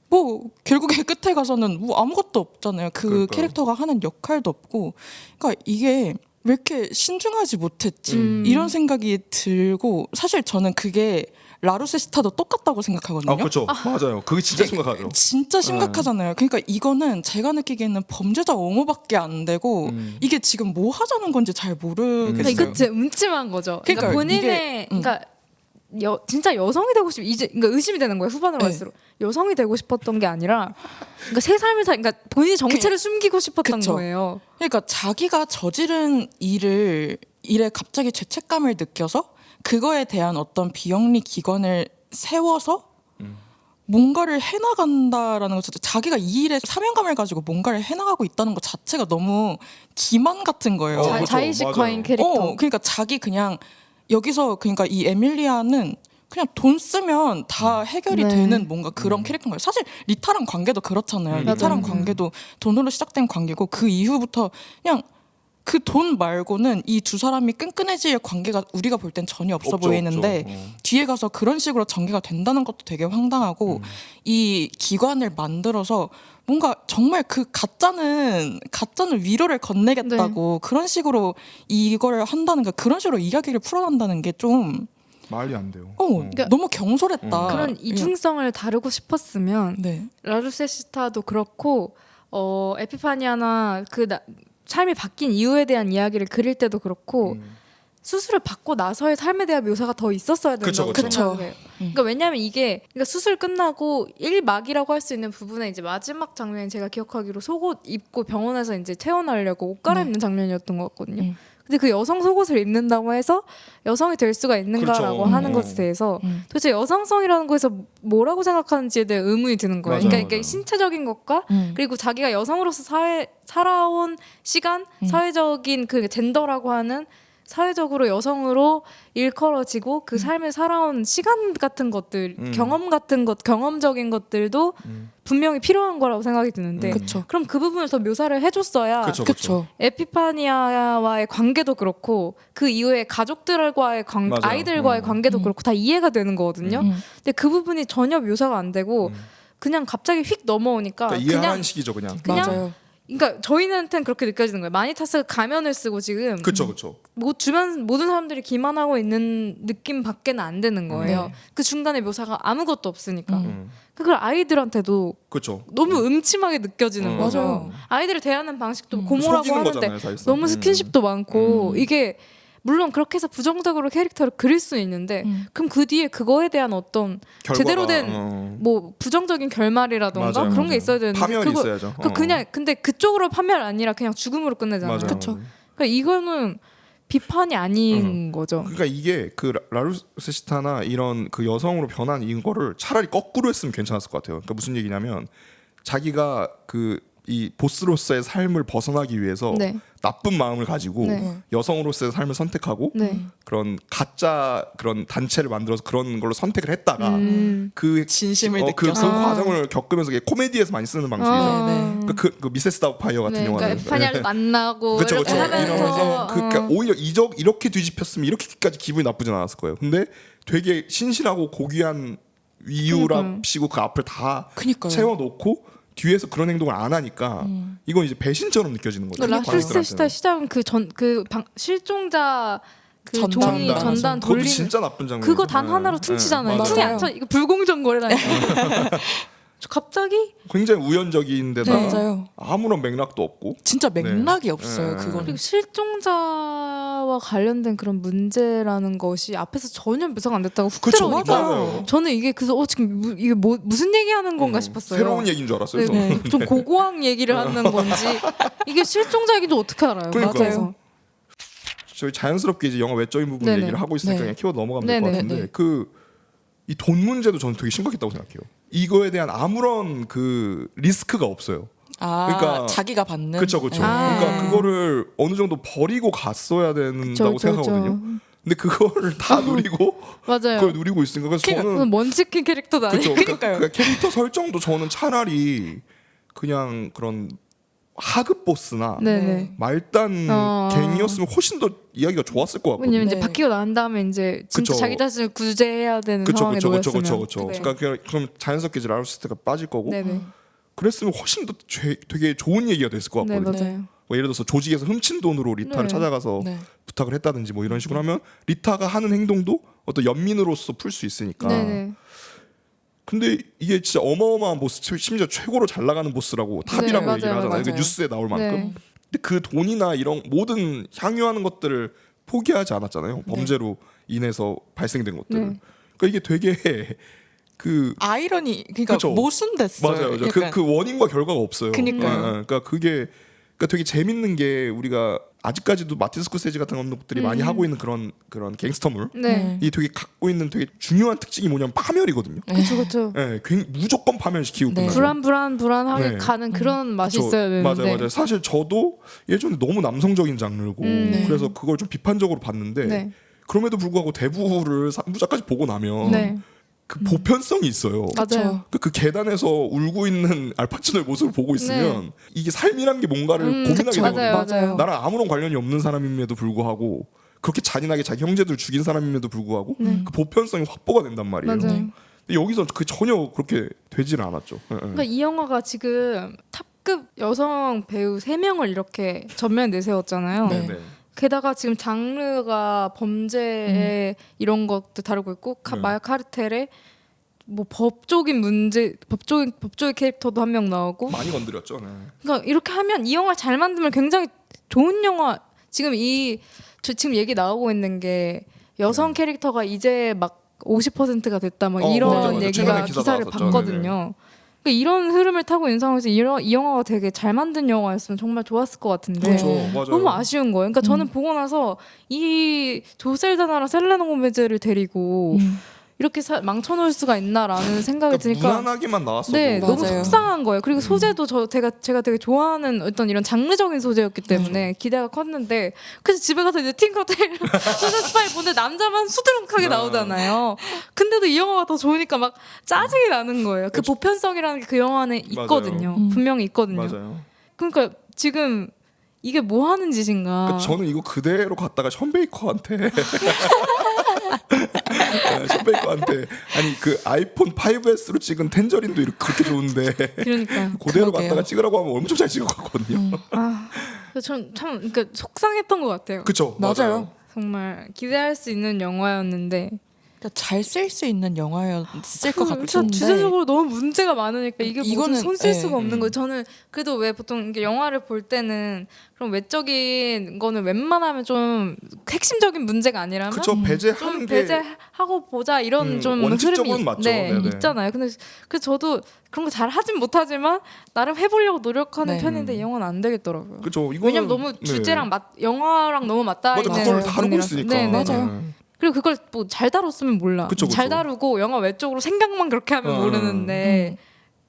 [SPEAKER 3] 뭐 결국에 끝에 가서는 뭐 아무것도 없잖아요. 그
[SPEAKER 1] 그러니까요.
[SPEAKER 3] 캐릭터가 하는 역할도 없고. 그러니까 이게 왜 이렇게 신중하지 못했지 이런 생각이 들고, 사실 저는 그게 라루세스타도 똑같다고 생각하거든요.
[SPEAKER 1] 그렇죠. 맞아요. 그게 진짜 심각하죠.
[SPEAKER 3] 진짜 심각하잖아요. 그러니까 이거는 제가 느끼기에는 범죄자 옹호밖에 안 되고 이게 지금 뭐 하자는 건지 잘 모르겠어요.
[SPEAKER 2] 그러니까 이거 진짜 음침한 거죠. 그러니까
[SPEAKER 3] 그러니까
[SPEAKER 2] 본인의
[SPEAKER 3] 이게,
[SPEAKER 2] 그러니까 진짜 여성이 되고 이제 그러니까 의심이 되는 거예요. 후반으로
[SPEAKER 3] 네.
[SPEAKER 2] 갈수록 여성이 되고 싶었던 게 아니라 그러니까 새 삶을 그러니까 본인이 정체를 숨기고 싶었던
[SPEAKER 3] 그쵸.
[SPEAKER 2] 거예요.
[SPEAKER 3] 그러니까 자기가 저지른 일에 갑자기 죄책감을 느껴서 그거에 대한 어떤 비영리 기관을 세워서 뭔가를 해나간다라는 것 자체, 자기가 이 일에 사명감을 가지고 뭔가를 해나가고 있다는 것 자체가 너무 기만 같은 거예요.
[SPEAKER 1] 그렇죠.
[SPEAKER 2] 자의식화인
[SPEAKER 1] 맞아요.
[SPEAKER 2] 캐릭터.
[SPEAKER 3] 그러니까 자기 그냥 여기서 그러니까 이 에밀리아는 그냥 돈 쓰면 다 해결이
[SPEAKER 2] 네.
[SPEAKER 3] 되는 뭔가 그런 캐릭터인 거예요. 사실 리타랑 관계도 그렇잖아요. 리타랑
[SPEAKER 2] 맞아요.
[SPEAKER 3] 관계도 돈으로 시작된 관계고 그 이후부터 그냥 그 돈 말고는 이 두 사람이 끈끈해질 관계가 우리가 볼 땐 전혀 없어
[SPEAKER 1] 없죠,
[SPEAKER 3] 보이는데
[SPEAKER 1] 없죠.
[SPEAKER 3] 뒤에 가서 그런 식으로 전개가 된다는 것도 되게 황당하고 이 기관을 만들어서 뭔가 정말 그 가짜는 위로를 건네겠다고 그런 식으로 이걸 한다는 게, 그런 식으로 이야기를 풀어난다는 게 좀
[SPEAKER 1] 말이 안 돼요.
[SPEAKER 3] 너무 경솔했다.
[SPEAKER 2] 그런 이중성을 다루고 싶었으면
[SPEAKER 3] 네.
[SPEAKER 2] 라루세시타도 그렇고 에피파니아나 삶이 바뀐 이유에 대한 이야기를 그릴 때도 그렇고 수술을 받고 나서의 삶에 대한 묘사가 더 있었어야 된다고
[SPEAKER 1] 그쵸.
[SPEAKER 2] 생각을 해요. 그러니까 왜냐하면 이게 그러니까 수술 끝나고 1막이라고 할 수 있는 부분에 이제 마지막 장면이 제가 기억하기로 속옷 입고 병원에서 이제 퇴원하려고 옷 갈아입는 장면이었던 것 같거든요. 근데 그 여성 속옷을 입는다고 해서 여성이 될 수가 있는가라고
[SPEAKER 1] 그렇죠.
[SPEAKER 2] 하는 것에 대해서 도대체 여성성이라는 거에서 뭐라고 생각하는지에 대해 의문이 드는 거예요.
[SPEAKER 1] 맞아요,
[SPEAKER 2] 그러니까 이게
[SPEAKER 1] 맞아요.
[SPEAKER 2] 신체적인 것과 그리고 자기가 여성으로서 살아온 시간, 사회적인 그 젠더라고 하는 사회적으로 여성으로 일컬어지고 그 삶을 살아온 시간 같은 것들, 경험 같은 것, 경험적인 것들도 분명히 필요한 거라고 생각이 드는데
[SPEAKER 3] 그쵸.
[SPEAKER 2] 그럼 그 부분을 더 묘사를 해줬어야
[SPEAKER 1] 그쵸.
[SPEAKER 3] 그렇죠.
[SPEAKER 2] 에피파니아와의 관계도 그렇고 그 이후에 가족들과의
[SPEAKER 1] 맞아요.
[SPEAKER 2] 아이들과의 관계도 그렇고 다 이해가 되는 거거든요. 근데 그 부분이 전혀 묘사가 안 되고 그냥 갑자기 휙 넘어오니까
[SPEAKER 1] 그러니까 이해하는 식이죠, 그냥.
[SPEAKER 2] 그냥
[SPEAKER 3] 맞아요.
[SPEAKER 2] 그러니까 저희한테는 그렇게 느껴지는 거예요. 마니타스가 가면을 쓰고 지금
[SPEAKER 1] 그렇죠.
[SPEAKER 2] 주변 모든 사람들이 기만하고 있는 느낌밖에는 안 되는 거예요. 그 중간에 묘사가 아무것도 없으니까. 그걸 아이들한테도
[SPEAKER 1] 그렇죠.
[SPEAKER 2] 너무 음침하게 느껴지는 거죠.
[SPEAKER 3] 맞아요.
[SPEAKER 2] 아이들을 대하는 방식도 고모라고
[SPEAKER 1] 속이는
[SPEAKER 2] 하는데
[SPEAKER 1] 거잖아요, 사실상.
[SPEAKER 2] 너무 스킨십도 많고 이게 물론 그렇게 해서 부정적으로 캐릭터를 그릴 수 있는데 그럼 그 뒤에 그거에 대한 어떤
[SPEAKER 1] 결과가,
[SPEAKER 2] 제대로 된 뭐 부정적인 결말이라던가
[SPEAKER 1] 맞아요,
[SPEAKER 2] 그런 게
[SPEAKER 1] 맞아요.
[SPEAKER 2] 있어야 되는데
[SPEAKER 1] 파면이
[SPEAKER 2] 그거
[SPEAKER 1] 있어야죠.
[SPEAKER 2] 그냥 근데 그쪽으로 파멸 아니라 그냥 죽음으로 끝내잖아요.
[SPEAKER 1] 맞아요.
[SPEAKER 3] 그쵸.
[SPEAKER 2] 그러니까 이거는 비판이 아닌 거죠.
[SPEAKER 1] 그러니까 이게 그 라루세시타나 이런 그 여성으로 변한 이거를 차라리 거꾸로 했으면 괜찮았을 것 같아요. 그러니까 무슨 얘기냐면 자기가 그 이 보스로서의 삶을 벗어나기 위해서
[SPEAKER 2] 네.
[SPEAKER 1] 나쁜 마음을 가지고
[SPEAKER 2] 네.
[SPEAKER 1] 여성으로서의 삶을 선택하고
[SPEAKER 2] 네.
[SPEAKER 1] 그런 가짜 그런 단체를 만들어서 그런 걸로 선택을 했다가 그
[SPEAKER 3] 진심을
[SPEAKER 1] 그
[SPEAKER 3] 느껴서.
[SPEAKER 1] 과정을 겪으면서 이게 코미디에서 많이 쓰는 방식이죠.
[SPEAKER 2] 아.
[SPEAKER 3] 네.
[SPEAKER 1] 그 미세스 다우파이어 같은
[SPEAKER 2] 네, 그러니까
[SPEAKER 1] 영화는
[SPEAKER 2] 에피파니아를 만나고
[SPEAKER 1] 그쵸,
[SPEAKER 2] 이렇게
[SPEAKER 1] 그쵸.
[SPEAKER 2] 하면서
[SPEAKER 1] 이러면서 그러니까 오히려 이렇게 뒤집혔으면 이렇게까지 기분이 나쁘진 않았을 거예요. 근데 되게 신실하고 고귀한 이유랍시고 그 앞을 다
[SPEAKER 3] 그니까요.
[SPEAKER 1] 채워놓고 뒤에서 그런 행동을 안 하니까 이건 이제 배신처럼 느껴지는 거죠.
[SPEAKER 2] 라플스타 시작은 실종자 그
[SPEAKER 3] 전단.
[SPEAKER 2] 종이
[SPEAKER 1] 전단.
[SPEAKER 2] 전단
[SPEAKER 1] 그것도
[SPEAKER 2] 돌리는
[SPEAKER 1] 진짜 나쁜 장면.
[SPEAKER 2] 그거 단 하나로 퉁치잖아요.
[SPEAKER 3] 맞아요.
[SPEAKER 2] 퉁이 저 이거 불공정 거래라니까. 갑자기
[SPEAKER 1] 굉장히 우연적인데다가
[SPEAKER 2] 네.
[SPEAKER 3] 맞아요.
[SPEAKER 1] 아무런 맥락도 없고.
[SPEAKER 3] 진짜 맥락이
[SPEAKER 1] 네.
[SPEAKER 3] 없어요.
[SPEAKER 1] 네.
[SPEAKER 3] 그거는.
[SPEAKER 2] 그리고 실종자와 관련된 그런 문제라는 것이 앞에서 전혀 묘사가 안 됐다고 훅
[SPEAKER 1] 그쵸,
[SPEAKER 2] 들어오니까
[SPEAKER 1] 맞아요.
[SPEAKER 2] 저는 이게 그래서 지금 이게 무슨 얘기하는 건가 싶었어요.
[SPEAKER 1] 새로운 얘기인 줄 알았어요. 저는.
[SPEAKER 2] 네, 좀 고고한 얘기를 하는 건지 이게 실종자 얘기도 어떻게 알아요?
[SPEAKER 1] 그러니까요.
[SPEAKER 2] 맞아요.
[SPEAKER 1] 저희 자연스럽게 이제 영화 외적인 부분
[SPEAKER 2] 네네.
[SPEAKER 1] 얘기를 하고 있으니까
[SPEAKER 3] 네.
[SPEAKER 1] 그냥 키워드 넘어가면 될 것
[SPEAKER 2] 네네.
[SPEAKER 1] 같은데
[SPEAKER 3] 네.
[SPEAKER 1] 이 돈 문제도 저는 되게 심각했다고 생각해요. 이거에 대한 아무런 그 리스크가 없어요. 그러니까
[SPEAKER 3] 자기가 받는.
[SPEAKER 1] 그렇죠, 그렇죠.
[SPEAKER 3] 네.
[SPEAKER 1] 그러니까 그거를 어느 정도 버리고 갔어야 된다고
[SPEAKER 2] 그쵸,
[SPEAKER 1] 생각하거든요. 근데 그거를 다 누리고
[SPEAKER 2] 맞아요.
[SPEAKER 1] 그걸 누리고 있으니까 그래서
[SPEAKER 3] 그러니까
[SPEAKER 1] 저는
[SPEAKER 2] 먼치킨 캐릭터도 아니고
[SPEAKER 1] 그렇죠.
[SPEAKER 3] 그러니까요.
[SPEAKER 1] 그 캐릭터 설정도 저는 차라리 그냥 그런 하급 보스나
[SPEAKER 2] 네네.
[SPEAKER 1] 말단 갱이었으면 훨씬 더 이야기가 좋았을 것 같거든요.
[SPEAKER 2] 왜냐면 이제
[SPEAKER 3] 네.
[SPEAKER 2] 바뀌고 난 다음에 이제 진짜
[SPEAKER 1] 그쵸.
[SPEAKER 2] 자기 자신을 구제해야 되는 상황에 놓였으면.
[SPEAKER 1] 그렇죠.
[SPEAKER 2] 네.
[SPEAKER 1] 그러니까 그럼 자연스럽게 이제 라우스트가 빠질 거고
[SPEAKER 2] 네네.
[SPEAKER 1] 그랬으면 훨씬 더 되게 좋은 얘기가 됐을 것
[SPEAKER 2] 네
[SPEAKER 1] 같거든요.
[SPEAKER 2] 맞아요.
[SPEAKER 1] 뭐 예를 들어서 조직에서 훔친 돈으로 리타를
[SPEAKER 2] 네.
[SPEAKER 1] 찾아가서
[SPEAKER 3] 네.
[SPEAKER 1] 부탁을 했다든지 뭐 이런 식으로 하면 리타가 하는 행동도 어떤 연민으로서 풀 수 있으니까.
[SPEAKER 2] 네네.
[SPEAKER 1] 근데 이게 진짜 어마어마한 보스, 심지어 최고로 잘 나가는 보스라고 탑이라고
[SPEAKER 2] 맞아요,
[SPEAKER 1] 얘기를 하잖아요.
[SPEAKER 3] 맞아요.
[SPEAKER 1] 그 뉴스에 나올 만큼.
[SPEAKER 2] 네.
[SPEAKER 1] 근데 그 돈이나 이런 모든 향유하는 것들을 포기하지 않았잖아요. 범죄로 인해서 발생된 것들을.
[SPEAKER 2] 네.
[SPEAKER 1] 그러니까 이게 되게 그
[SPEAKER 3] 아이러니 그러니까
[SPEAKER 1] 그쵸.
[SPEAKER 3] 모순됐어요.
[SPEAKER 1] 맞아요.
[SPEAKER 3] 약간.
[SPEAKER 1] 그 원인과 결과가 없어요.
[SPEAKER 3] 그니까요.
[SPEAKER 1] 그러니까 그게 그러니까 되게 재밌는 게 우리가 아직까지도 마틴 스코세지 같은 감독들이 많이 하고 있는 그런 갱스터물
[SPEAKER 2] 네.
[SPEAKER 1] 이 되게 갖고 있는 되게 중요한 특징이 뭐냐면 파멸이거든요.
[SPEAKER 2] 그렇죠 그렇죠.
[SPEAKER 1] 예, 무조건 파멸시키고
[SPEAKER 3] 네.
[SPEAKER 1] 끝나죠.
[SPEAKER 2] 불안하게
[SPEAKER 1] 네.
[SPEAKER 2] 가는 그런 맛이
[SPEAKER 1] 그쵸.
[SPEAKER 2] 있어야 되는데.
[SPEAKER 1] 맞아요. 사실 저도 예전에 너무 남성적인 장르고
[SPEAKER 2] 네.
[SPEAKER 1] 그래서 그걸 좀 비판적으로 봤는데
[SPEAKER 2] 네.
[SPEAKER 1] 그럼에도 불구하고 대부를 3부작까지 보고 나면
[SPEAKER 2] 네.
[SPEAKER 1] 그 보편성이 있어요.
[SPEAKER 2] 맞아요.
[SPEAKER 1] 그 계단에서 울고 있는 알파치노의 모습을 보고 있으면 이게 삶이란 게 뭔가를 고민하게
[SPEAKER 2] 그쵸.
[SPEAKER 1] 되거든요.
[SPEAKER 2] 맞아요.
[SPEAKER 1] 나랑 아무런 관련이 없는 사람임에도 불구하고 그렇게 잔인하게 자기 형제들 죽인 사람임에도 불구하고 그 보편성이 확보가 된단 말이에요.
[SPEAKER 2] 맞아요.
[SPEAKER 1] 근데 여기서 그 전혀 그렇게 되지는 않았죠.
[SPEAKER 2] 그러니까 이 영화가 지금 탑급 여성 배우 3명을 이렇게 전면에 내세웠잖아요.
[SPEAKER 3] 네.
[SPEAKER 2] 게다가 지금 장르가 범죄 이런 것도 다루고 있고
[SPEAKER 1] 네.
[SPEAKER 2] 마약 카르텔에 뭐 법적인 문제, 법조의 캐릭터도 한 명 나오고.
[SPEAKER 1] 많이 건드렸죠. 네.
[SPEAKER 2] 그러니까 이렇게 하면 이 영화 잘 만들면 굉장히 좋은 영화. 지금 지금 얘기 나오고 있는 게 여성 캐릭터가 이제 막 50%가 됐다 막 이런
[SPEAKER 1] 맞아.
[SPEAKER 2] 얘기가
[SPEAKER 1] 최근에 기사
[SPEAKER 2] 기사를
[SPEAKER 1] 나왔었죠.
[SPEAKER 2] 봤거든요. 그러니까 이런 흐름을 타고 있는 상황에서 이 영화가 되게 잘 만든 영화였으면 정말 좋았을 것 같은데
[SPEAKER 1] 그렇죠. 맞아요.
[SPEAKER 2] 너무 아쉬운 거예요. 그러니까 저는 보고 나서 이 조셀다나랑 셀레나 고메즈를 데리고 이렇게 망쳐놓을 수가 있나라는 생각이
[SPEAKER 1] 그러니까
[SPEAKER 2] 드니까
[SPEAKER 1] 무난하게만 나왔어도
[SPEAKER 2] 네, 너무
[SPEAKER 3] 맞아요.
[SPEAKER 2] 속상한 거예요. 그리고 소재도 제가 되게 좋아하는 어떤 이런 장르적인 소재였기 때문에 기대가 컸는데 그래서 집에 가서 이제 팅커테일 소재 스파이 보는데 남자만 수두룩하게 나오잖아요. 근데도 이 영화가 더 좋으니까 막 짜증이 나는 거예요. 그 보편성이라는 게 그 영화 안에 있거든요. 분명히 있거든요.
[SPEAKER 1] 맞아요.
[SPEAKER 2] 그러니까 지금 이게 뭐 하는 짓인가.
[SPEAKER 1] 그러니까 저는 이거 그대로 갖다가 션 베이커한테 션 베이커한테 아니 그 아이폰 5S로 찍은 텐저린도 이렇게 그렇게 좋은데
[SPEAKER 2] 그러니까
[SPEAKER 1] 그대로
[SPEAKER 3] 그러게요.
[SPEAKER 1] 갖다가 찍으라고 하면 엄청 잘 찍을 것 같거든요.
[SPEAKER 2] 전 참 그러니까 속상했던 것 같아요.
[SPEAKER 1] 그쵸?
[SPEAKER 3] 맞아요.
[SPEAKER 2] 정말 기대할 수 있는 영화였는데
[SPEAKER 3] 그러니까 잘 쓸 수 있는 영화였을 것 같은데.
[SPEAKER 2] 주제적으로 너무 문제가 많으니까 이게
[SPEAKER 3] 이거는,
[SPEAKER 2] 손 쓸
[SPEAKER 3] 예.
[SPEAKER 2] 수가 없는 거예요. 저는 그래도 왜 보통 이게 영화를 볼 때는 그런 외적인 거는 웬만하면 좀 핵심적인 문제가 아니라면
[SPEAKER 1] 그쵸? 배제하는
[SPEAKER 2] 좀
[SPEAKER 1] 게
[SPEAKER 2] 배제하고 보자 이런 좀
[SPEAKER 1] 원칙적으로는
[SPEAKER 2] 흐름이
[SPEAKER 1] 맞죠. 네네.
[SPEAKER 2] 있잖아요. 근데 저도 그런 거 잘 하진 못하지만 나름 해보려고 노력하는
[SPEAKER 3] 네.
[SPEAKER 2] 편인데 이 영화는 안 되겠더라고요.
[SPEAKER 1] 그쵸? 이거는
[SPEAKER 2] 왜냐면 너무
[SPEAKER 1] 네.
[SPEAKER 2] 주제랑 영화랑 너무 맞닿아
[SPEAKER 1] 맞아
[SPEAKER 2] 있는
[SPEAKER 1] 그걸 다루고
[SPEAKER 2] 부분이라서.
[SPEAKER 1] 있으니까
[SPEAKER 2] 네, 네.
[SPEAKER 3] 맞아요.
[SPEAKER 1] 네.
[SPEAKER 2] 그리고 그걸 뭐 잘 다뤘으면 몰라.
[SPEAKER 1] 그쵸, 그쵸.
[SPEAKER 2] 잘 다루고 영화 외적으로 생각만 그렇게 하면 모르는데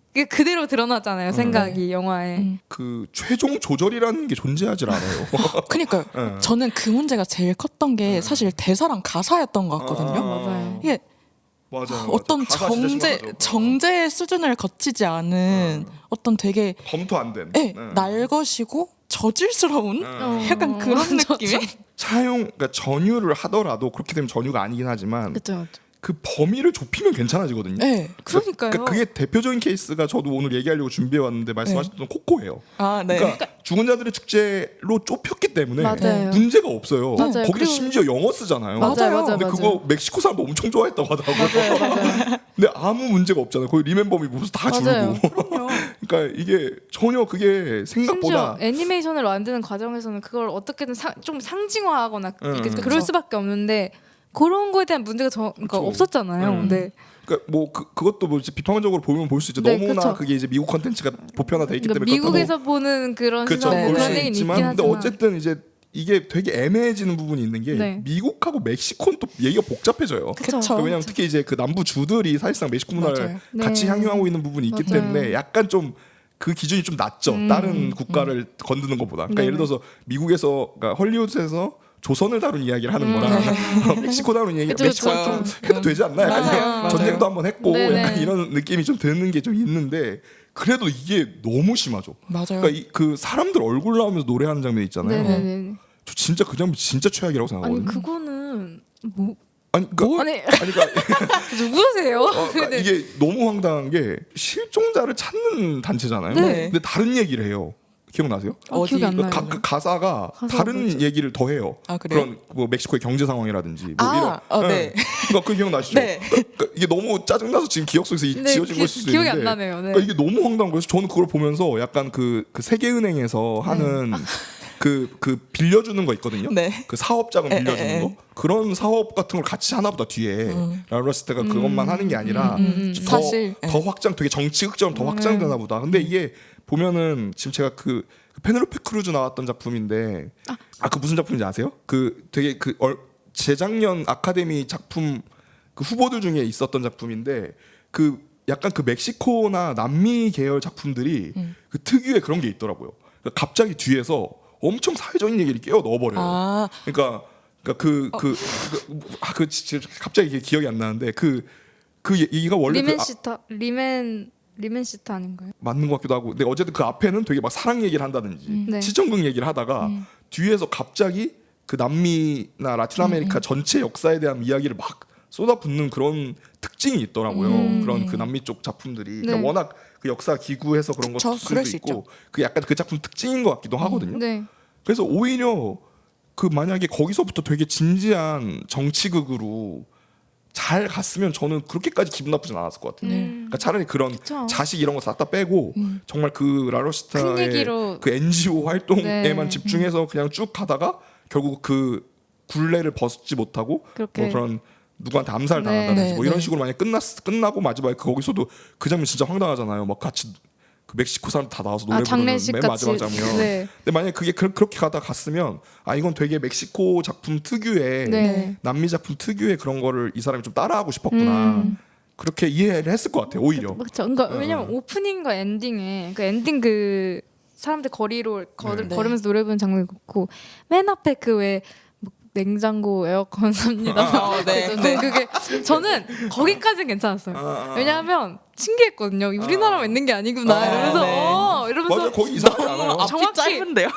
[SPEAKER 2] 그게 그대로 드러나잖아요. 생각이 영화에.
[SPEAKER 1] 그 최종 조절이라는 게 존재하지 않아요.
[SPEAKER 3] 그러니까요.
[SPEAKER 1] 네.
[SPEAKER 3] 저는 그 문제가 제일 컸던 게 사실 대사랑 가사였던 것 같거든요.
[SPEAKER 2] 맞아요.
[SPEAKER 3] 이게
[SPEAKER 1] 맞아요.
[SPEAKER 3] 어떤
[SPEAKER 1] 가사 진짜 심각하죠.
[SPEAKER 3] 정제의 수준을 거치지 않은 어떤 되게
[SPEAKER 1] 검토 안 된.
[SPEAKER 3] 네, 날것이고 저질스러운 약간 그런 느낌의
[SPEAKER 1] 그러니까 전유를 하더라도 그렇게 되면 전유가 아니긴 하지만
[SPEAKER 2] 그렇죠.
[SPEAKER 1] 그 범위를 좁히면 괜찮아지거든요.
[SPEAKER 3] 네.
[SPEAKER 2] 그러니까요.
[SPEAKER 1] 그게 대표적인 케이스가 저도 오늘 얘기하려고 준비해 왔는데 말씀하셨던 코코예요.
[SPEAKER 3] 아, 네.
[SPEAKER 1] 그러니까 죽은 자들의 축제로 좁혔기 때문에
[SPEAKER 2] 맞아요.
[SPEAKER 1] 문제가 없어요.
[SPEAKER 2] 맞아요.
[SPEAKER 1] 거기서
[SPEAKER 2] 그리고-
[SPEAKER 1] 심지어 영어 쓰잖아요.
[SPEAKER 2] 맞아요.
[SPEAKER 1] 근데 그거 멕시코 사람도 엄청 좋아했다고 하더라고요.
[SPEAKER 2] 맞아요.
[SPEAKER 1] 근데 아무 문제가 없잖아요. 거기 리멤버미 무슨 다
[SPEAKER 2] 맞아요.
[SPEAKER 1] 줄고. 그러니까 이게 전혀 그게 생각보다
[SPEAKER 2] 심지어 애니메이션을 만드는 과정에서는 그걸 어떻게든 좀 상징화하거나 이렇게
[SPEAKER 1] 그쵸.
[SPEAKER 2] 그럴 수밖에 없는데 그런 거에 대한 문제가 그러니까
[SPEAKER 1] 그쵸.
[SPEAKER 2] 없었잖아요. 네.
[SPEAKER 1] 그러니까 뭐 그것도 뭐 이제 비판적으로 보면 볼 수 있죠.
[SPEAKER 2] 네,
[SPEAKER 1] 너무나
[SPEAKER 2] 그쵸.
[SPEAKER 1] 그게 이제 미국 컨텐츠가 보편화돼 있기
[SPEAKER 2] 그러니까
[SPEAKER 1] 때문에
[SPEAKER 2] 미국에서 보는 그런
[SPEAKER 1] 그렇죠.
[SPEAKER 2] 시선,
[SPEAKER 3] 볼
[SPEAKER 2] 그런
[SPEAKER 3] 수
[SPEAKER 2] 얘기는
[SPEAKER 1] 있지만
[SPEAKER 2] 있긴
[SPEAKER 1] 근데
[SPEAKER 2] 하지만
[SPEAKER 1] 어쨌든 이제 이게 되게 애매해지는 부분이 있는 게
[SPEAKER 2] 네.
[SPEAKER 1] 미국하고 멕시코는 또 얘기가 복잡해져요.
[SPEAKER 2] 그쵸.
[SPEAKER 3] 그쵸.
[SPEAKER 1] 왜냐하면 특히 이제 그 남부 주들이 사실상 멕시코 문화를
[SPEAKER 3] 맞아요.
[SPEAKER 1] 같이
[SPEAKER 2] 네.
[SPEAKER 1] 향유하고 있는 부분이 있기
[SPEAKER 2] 맞아요.
[SPEAKER 1] 때문에 약간 좀 그 기준이 좀 낮죠. 다른 국가를 건드는 것보다. 그러니까
[SPEAKER 2] 네네.
[SPEAKER 1] 예를 들어서 미국에서 그러니까 헐리우드에서 조선을 다룬 이야기를 하는 거랑 멕시코 다룬 이야기
[SPEAKER 2] 그쵸,
[SPEAKER 1] 멕시코는
[SPEAKER 3] 그쵸.
[SPEAKER 1] 좀 해도 되지 않나? 약간
[SPEAKER 2] 맞아요.
[SPEAKER 1] 이런 전쟁도 한번 했고
[SPEAKER 2] 네네.
[SPEAKER 1] 약간 이런 느낌이 좀 드는 게 좀 있는데 그래도 이게 너무 심하죠.
[SPEAKER 3] 맞아요.
[SPEAKER 1] 그러니까 그 사람들 얼굴 나오면서 노래하는 장면 있잖아요.
[SPEAKER 2] 네네네.
[SPEAKER 1] 저 진짜 그 장면 진짜 최악이라고 생각하거든요.
[SPEAKER 2] 아니 그거는 뭐
[SPEAKER 1] 아니, 그러니까,
[SPEAKER 2] 아니
[SPEAKER 1] 아니, 그러니까
[SPEAKER 2] 누구세요?
[SPEAKER 1] 그러니까
[SPEAKER 2] 네.
[SPEAKER 1] 이게 너무 황당한 게 실종자를 찾는 단체잖아요.
[SPEAKER 3] 네.
[SPEAKER 1] 근데 다른 얘기를 해요. 기억나세요?
[SPEAKER 2] 기억이 안 나요.
[SPEAKER 1] 그 가사가 다른
[SPEAKER 2] 뭐지?
[SPEAKER 1] 얘기를 더 해요.
[SPEAKER 3] 아, 그래요?
[SPEAKER 1] 그런 뭐 멕시코의 경제 상황이라든지 뭐
[SPEAKER 3] 아,
[SPEAKER 1] 이런.
[SPEAKER 3] 네.
[SPEAKER 1] 그러니까 그 기억나시죠?
[SPEAKER 3] 네.
[SPEAKER 1] 그러니까 이게 너무 짜증나서 지금 기억 속에서
[SPEAKER 2] 네,
[SPEAKER 1] 지워진 걸 수도
[SPEAKER 2] 기억이
[SPEAKER 1] 있는데
[SPEAKER 2] 안 나네요. 네.
[SPEAKER 1] 그러니까 이게 너무 황당한 거예요. 저는 그걸 보면서 약간 그 세계은행에서 하는 그 빌려주는 거 있거든요.
[SPEAKER 3] 네.
[SPEAKER 1] 그 사업 자금
[SPEAKER 3] 에,
[SPEAKER 1] 빌려주는
[SPEAKER 3] 에, 에.
[SPEAKER 1] 거 그런 사업 같은 걸 같이 하나 보다 뒤에 라로스테가 그것만 하는 게 아니라 더,
[SPEAKER 3] 사실,
[SPEAKER 1] 더 확장 되게 정치극처럼 더 확장되나 보다. 근데 이게 보면은 지금 제가 그 페넬로페 크루즈 나왔던 작품인데 그 무슨 작품인지 아세요? 그 되게 재작년 아카데미 작품 그 후보들 중에 있었던 작품인데 그 약간 그 멕시코나 남미 계열 작품들이 그 특유의 그런 게 있더라고요. 그러니까 갑자기 뒤에서 엄청 사회적인 얘기를 끼워 넣어버려요.
[SPEAKER 3] 아,
[SPEAKER 1] 그러니까 갑자기 이게 기억이 안 나는데 그 얘기가 원래
[SPEAKER 2] 리멘시타 아닌가요?
[SPEAKER 1] 맞는 것 같기도 하고 근데 어쨌든 그 앞에는 되게 막 사랑 얘기를 한다든지
[SPEAKER 2] 네.
[SPEAKER 1] 시청극 얘기를 하다가 뒤에서 갑자기 그 남미나 라틴 아메리카 전체 역사에 대한 이야기를 막 쏟아붓는 그런 특징이 있더라고요. 그런 그 남미 쪽 작품들이 그러니까
[SPEAKER 2] 네.
[SPEAKER 1] 워낙 그 역사 기구해서 그런
[SPEAKER 3] 그쵸,
[SPEAKER 1] 것들도
[SPEAKER 3] 그럴 수
[SPEAKER 1] 있고
[SPEAKER 3] 있죠.
[SPEAKER 1] 그 약간 그 작품 특징인 것 같기도 하거든요.
[SPEAKER 2] 네.
[SPEAKER 1] 그래서 오히려 그 만약에 거기서부터 되게 진지한 정치극으로 잘 갔으면 저는 그렇게까지 기분 나쁘진 않았을 것 같아요. 그러니까 차라리 그런
[SPEAKER 2] 그쵸.
[SPEAKER 1] 자식 이런 거 싹 다 빼고 정말 그
[SPEAKER 2] 큰
[SPEAKER 1] 라로스타의
[SPEAKER 2] 얘기로.
[SPEAKER 1] 그 NGO 활동에만
[SPEAKER 2] 네.
[SPEAKER 1] 집중해서 그냥 쭉 가다가 결국 그 굴레를 벗지 못하고
[SPEAKER 2] 그렇게.
[SPEAKER 1] 뭐 그런 누구한테 암살
[SPEAKER 2] 네.
[SPEAKER 1] 당한다든지
[SPEAKER 3] 네,
[SPEAKER 1] 뭐 이런
[SPEAKER 3] 네.
[SPEAKER 1] 식으로 만약 끝나고 마지막에 거기서도 그 장면 진짜 황당하잖아요. 막 같이 그 멕시코 사람 다 나와서 노래 부르는
[SPEAKER 2] 장례식
[SPEAKER 1] 맨
[SPEAKER 2] 같이.
[SPEAKER 1] 마지막 장면.
[SPEAKER 2] 네.
[SPEAKER 1] 근데 만약에 그게 그렇게 가다 갔으면 이건 되게 멕시코 작품 특유의
[SPEAKER 2] 네.
[SPEAKER 1] 남미 작품 특유의 그런 거를 이 사람이 좀 따라하고 싶었구나. 그렇게 이해를 했을 것 같아요. 오히려.
[SPEAKER 2] 그렇죠. 그러니까 왜냐면 오프닝과 엔딩에 그 엔딩 그 사람들 거리로
[SPEAKER 3] 네.
[SPEAKER 2] 걸으면서 노래 부르는 장면이 있고 맨 앞에 그 왜 냉장고 에어컨 삽니다.
[SPEAKER 3] 네,
[SPEAKER 2] 그래서
[SPEAKER 3] 네.
[SPEAKER 2] 그게 저는 거기까지는 괜찮았어요. 왜냐하면 신기했거든요. 우리나라만 있는 게 아니구나.
[SPEAKER 3] 아,
[SPEAKER 2] 이러면서
[SPEAKER 3] 네.
[SPEAKER 2] 이러면서
[SPEAKER 1] 맞아요. 거기 이상하지 않아요.
[SPEAKER 3] 앞이
[SPEAKER 2] 정확히
[SPEAKER 3] 짧은데요.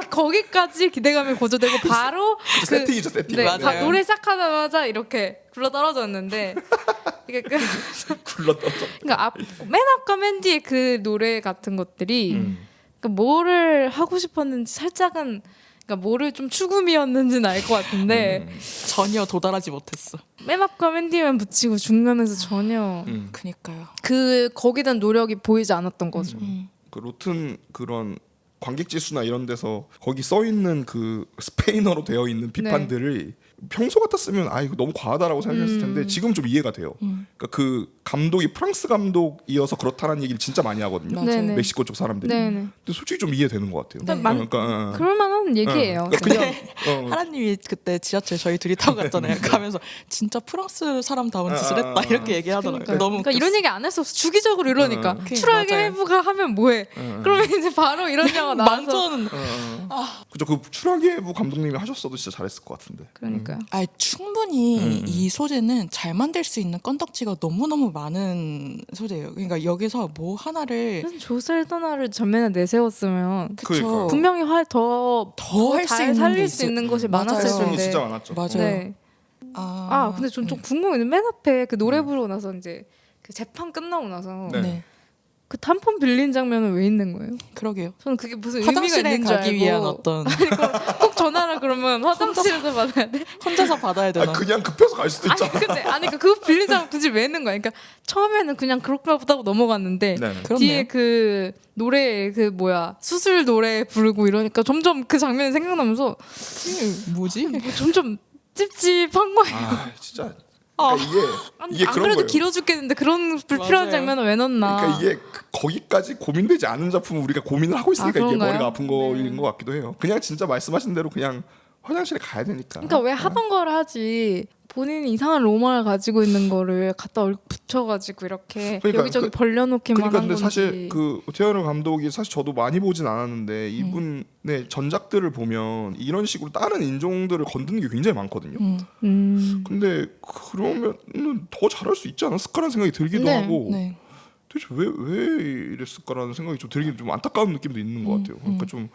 [SPEAKER 2] 거기까지 기대감이 고조되고 바로
[SPEAKER 1] 세팅이죠, 세팅.
[SPEAKER 2] 네,
[SPEAKER 3] 맞아요.
[SPEAKER 2] 노래 시작하자마자 이렇게 굴러 떨어졌는데 이게
[SPEAKER 1] 굴러떨어져.
[SPEAKER 2] 그러니까 맨 앞과 맨 뒤에 그 노래 같은 것들이 그러니까 뭐를 하고 싶었는지 살짝은 그러니까 뭐를 좀 추구미였는지는 알 것 같은데
[SPEAKER 3] 전혀 도달하지 못했어.
[SPEAKER 2] 맨 앞과 맨 뒤에만 붙이고 중간에서 전혀
[SPEAKER 3] 그니까요.
[SPEAKER 2] 거기에 노력이 보이지 않았던 거죠.
[SPEAKER 1] 그 로튼 그런 관객 지수나 이런 데서 거기 써 있는 그 스페인어로 되어 있는 비판들을 평소 같았으면 이거 너무 과하다라고 생각했을 텐데 지금 좀 이해가 돼요. 그러니까 그 감독이 프랑스 감독이어서 그렇다는 얘기를 진짜 많이 하거든요.
[SPEAKER 3] 맞아요.
[SPEAKER 2] 네네.
[SPEAKER 1] 멕시코 쪽 사람들이.
[SPEAKER 2] 네네.
[SPEAKER 1] 근데 솔직히 좀 이해되는 것 같아요.
[SPEAKER 2] 네.
[SPEAKER 1] 그러니까
[SPEAKER 2] 그럴 만한 얘기예요.
[SPEAKER 1] 그냥
[SPEAKER 3] 하나님이 그때 지하철 저희 둘이 타고 갔잖아요. 가면서 진짜 프랑스 사람다운 짓을 했다 이렇게 얘기하더라고요. 너무
[SPEAKER 2] 그러니까 이런 얘기 안 했어. 주기적으로 이러니까
[SPEAKER 3] 그,
[SPEAKER 2] 추락의
[SPEAKER 3] 맞아요.
[SPEAKER 2] 해부가 하면 뭐해? 그러면 이제 바로 이런 영화 나와서
[SPEAKER 3] 만천.
[SPEAKER 1] 그죠. 그 추락의 부 감독님이 하셨어도 진짜 잘했을 것 같은데.
[SPEAKER 2] 그러니까요.
[SPEAKER 3] 충분히 이 소재는 잘 만들 수 있는 건덕지가 너무너무 많은 소재예요. 그러니까 여기서 뭐 하나를
[SPEAKER 2] 조셀더나를 전면에 내세웠으면
[SPEAKER 1] 그러니까요.
[SPEAKER 2] 분명히
[SPEAKER 3] 더 할 수
[SPEAKER 2] 잘
[SPEAKER 3] 있는
[SPEAKER 2] 살릴
[SPEAKER 3] 게
[SPEAKER 2] 수 있는 것이
[SPEAKER 3] 맞아요.
[SPEAKER 2] 많았을
[SPEAKER 1] 가능성이
[SPEAKER 2] 텐데.
[SPEAKER 1] 진짜 많았죠.
[SPEAKER 3] 맞아요.
[SPEAKER 2] 네. 근데 전 좀 궁금해요. 맨 앞에 그 노래 부르고 나서 이제 그 재판 끝나고 나서
[SPEAKER 1] 네.
[SPEAKER 3] 네.
[SPEAKER 2] 그 탄폰 빌린 장면은 왜 있는 거예요?
[SPEAKER 3] 그러게요.
[SPEAKER 2] 저는 그게 무슨 의미가
[SPEAKER 3] 화장실에
[SPEAKER 2] 있는 줄
[SPEAKER 3] 가기
[SPEAKER 2] 알고
[SPEAKER 3] 위한 어떤
[SPEAKER 2] 꼭 전화를 그러면 화장실에서 받아야 돼?
[SPEAKER 3] 혼자서 받아야 되나?
[SPEAKER 1] 그냥 급해서 갈 수도
[SPEAKER 2] 아니
[SPEAKER 1] 있잖아.
[SPEAKER 2] 근데 아니 그 빌린 장면 굳이 왜 있는 거야? 그러니까 처음에는 그냥 그렇게 보다 고 넘어갔는데
[SPEAKER 1] 네.
[SPEAKER 3] 그렇네요.
[SPEAKER 2] 뒤에 그 노래 그 뭐야 수술 노래 부르고 이러니까 점점 그 장면이 생각나면서
[SPEAKER 3] 이게 뭐지?
[SPEAKER 2] 뭐 점점 찝찝한 거예요.
[SPEAKER 1] 진짜. 그러니까 이게
[SPEAKER 2] 안
[SPEAKER 1] 그런
[SPEAKER 2] 그래도
[SPEAKER 1] 거예요.
[SPEAKER 2] 길어 죽겠는데 그런 불필요한
[SPEAKER 3] 맞아요.
[SPEAKER 2] 장면을 왜 넣나?
[SPEAKER 1] 그러니까 이게 거기까지 고민되지 않은 작품을 우리가 고민을 하고 있으니까 이게
[SPEAKER 2] 그런가요?
[SPEAKER 1] 머리가 아픈 거인
[SPEAKER 2] 네.
[SPEAKER 1] 것 같기도 해요. 그냥 진짜 말씀하신 대로 그냥 화장실에 가야 되니까.
[SPEAKER 2] 그러니까 왜 하던 걸 하지 본인이 이상한 로망을 가지고 있는 거를 갖다 붙여가지고 이렇게
[SPEAKER 1] 그러니까
[SPEAKER 2] 여기저기 벌려놓기만
[SPEAKER 1] 그러니까
[SPEAKER 2] 한
[SPEAKER 1] 근데
[SPEAKER 2] 건지.
[SPEAKER 1] 사실 그 오태현우 감독이 사실 저도 많이 보진 않았는데 이분의 전작들을 보면 이런 식으로 다른 인종들을 건드는 게 굉장히 많거든요. 근데 그러면은 더 잘할 수 있지 않았을까라는 생각이 들기도
[SPEAKER 2] 네.
[SPEAKER 1] 하고
[SPEAKER 3] 네.
[SPEAKER 1] 도대체 왜 이랬을까라는 생각이 좀 들긴 좀 안타까운 느낌도 있는 것 같아요. 그러니까 좀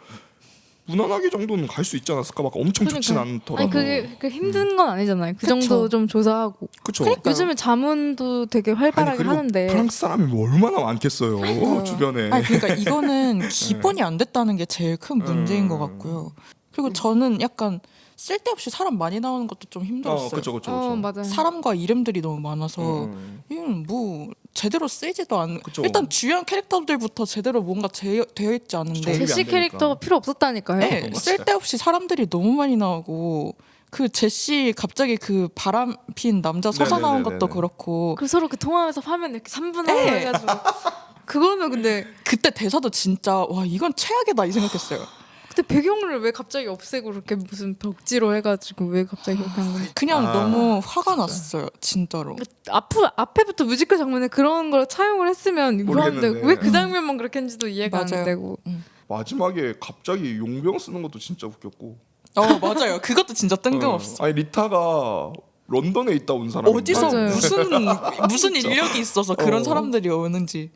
[SPEAKER 1] 무난하게 정도는 갈 수 있지 않았을까? 막 엄청 좋진 않더라도.
[SPEAKER 2] 아니 그게 힘든 건 아니잖아요. 그
[SPEAKER 3] 그쵸.
[SPEAKER 2] 정도 좀 조사하고.
[SPEAKER 1] 그쵸.
[SPEAKER 2] 요즘에 자문도 되게
[SPEAKER 1] 아니,
[SPEAKER 2] 활발하게
[SPEAKER 1] 그리고
[SPEAKER 2] 하는데.
[SPEAKER 1] 프랑스 사람이 뭐 얼마나 많겠어요 주변에.
[SPEAKER 3] 아니 그러니까 이거는 기본이 안 됐다는 게 제일 큰 문제인 것 같고요. 그리고 저는 약간 쓸데없이 사람 많이 나오는 것도 좀 힘들었어요.
[SPEAKER 1] 그쵸.
[SPEAKER 2] 맞아요.
[SPEAKER 3] 사람과 이름들이 너무 많아서 이건 뭐 제대로 쓰이지도 않는.
[SPEAKER 1] 그쵸.
[SPEAKER 3] 일단 주연 캐릭터들부터 제대로 뭔가 되어 있지 않은데.
[SPEAKER 1] 정립이 안
[SPEAKER 2] 제시
[SPEAKER 1] 되니까.
[SPEAKER 2] 캐릭터가 필요 없었다니까요.
[SPEAKER 3] 네,
[SPEAKER 1] 맞아요.
[SPEAKER 3] 쓸데없이 사람들이 너무 많이 나오고 그 제시 갑자기 그 바람 핀 남자 서서 나온
[SPEAKER 1] 네네네네네.
[SPEAKER 3] 것도 그렇고
[SPEAKER 2] 그 서로 그 통화하면서 화면 이렇게 3분할로
[SPEAKER 3] 네.
[SPEAKER 2] 해가지고. 그거는 근데
[SPEAKER 3] 그때 대사도 진짜 와 이건 최악이다 이 생각했어요.
[SPEAKER 2] 그때 배경을 왜 갑자기 없애고 그렇게 무슨 벽지로 해가지고 왜 갑자기 그렇게 한 건지.
[SPEAKER 3] 그냥 너무 화가 났어요 진짜로.
[SPEAKER 2] 앞에부터 뮤지컬 장면에 그런 걸 차용을 했으면 이거하는데
[SPEAKER 1] 모르겠는데.
[SPEAKER 2] 왜 그 장면만 그렇게 했는지도 이해가
[SPEAKER 3] 맞아요.
[SPEAKER 2] 안 되고.
[SPEAKER 1] 마지막에 갑자기 용병 쓰는 것도 진짜 웃겼고.
[SPEAKER 3] 맞아요. 그것도 진짜 뜬금없어.
[SPEAKER 1] 아니 리타가 런던에 있다 온 사람인데.
[SPEAKER 3] 어디서
[SPEAKER 2] 맞아요.
[SPEAKER 3] 무슨 인력이 있어서 그런 사람들이 오는지.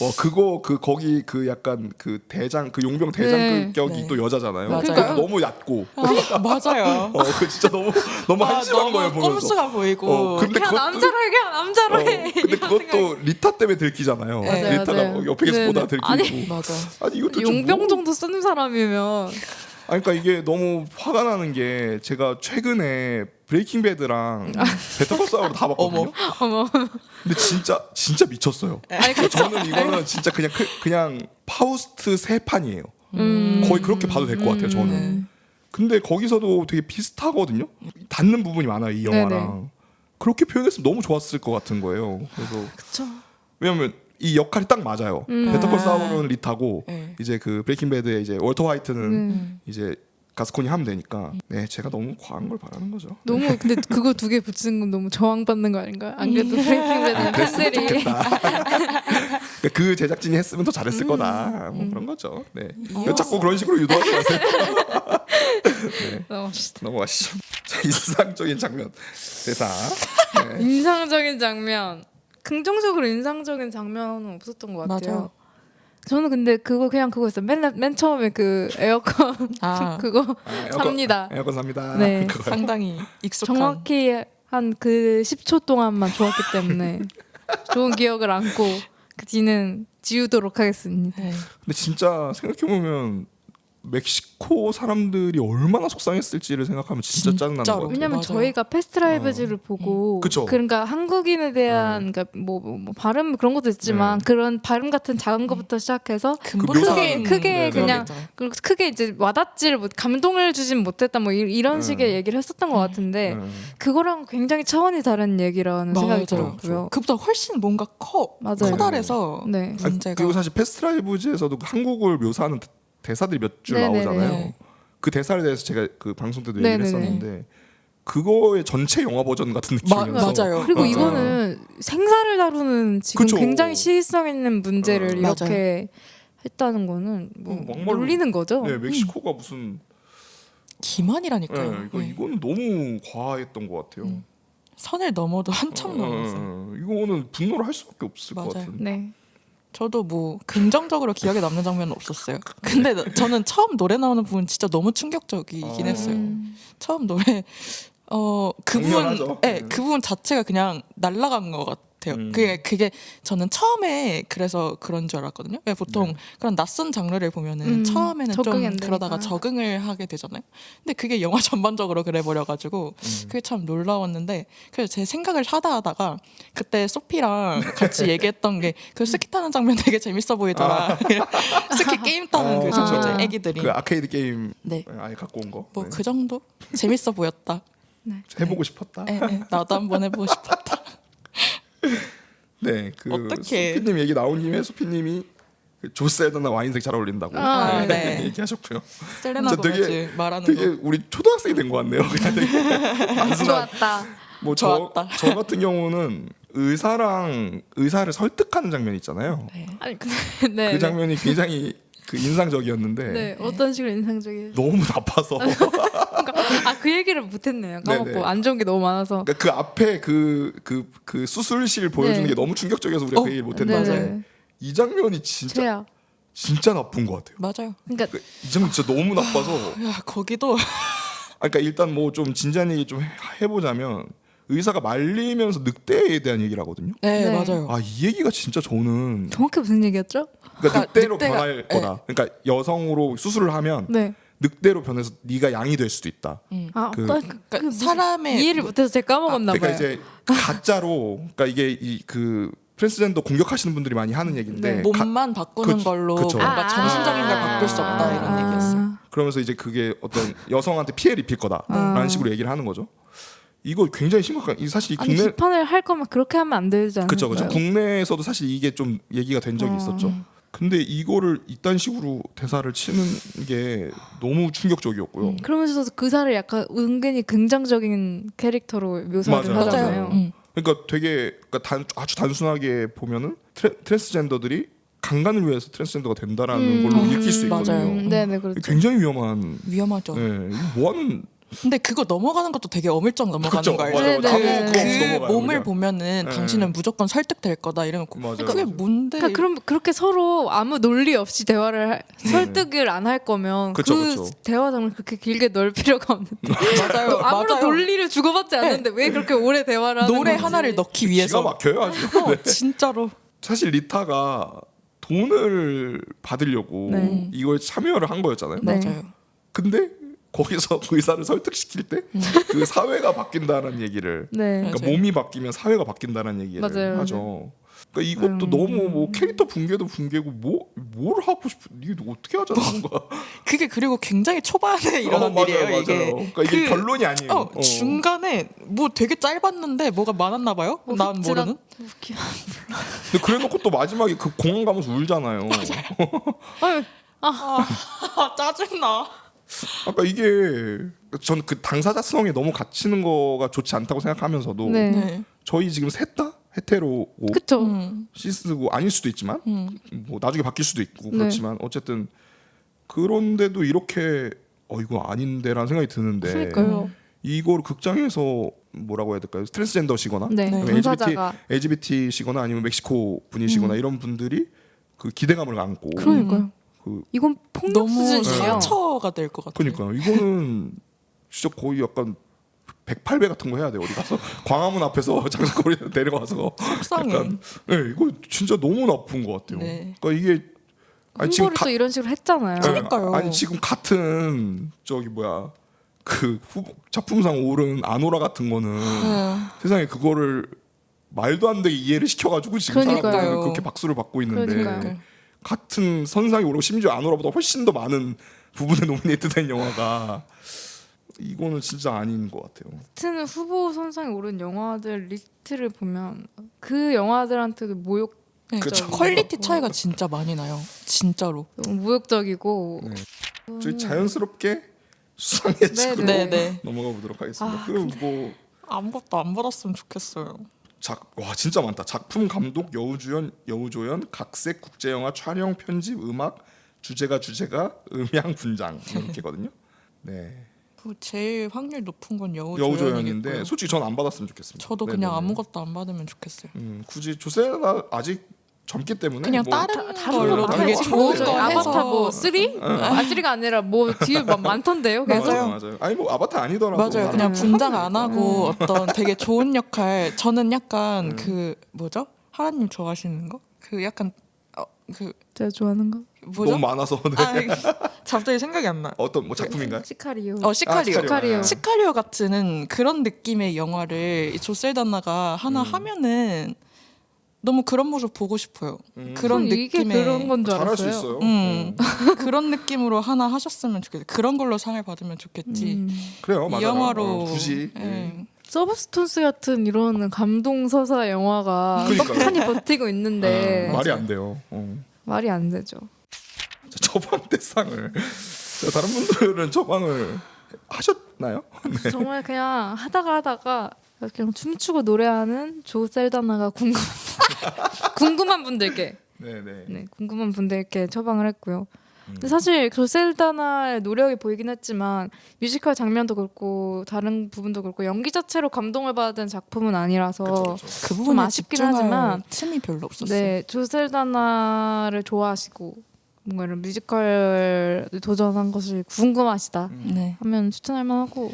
[SPEAKER 1] 와 그거 거기 그 약간 그 대장 그 용병 대장격이
[SPEAKER 3] 네.
[SPEAKER 1] 또 여자잖아요.
[SPEAKER 3] 맞아요.
[SPEAKER 1] 그러니까 너무 얕고.
[SPEAKER 3] 맞아요.
[SPEAKER 1] 그 진짜 너무 한심한 거예요
[SPEAKER 3] 너무
[SPEAKER 1] 보면서.
[SPEAKER 3] 꼼수가 보이고.
[SPEAKER 1] 근데
[SPEAKER 2] 그냥 남자로 해.
[SPEAKER 1] 근데 그것도 리타 때문에 들키잖아요.
[SPEAKER 3] 맞아요,
[SPEAKER 1] 리타가
[SPEAKER 2] 맞아요.
[SPEAKER 1] 옆에 계속
[SPEAKER 2] 네네.
[SPEAKER 1] 보다가 들키고.
[SPEAKER 2] 아니,
[SPEAKER 3] 맞아.
[SPEAKER 1] 아니 이것도
[SPEAKER 2] 용병 정도 쓰는 사람이면
[SPEAKER 1] 그러니까 이게 너무 화가 나는 게 제가 최근에 브레이킹 배드랑 베터콜 사우를 다 봤거든요.
[SPEAKER 2] 어머.
[SPEAKER 1] 근데 진짜 미쳤어요.
[SPEAKER 2] 아니
[SPEAKER 1] 저는 이거는 진짜 그냥 파우스트 세 판이에요. 거의 그렇게 봐도 될 것 같아요. 저는. 근데 거기서도 되게 비슷하거든요. 닿는 부분이 많아요. 이 영화랑.
[SPEAKER 2] 네네.
[SPEAKER 1] 그렇게 표현했으면 너무 좋았을 것 같은 거예요. 그래서
[SPEAKER 2] 그쵸.
[SPEAKER 1] 왜냐면 이 역할이 딱 맞아요. 베터콜 사우는 리타고
[SPEAKER 3] 네.
[SPEAKER 1] 이제 그 브레이킹 배드의 이제 월터 화이트는 이제 가스코니 하면 되니까. 네, 제가 너무 과한 걸 바라는 거죠.
[SPEAKER 2] 너무 근데 그거 두 개 붙이는 건 너무 저항받는 거 아닌가요? 안 그래도 브레이킹 배드 팬들이
[SPEAKER 1] 그러니까 그 제작진이 했으면 더 잘했을 거다. 뭐 그런 거죠. 네. 자꾸 그런 식으로 유도하지 마세요.
[SPEAKER 2] 넘어갑시다.
[SPEAKER 1] 넘어가시죠. 자, 인상적인 장면 대사. 네.
[SPEAKER 2] 인상적인 장면. 긍정적으로 인상적인 장면은 없었던 것 같아요.
[SPEAKER 3] 맞아요.
[SPEAKER 2] 저는 근데 그거 있어요. 맨 처음에 그 에어컨 그거 삽니다.
[SPEAKER 1] 에어컨 삽니다.
[SPEAKER 2] 네.
[SPEAKER 1] 그거요.
[SPEAKER 3] 상당히 익숙한.
[SPEAKER 2] 정확히 한 그 10초 동안만 좋았기 때문에 좋은 기억을 안고 그 뒤는 지우도록 하겠습니다.
[SPEAKER 3] 네.
[SPEAKER 1] 근데 진짜 생각해 보면 멕시코 사람들이 얼마나 속상했을지를 생각하면 진짜 짜증나는
[SPEAKER 3] 진짜로.
[SPEAKER 1] 것 같아요.
[SPEAKER 2] 왜냐면
[SPEAKER 3] 맞아요.
[SPEAKER 2] 저희가 패스트라이브즈를 보고
[SPEAKER 1] 그쵸.
[SPEAKER 2] 그러니까 한국인에 대한 그러니까 뭐 발음 그런 것도 있지만 그런 발음 같은 작은 것부터 시작해서
[SPEAKER 3] 근본적인
[SPEAKER 2] 크게
[SPEAKER 1] 네,
[SPEAKER 2] 그냥
[SPEAKER 1] 네.
[SPEAKER 2] 그리고 크게 이제 와닿지를 못 감동을 주진 못했다 뭐 이런 식의 얘기를 했었던 것 같은데 그거랑 굉장히 차원이 다른 얘기라는 생각이
[SPEAKER 3] 맞아요.
[SPEAKER 2] 들었고요.
[SPEAKER 3] 그보다 훨씬 뭔가
[SPEAKER 2] 맞아요.
[SPEAKER 3] 커달해서
[SPEAKER 2] 네.
[SPEAKER 3] 문제가.
[SPEAKER 1] 그리고 사실 패스트라이브즈에서도 한국을 묘사하는 대사들이 몇 줄
[SPEAKER 2] 네네네.
[SPEAKER 1] 나오잖아요. 그 대사에 대해서 제가 그 방송 때도
[SPEAKER 2] 네네네.
[SPEAKER 1] 얘기를 했었는데 그거의 전체 영화 버전 같은 느낌이어서
[SPEAKER 3] 맞아요.
[SPEAKER 2] 그리고
[SPEAKER 1] 맞아요.
[SPEAKER 2] 이거는 생사를 다루는 지금
[SPEAKER 1] 그쵸.
[SPEAKER 2] 굉장히 시의성 있는 문제를
[SPEAKER 3] 맞아요.
[SPEAKER 2] 이렇게 했다는 거는 뭐
[SPEAKER 1] 막말로-
[SPEAKER 2] 놀리는 거죠.
[SPEAKER 1] 네, 멕시코가 무슨
[SPEAKER 3] 기만이라니까요. 네.
[SPEAKER 1] 이건 너무 과했던 것 같아요.
[SPEAKER 3] 선을 넘어도 한참 넘었어요.
[SPEAKER 1] 이거는 분노를 할 수밖에 없을 것
[SPEAKER 3] 맞아요.
[SPEAKER 1] 같은.
[SPEAKER 2] 네.
[SPEAKER 3] 저도 뭐 긍정적으로 기억에 남는 장면은 없었어요. 근데 저는 처음 노래 나오는 부분 진짜 너무 충격적이긴 했어요. 처음 노래 그 부분,
[SPEAKER 1] 당연하죠.
[SPEAKER 3] 네, 그 부분 자체가 그냥 날아간 것 같아요. 그게 저는 처음에 그래서 그런 줄 알았거든요. 왜 보통 그런 낯선 장르를 보면은 처음에는 좀
[SPEAKER 2] 적응이 안 되니까.
[SPEAKER 3] 그러다가 적응을 하게 되잖아요. 근데 그게 영화 전반적으로 그래 버려가지고 그게 참 놀라웠는데 그래서 제 생각을 하다가 그때 소피랑 같이 얘기했던 게 그 스키 타는 장면 되게 재밌어 보이더라. 스키 게임 타는 그 장면,
[SPEAKER 2] 그쵸.
[SPEAKER 3] 애기들이.
[SPEAKER 1] 그 아케이드 게임
[SPEAKER 3] 네.
[SPEAKER 1] 아예 갖고 온 거.
[SPEAKER 3] 뭐
[SPEAKER 1] 네.
[SPEAKER 3] 그 정도 재밌어 보였다.
[SPEAKER 1] 해보고 싶었다.
[SPEAKER 3] 나도 한번 해보고 싶었다.
[SPEAKER 1] 네, 그
[SPEAKER 3] 어떡해.
[SPEAKER 1] 소피님 얘기 나온 김에 소피님이 그 조세다나 와인색 잘 어울린다고
[SPEAKER 3] 네.
[SPEAKER 1] 얘기하셨고요.
[SPEAKER 3] 셀레나
[SPEAKER 1] 진짜
[SPEAKER 3] 고메즈 말하는
[SPEAKER 1] 되게
[SPEAKER 3] 거.
[SPEAKER 1] 우리 초등학생이 된 것 같네요. 그냥 되게 단순한
[SPEAKER 2] 좋았다.
[SPEAKER 1] 뭐저
[SPEAKER 3] 좋았다.
[SPEAKER 1] 저 같은 경우는 의사를 설득하는 장면 있잖아요.
[SPEAKER 3] 네.
[SPEAKER 2] 아니 근데 네.
[SPEAKER 1] 그 장면이 굉장히 그 인상적이었는데
[SPEAKER 2] 네. 어떤 식으로 인상적이에요?
[SPEAKER 1] 너무 나빠서
[SPEAKER 2] 그 얘기를 못했네요. 까먹고
[SPEAKER 1] 네네.
[SPEAKER 2] 안 좋은 게 너무 많아서.
[SPEAKER 1] 그러니까 그 앞에 그 수술실 보여주는
[SPEAKER 2] 네.
[SPEAKER 1] 게 너무 충격적이어서 우리가 그 얘기를 못했는데
[SPEAKER 2] 네네.
[SPEAKER 1] 이 장면이 진짜
[SPEAKER 2] 최악.
[SPEAKER 1] 진짜 나쁜 것 같아요.
[SPEAKER 3] 맞아요.
[SPEAKER 2] 그러니까
[SPEAKER 1] 이 장면 진짜 너무 나빠서
[SPEAKER 3] 야 거기도
[SPEAKER 1] 그러니까 일단 뭐 좀 진지한 얘기 좀 해보자면 의사가 말리면서 늑대에 대한 얘기를 하거든요.
[SPEAKER 3] 네,
[SPEAKER 2] 네.
[SPEAKER 3] 맞아요.
[SPEAKER 1] 아 이 얘기가 진짜 저는
[SPEAKER 2] 정확히 무슨 얘기였죠?
[SPEAKER 1] 그러니까 늑대로
[SPEAKER 3] 늑대가-
[SPEAKER 1] 변할 거다. 그러니까 여성으로 수술을 하면
[SPEAKER 2] 네.
[SPEAKER 1] 늑대로 변해서 네가 양이 될 수도 있다.
[SPEAKER 3] 그러니까 사람의
[SPEAKER 2] 이해를 못해서 제가 까먹었나
[SPEAKER 1] 그러니까
[SPEAKER 2] 봐요.
[SPEAKER 1] 이제 가짜로 그러니까 이게 그 트랜스젠더 공격하시는 분들이 많이 하는 얘기인데
[SPEAKER 2] 네.
[SPEAKER 3] 몸만 바꾸는 걸로
[SPEAKER 1] 그쵸.
[SPEAKER 3] 뭔가 정신적인 걸 바꿀 수 없다 이런 얘기였어요.
[SPEAKER 1] 그러면서 이제 그게 어떤 여성한테 피해를 입힐 거다라는 식으로 얘기를 하는 거죠. 이거 굉장히 심각한. 이 사실
[SPEAKER 2] 아니
[SPEAKER 1] 국내
[SPEAKER 2] 비판을 할 거면 그렇게 하면 안 되지 않을까요?
[SPEAKER 1] 그렇죠. 국내에서도 사실 이게 좀 얘기가 된 적이 있었죠. 근데 이거를 이딴 식으로 대사를 치는 게 너무 충격적이었고요.
[SPEAKER 2] 그러면서도 그 사를 약간 은근히 긍정적인 캐릭터로 묘사를
[SPEAKER 1] 맞아요.
[SPEAKER 2] 하잖아요.
[SPEAKER 3] 맞아요.
[SPEAKER 1] 그러니까 되게 아주 단순하게 보면는 트랜스젠더들이 강간을 위해서 트랜스젠더가 된다라는 걸로 읽힐 수 있거든요.
[SPEAKER 3] 맞아요.
[SPEAKER 2] 네네 그렇죠.
[SPEAKER 1] 굉장히 위험한.
[SPEAKER 3] 위험하죠.
[SPEAKER 1] 네, 이거 뭐하는
[SPEAKER 3] 근데 그거 넘어가는 것도 되게 어물쩍 넘어가는
[SPEAKER 1] 그쵸,
[SPEAKER 3] 거 알죠?
[SPEAKER 1] 맞아요.
[SPEAKER 2] 네,
[SPEAKER 1] 아무
[SPEAKER 2] 네.
[SPEAKER 1] 그거 없이
[SPEAKER 3] 그
[SPEAKER 1] 넘어가요,
[SPEAKER 3] 몸을
[SPEAKER 1] 그냥.
[SPEAKER 3] 보면은
[SPEAKER 1] 네.
[SPEAKER 3] 당신은 무조건 설득될 거다 이러놓고
[SPEAKER 1] 맞아요,
[SPEAKER 3] 그게
[SPEAKER 1] 맞아요.
[SPEAKER 3] 뭔데?
[SPEAKER 2] 그러니까 그럼 그렇게 서로 아무 논리 없이 대화를 설득을 안 할 거면
[SPEAKER 1] 그쵸,
[SPEAKER 2] 그
[SPEAKER 1] 그쵸.
[SPEAKER 2] 대화장을 그렇게 길게 넣을 필요가 없는데
[SPEAKER 3] 맞아요.
[SPEAKER 2] 아무런
[SPEAKER 3] 맞아요.
[SPEAKER 2] 논리를 주고받지 않는데 왜 그렇게 오래 대화를 하는
[SPEAKER 3] 노래
[SPEAKER 2] 건지.
[SPEAKER 3] 하나를 넣기
[SPEAKER 1] 기가
[SPEAKER 3] 위해서
[SPEAKER 1] 막혀요 아주. 네.
[SPEAKER 3] 진짜로
[SPEAKER 1] 사실 리타가 돈을 받으려고
[SPEAKER 2] 네.
[SPEAKER 1] 이걸 참여를 한 거였잖아요.
[SPEAKER 2] 네.
[SPEAKER 3] 맞아요.
[SPEAKER 1] 근데 거기서 의사를 설득시킬 때 그 사회가 바뀐다는 얘기를
[SPEAKER 2] 네.
[SPEAKER 1] 그러니까
[SPEAKER 3] 맞아요.
[SPEAKER 1] 몸이 바뀌면 사회가 바뀐다는 얘기를
[SPEAKER 2] 맞아요,
[SPEAKER 1] 하죠. 그러니까 이것도 너무 뭐 캐릭터 붕괴도 붕괴고 뭘 하고 싶어 이게 어떻게 하자는 거야.
[SPEAKER 3] 그게 그리고 굉장히 초반에 일어난
[SPEAKER 1] 맞아요,
[SPEAKER 3] 일이에요
[SPEAKER 1] 맞아요.
[SPEAKER 3] 이게.
[SPEAKER 1] 그러니까 이게 결론이 아니에요.
[SPEAKER 3] 중간에 뭐 되게 짧았는데 뭐가 많았나 봐요? 난 모르는.
[SPEAKER 1] 근데 그래놓고 또 마지막에 그 공항 가면서 울잖아요.
[SPEAKER 3] 짜증나.
[SPEAKER 1] 아까 이게 전 그 당사자성에 너무 갇히는 거가 좋지 않다고 생각하면서도
[SPEAKER 2] 네.
[SPEAKER 3] 네.
[SPEAKER 1] 저희 지금 셋 다 헤테로고
[SPEAKER 2] 그쵸.
[SPEAKER 1] 시스고 아닐 수도 있지만 뭐 나중에 바뀔 수도 있고
[SPEAKER 2] 네.
[SPEAKER 1] 그렇지만 어쨌든 그런데도 이렇게 이거 아닌데라는 생각이 드는데
[SPEAKER 2] 그러니까요.
[SPEAKER 1] 이걸 극장에서 뭐라고 해야 될까요? 트랜스젠더시거나
[SPEAKER 2] 네.
[SPEAKER 3] 네.
[SPEAKER 1] 아니면
[SPEAKER 2] 당사자가
[SPEAKER 1] LGBT시거나 아니면 멕시코 분이시거나 이런 분들이 그 기대감을 안고
[SPEAKER 2] 그러니까요.
[SPEAKER 1] 그
[SPEAKER 2] 이건 폭력
[SPEAKER 3] 너무
[SPEAKER 2] 수준이에요.
[SPEAKER 3] 상처가 될 것 같아요.
[SPEAKER 1] 그러니까요. 이거는 진짜 거의 약간 108배 같은 거 해야 돼. 어디 가서 광화문 앞에서 장사거리 데려가서
[SPEAKER 3] 속상해.
[SPEAKER 1] 약간 이거 진짜 너무 나쁜 것 같아요.
[SPEAKER 3] 네.
[SPEAKER 1] 그러니까 이게
[SPEAKER 2] 홍보를 또 이런 식으로 했잖아요.
[SPEAKER 3] 그러니까요.
[SPEAKER 1] 아니 지금 같은 저기 뭐야 그 작품상 오른 아노라 같은 거는
[SPEAKER 3] 네.
[SPEAKER 1] 세상에 그거를 말도 안 되게 이해를 시켜가지고 지금
[SPEAKER 2] 그러니까요.
[SPEAKER 1] 사람들이 그렇게 박수를 받고 있는데
[SPEAKER 2] 그러니까요.
[SPEAKER 1] 같은 선상에 오르고 심지어 아노라보다 훨씬 더 많은 부분에 노미네이트된 영화가 이거는 진짜 아닌 것 같아요.
[SPEAKER 2] 리스트는 후보 선상에 오른 영화들 리스트를 보면 그 영화들한테도 모욕
[SPEAKER 3] 네.
[SPEAKER 1] 그쵸.
[SPEAKER 3] 퀄리티 차이가 진짜 많이 나요. 진짜로.
[SPEAKER 2] 너무 모욕적이고
[SPEAKER 1] 저희 자연스럽게 수상의 측으로
[SPEAKER 3] 네.
[SPEAKER 1] 넘어가 보도록 하겠습니다. 그럼 뭐
[SPEAKER 3] 아무것도 안 받았으면 좋겠어요.
[SPEAKER 1] 와 진짜 많다. 작품, 감독, 여우주연, 여우조연, 각색, 국제영화, 촬영, 편집, 음악, 주제가, 음향, 분장 이렇게거든요. 네,
[SPEAKER 3] 그 제일 확률 높은 건
[SPEAKER 1] 여우조연인데
[SPEAKER 3] 여우조연이겠고요.
[SPEAKER 1] 솔직히 전 안 받았으면 좋겠습니다.
[SPEAKER 3] 저도 그냥
[SPEAKER 1] 네네네.
[SPEAKER 3] 아무것도 안 받으면 좋겠어요.
[SPEAKER 1] 굳이 조세나 아직 젊기 때문에
[SPEAKER 3] 그냥
[SPEAKER 1] 뭐
[SPEAKER 3] 다른
[SPEAKER 2] 다른
[SPEAKER 3] 걸로
[SPEAKER 2] 거
[SPEAKER 3] 되게
[SPEAKER 2] 많아요.
[SPEAKER 3] 좋은 거
[SPEAKER 2] 아바타
[SPEAKER 3] 해서
[SPEAKER 2] 뭐 3? 아 3가 아니라 뭐 뒤에 막 많던데요. 그래서
[SPEAKER 1] 맞아요. 아니 뭐 아바타 아니더라도
[SPEAKER 3] 맞아요. 그냥 분장 안 하고 어떤 되게 좋은 역할. 저는 약간 그 뭐죠? 하라님 좋아하시는 거? 그 약간 그
[SPEAKER 2] 제가 좋아하는 거
[SPEAKER 3] 뭐죠?
[SPEAKER 1] 너무 많아서 네.
[SPEAKER 3] 갑자기 생각이 안 나.
[SPEAKER 1] 어떤 뭐 작품인가요?
[SPEAKER 2] 시카리오.
[SPEAKER 3] 시카리오.
[SPEAKER 2] 시카리오.
[SPEAKER 3] 시카리오 같은 그런 느낌의 영화를 이 조셀다나가 하나 하면은 너무 그런 모습 보고 싶어요. 그런
[SPEAKER 2] 이게
[SPEAKER 3] 느낌의
[SPEAKER 2] 그런 건 줄
[SPEAKER 1] 잘할 수
[SPEAKER 2] 알았어요.
[SPEAKER 1] 있어요.
[SPEAKER 3] 그런 느낌으로 하나 하셨으면 좋겠어요. 그런 걸로 상을 받으면 좋겠지.
[SPEAKER 1] 그래요,
[SPEAKER 3] 이
[SPEAKER 1] 맞아요.
[SPEAKER 3] 영화로
[SPEAKER 1] 굳이
[SPEAKER 2] 서브스톤스 같은 이런 감동 서사 영화가
[SPEAKER 1] 그러니까요.
[SPEAKER 2] 떡하니 버티고 있는데
[SPEAKER 1] 말이 안 돼요.
[SPEAKER 2] 말이 안 되죠.
[SPEAKER 1] 자, 처방 대상을 자, 다른 분들은 처방을 하셨나요? 네.
[SPEAKER 2] 정말 그냥 하다가 그냥 춤추고 노래하는 조 셀다나가 궁금한 분들께
[SPEAKER 1] 네네.
[SPEAKER 2] 네, 궁금한 분들께 처방을 했고요. 근데 사실 조 셀다나의 노력이 보이긴 했지만 뮤지컬 장면도 그렇고 다른 부분도 그렇고 연기 자체로 감동을 받은 작품은 아니라서
[SPEAKER 1] 그쵸.
[SPEAKER 3] 그 부분에
[SPEAKER 2] 아쉽긴
[SPEAKER 3] 집중할
[SPEAKER 2] 하지만
[SPEAKER 3] 틈이 별로 없었어요.
[SPEAKER 2] 네, 조 셀다나를 좋아하시고 뭔가 이런 뮤지컬 도전한 것을 궁금하시다
[SPEAKER 3] 네.
[SPEAKER 2] 하면 추천할 만하고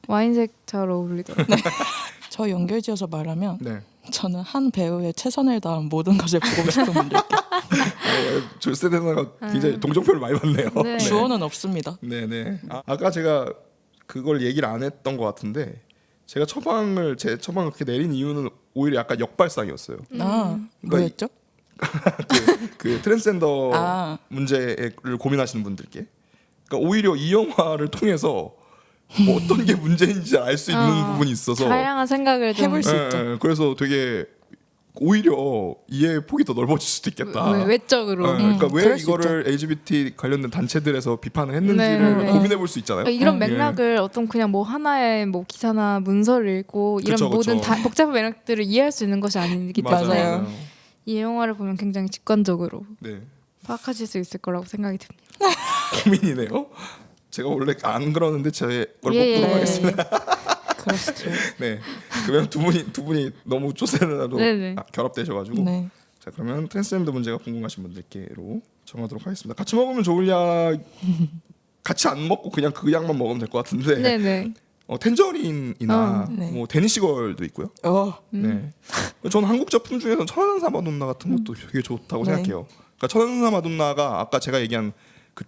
[SPEAKER 2] 와인색 잘 어울리더라고요.
[SPEAKER 3] 저 연결지어서 말하면
[SPEAKER 1] 네.
[SPEAKER 3] 저는 한 배우의 최선을 다한 모든 것을 보고 싶은 분들께
[SPEAKER 1] 졸세대나가 굉장히 동정표를 많이 받네요.
[SPEAKER 2] 네.
[SPEAKER 3] 주어는 없습니다.
[SPEAKER 1] 네네. 아까 제가 그걸 얘기를 안 했던 것 같은데 제가 제 처방을 그렇게 내린 이유는 오히려 약간 역발상이었어요.
[SPEAKER 3] 뭐였죠?
[SPEAKER 1] 그 트랜스젠더
[SPEAKER 3] 아.
[SPEAKER 1] 문제를 고민하시는 분들께. 그러니까 오히려 이 영화를 통해서 뭐 어떤 게 문제인지 알 수 있는 부분이 있어서
[SPEAKER 2] 다양한 생각을 좀
[SPEAKER 3] 해볼 수 있죠.
[SPEAKER 1] 그래서 되게 오히려 이해 폭이 더 넓어질 수도 있겠다.
[SPEAKER 2] 외적으로
[SPEAKER 1] 그러니까 왜
[SPEAKER 3] 그럴 수
[SPEAKER 1] 이거를 LGBT 관련된 단체들에서 비판을 했는지를
[SPEAKER 2] 네.
[SPEAKER 1] 고민해 볼 수 있잖아요.
[SPEAKER 2] 이런
[SPEAKER 1] 예.
[SPEAKER 2] 맥락을 어떤 그냥 뭐 하나의 뭐 기사나 문서를 읽고 이런
[SPEAKER 1] 그쵸,
[SPEAKER 2] 모든
[SPEAKER 1] 그쵸.
[SPEAKER 2] 복잡한 맥락들을 이해할 수 있는 것이 아니기 때문에
[SPEAKER 3] 맞아요.
[SPEAKER 2] 이 영화를 보면 굉장히 직관적으로
[SPEAKER 1] 네.
[SPEAKER 2] 파악하실 수 있을 거라고 생각이 듭니다.
[SPEAKER 1] 고민이네요. 제가 원래 안 그러는데 제 걸
[SPEAKER 2] 예,
[SPEAKER 1] 보도록
[SPEAKER 2] 예.
[SPEAKER 1] 하겠습니다.
[SPEAKER 3] 그러시죠.
[SPEAKER 1] 네. 그러면 두 분이 너무 쪼세나도
[SPEAKER 2] 네네.
[SPEAKER 1] 결합되셔가지고
[SPEAKER 3] 네.
[SPEAKER 1] 자 그러면 트랜스젠더 문제가 궁금하신 분들께로 정하도록 하겠습니다. 같이 먹으면 좋을 약 같이 안 먹고 그냥 그 약만 먹으면 될 것 같은데
[SPEAKER 2] 네네.
[SPEAKER 1] 텐저린이나
[SPEAKER 3] 네.
[SPEAKER 1] 뭐 데니시걸도 있고요. 네. 저는 한국 작품 중에서 천연사 마돈나 같은 것도 되게 좋다고
[SPEAKER 3] 네.
[SPEAKER 1] 생각해요. 그러니까 천연사 마돈나가 아까 제가 얘기한 그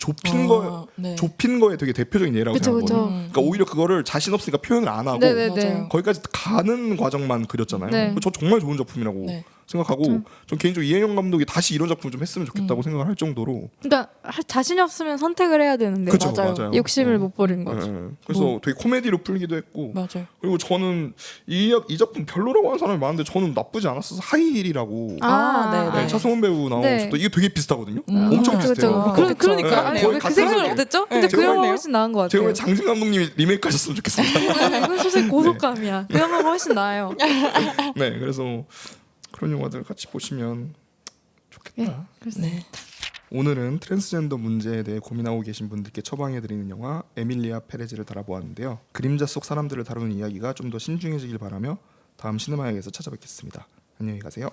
[SPEAKER 3] 네.
[SPEAKER 1] 좁힌 거에 되게 대표적인 예라고
[SPEAKER 2] 그쵸,
[SPEAKER 1] 생각하거든요.
[SPEAKER 2] 그쵸.
[SPEAKER 1] 그러니까 오히려 그거를 자신 없으니까 표현을 안 하고
[SPEAKER 2] 네네네.
[SPEAKER 3] 맞아요.
[SPEAKER 1] 거기까지 가는 과정만 그렸잖아요.
[SPEAKER 2] 네.
[SPEAKER 1] 저 정말 좋은 작품이라고
[SPEAKER 3] 네.
[SPEAKER 1] 생각하고 전 개인적으로 이혜영 감독이 다시 이런 작품을 좀 했으면 좋겠다고 생각을 할 정도로
[SPEAKER 2] 그러니까 자신이 없으면 선택을 해야 되는데
[SPEAKER 1] 그쵸,
[SPEAKER 3] 맞아요.
[SPEAKER 2] 욕심을 못 버린 거죠.
[SPEAKER 1] 예. 그래서 되게 코미디로 풀기도 했고
[SPEAKER 3] 맞아요.
[SPEAKER 1] 그리고 저는 이 작품 별로라고 하는 사람이 많은데 저는 나쁘지 않았어서 하이힐이라고
[SPEAKER 3] 네.
[SPEAKER 1] 네, 차승원 배우 나오고
[SPEAKER 2] 네.
[SPEAKER 1] 또 이게 되게 비슷하거든요. 엄청
[SPEAKER 2] 그쵸,
[SPEAKER 1] 비슷해요.
[SPEAKER 2] 그쵸. 그러니까
[SPEAKER 1] 네,
[SPEAKER 2] 아니,
[SPEAKER 1] 거의
[SPEAKER 2] 왜 그
[SPEAKER 1] 같은
[SPEAKER 2] 생각을
[SPEAKER 1] 세계.
[SPEAKER 2] 못했죠? 근데 그
[SPEAKER 1] 제가
[SPEAKER 2] 영화가
[SPEAKER 3] 그러네요.
[SPEAKER 2] 훨씬 나은 것
[SPEAKER 1] 제가
[SPEAKER 2] 같아요.
[SPEAKER 1] 왜 장진 감독님이 리메이크 하셨으면 좋겠습니다.
[SPEAKER 2] 네, 이건 소설 고속감이야. 그 영화가 훨씬 나아요.
[SPEAKER 1] 네, 그래서 그런 영화들 같이 보시면 좋겠다.
[SPEAKER 2] 네, 그렇습니다.
[SPEAKER 3] 네.
[SPEAKER 1] 오늘은 트랜스젠더 문제에 대해 고민하고 계신 분들께 처방해드리는 영화 에밀리아 페레즈를 달아보았는데요. 그림자 속 사람들을 다루는 이야기가 좀 더 신중해지길 바라며 다음 시네마역에서 찾아뵙겠습니다. 안녕히 가세요.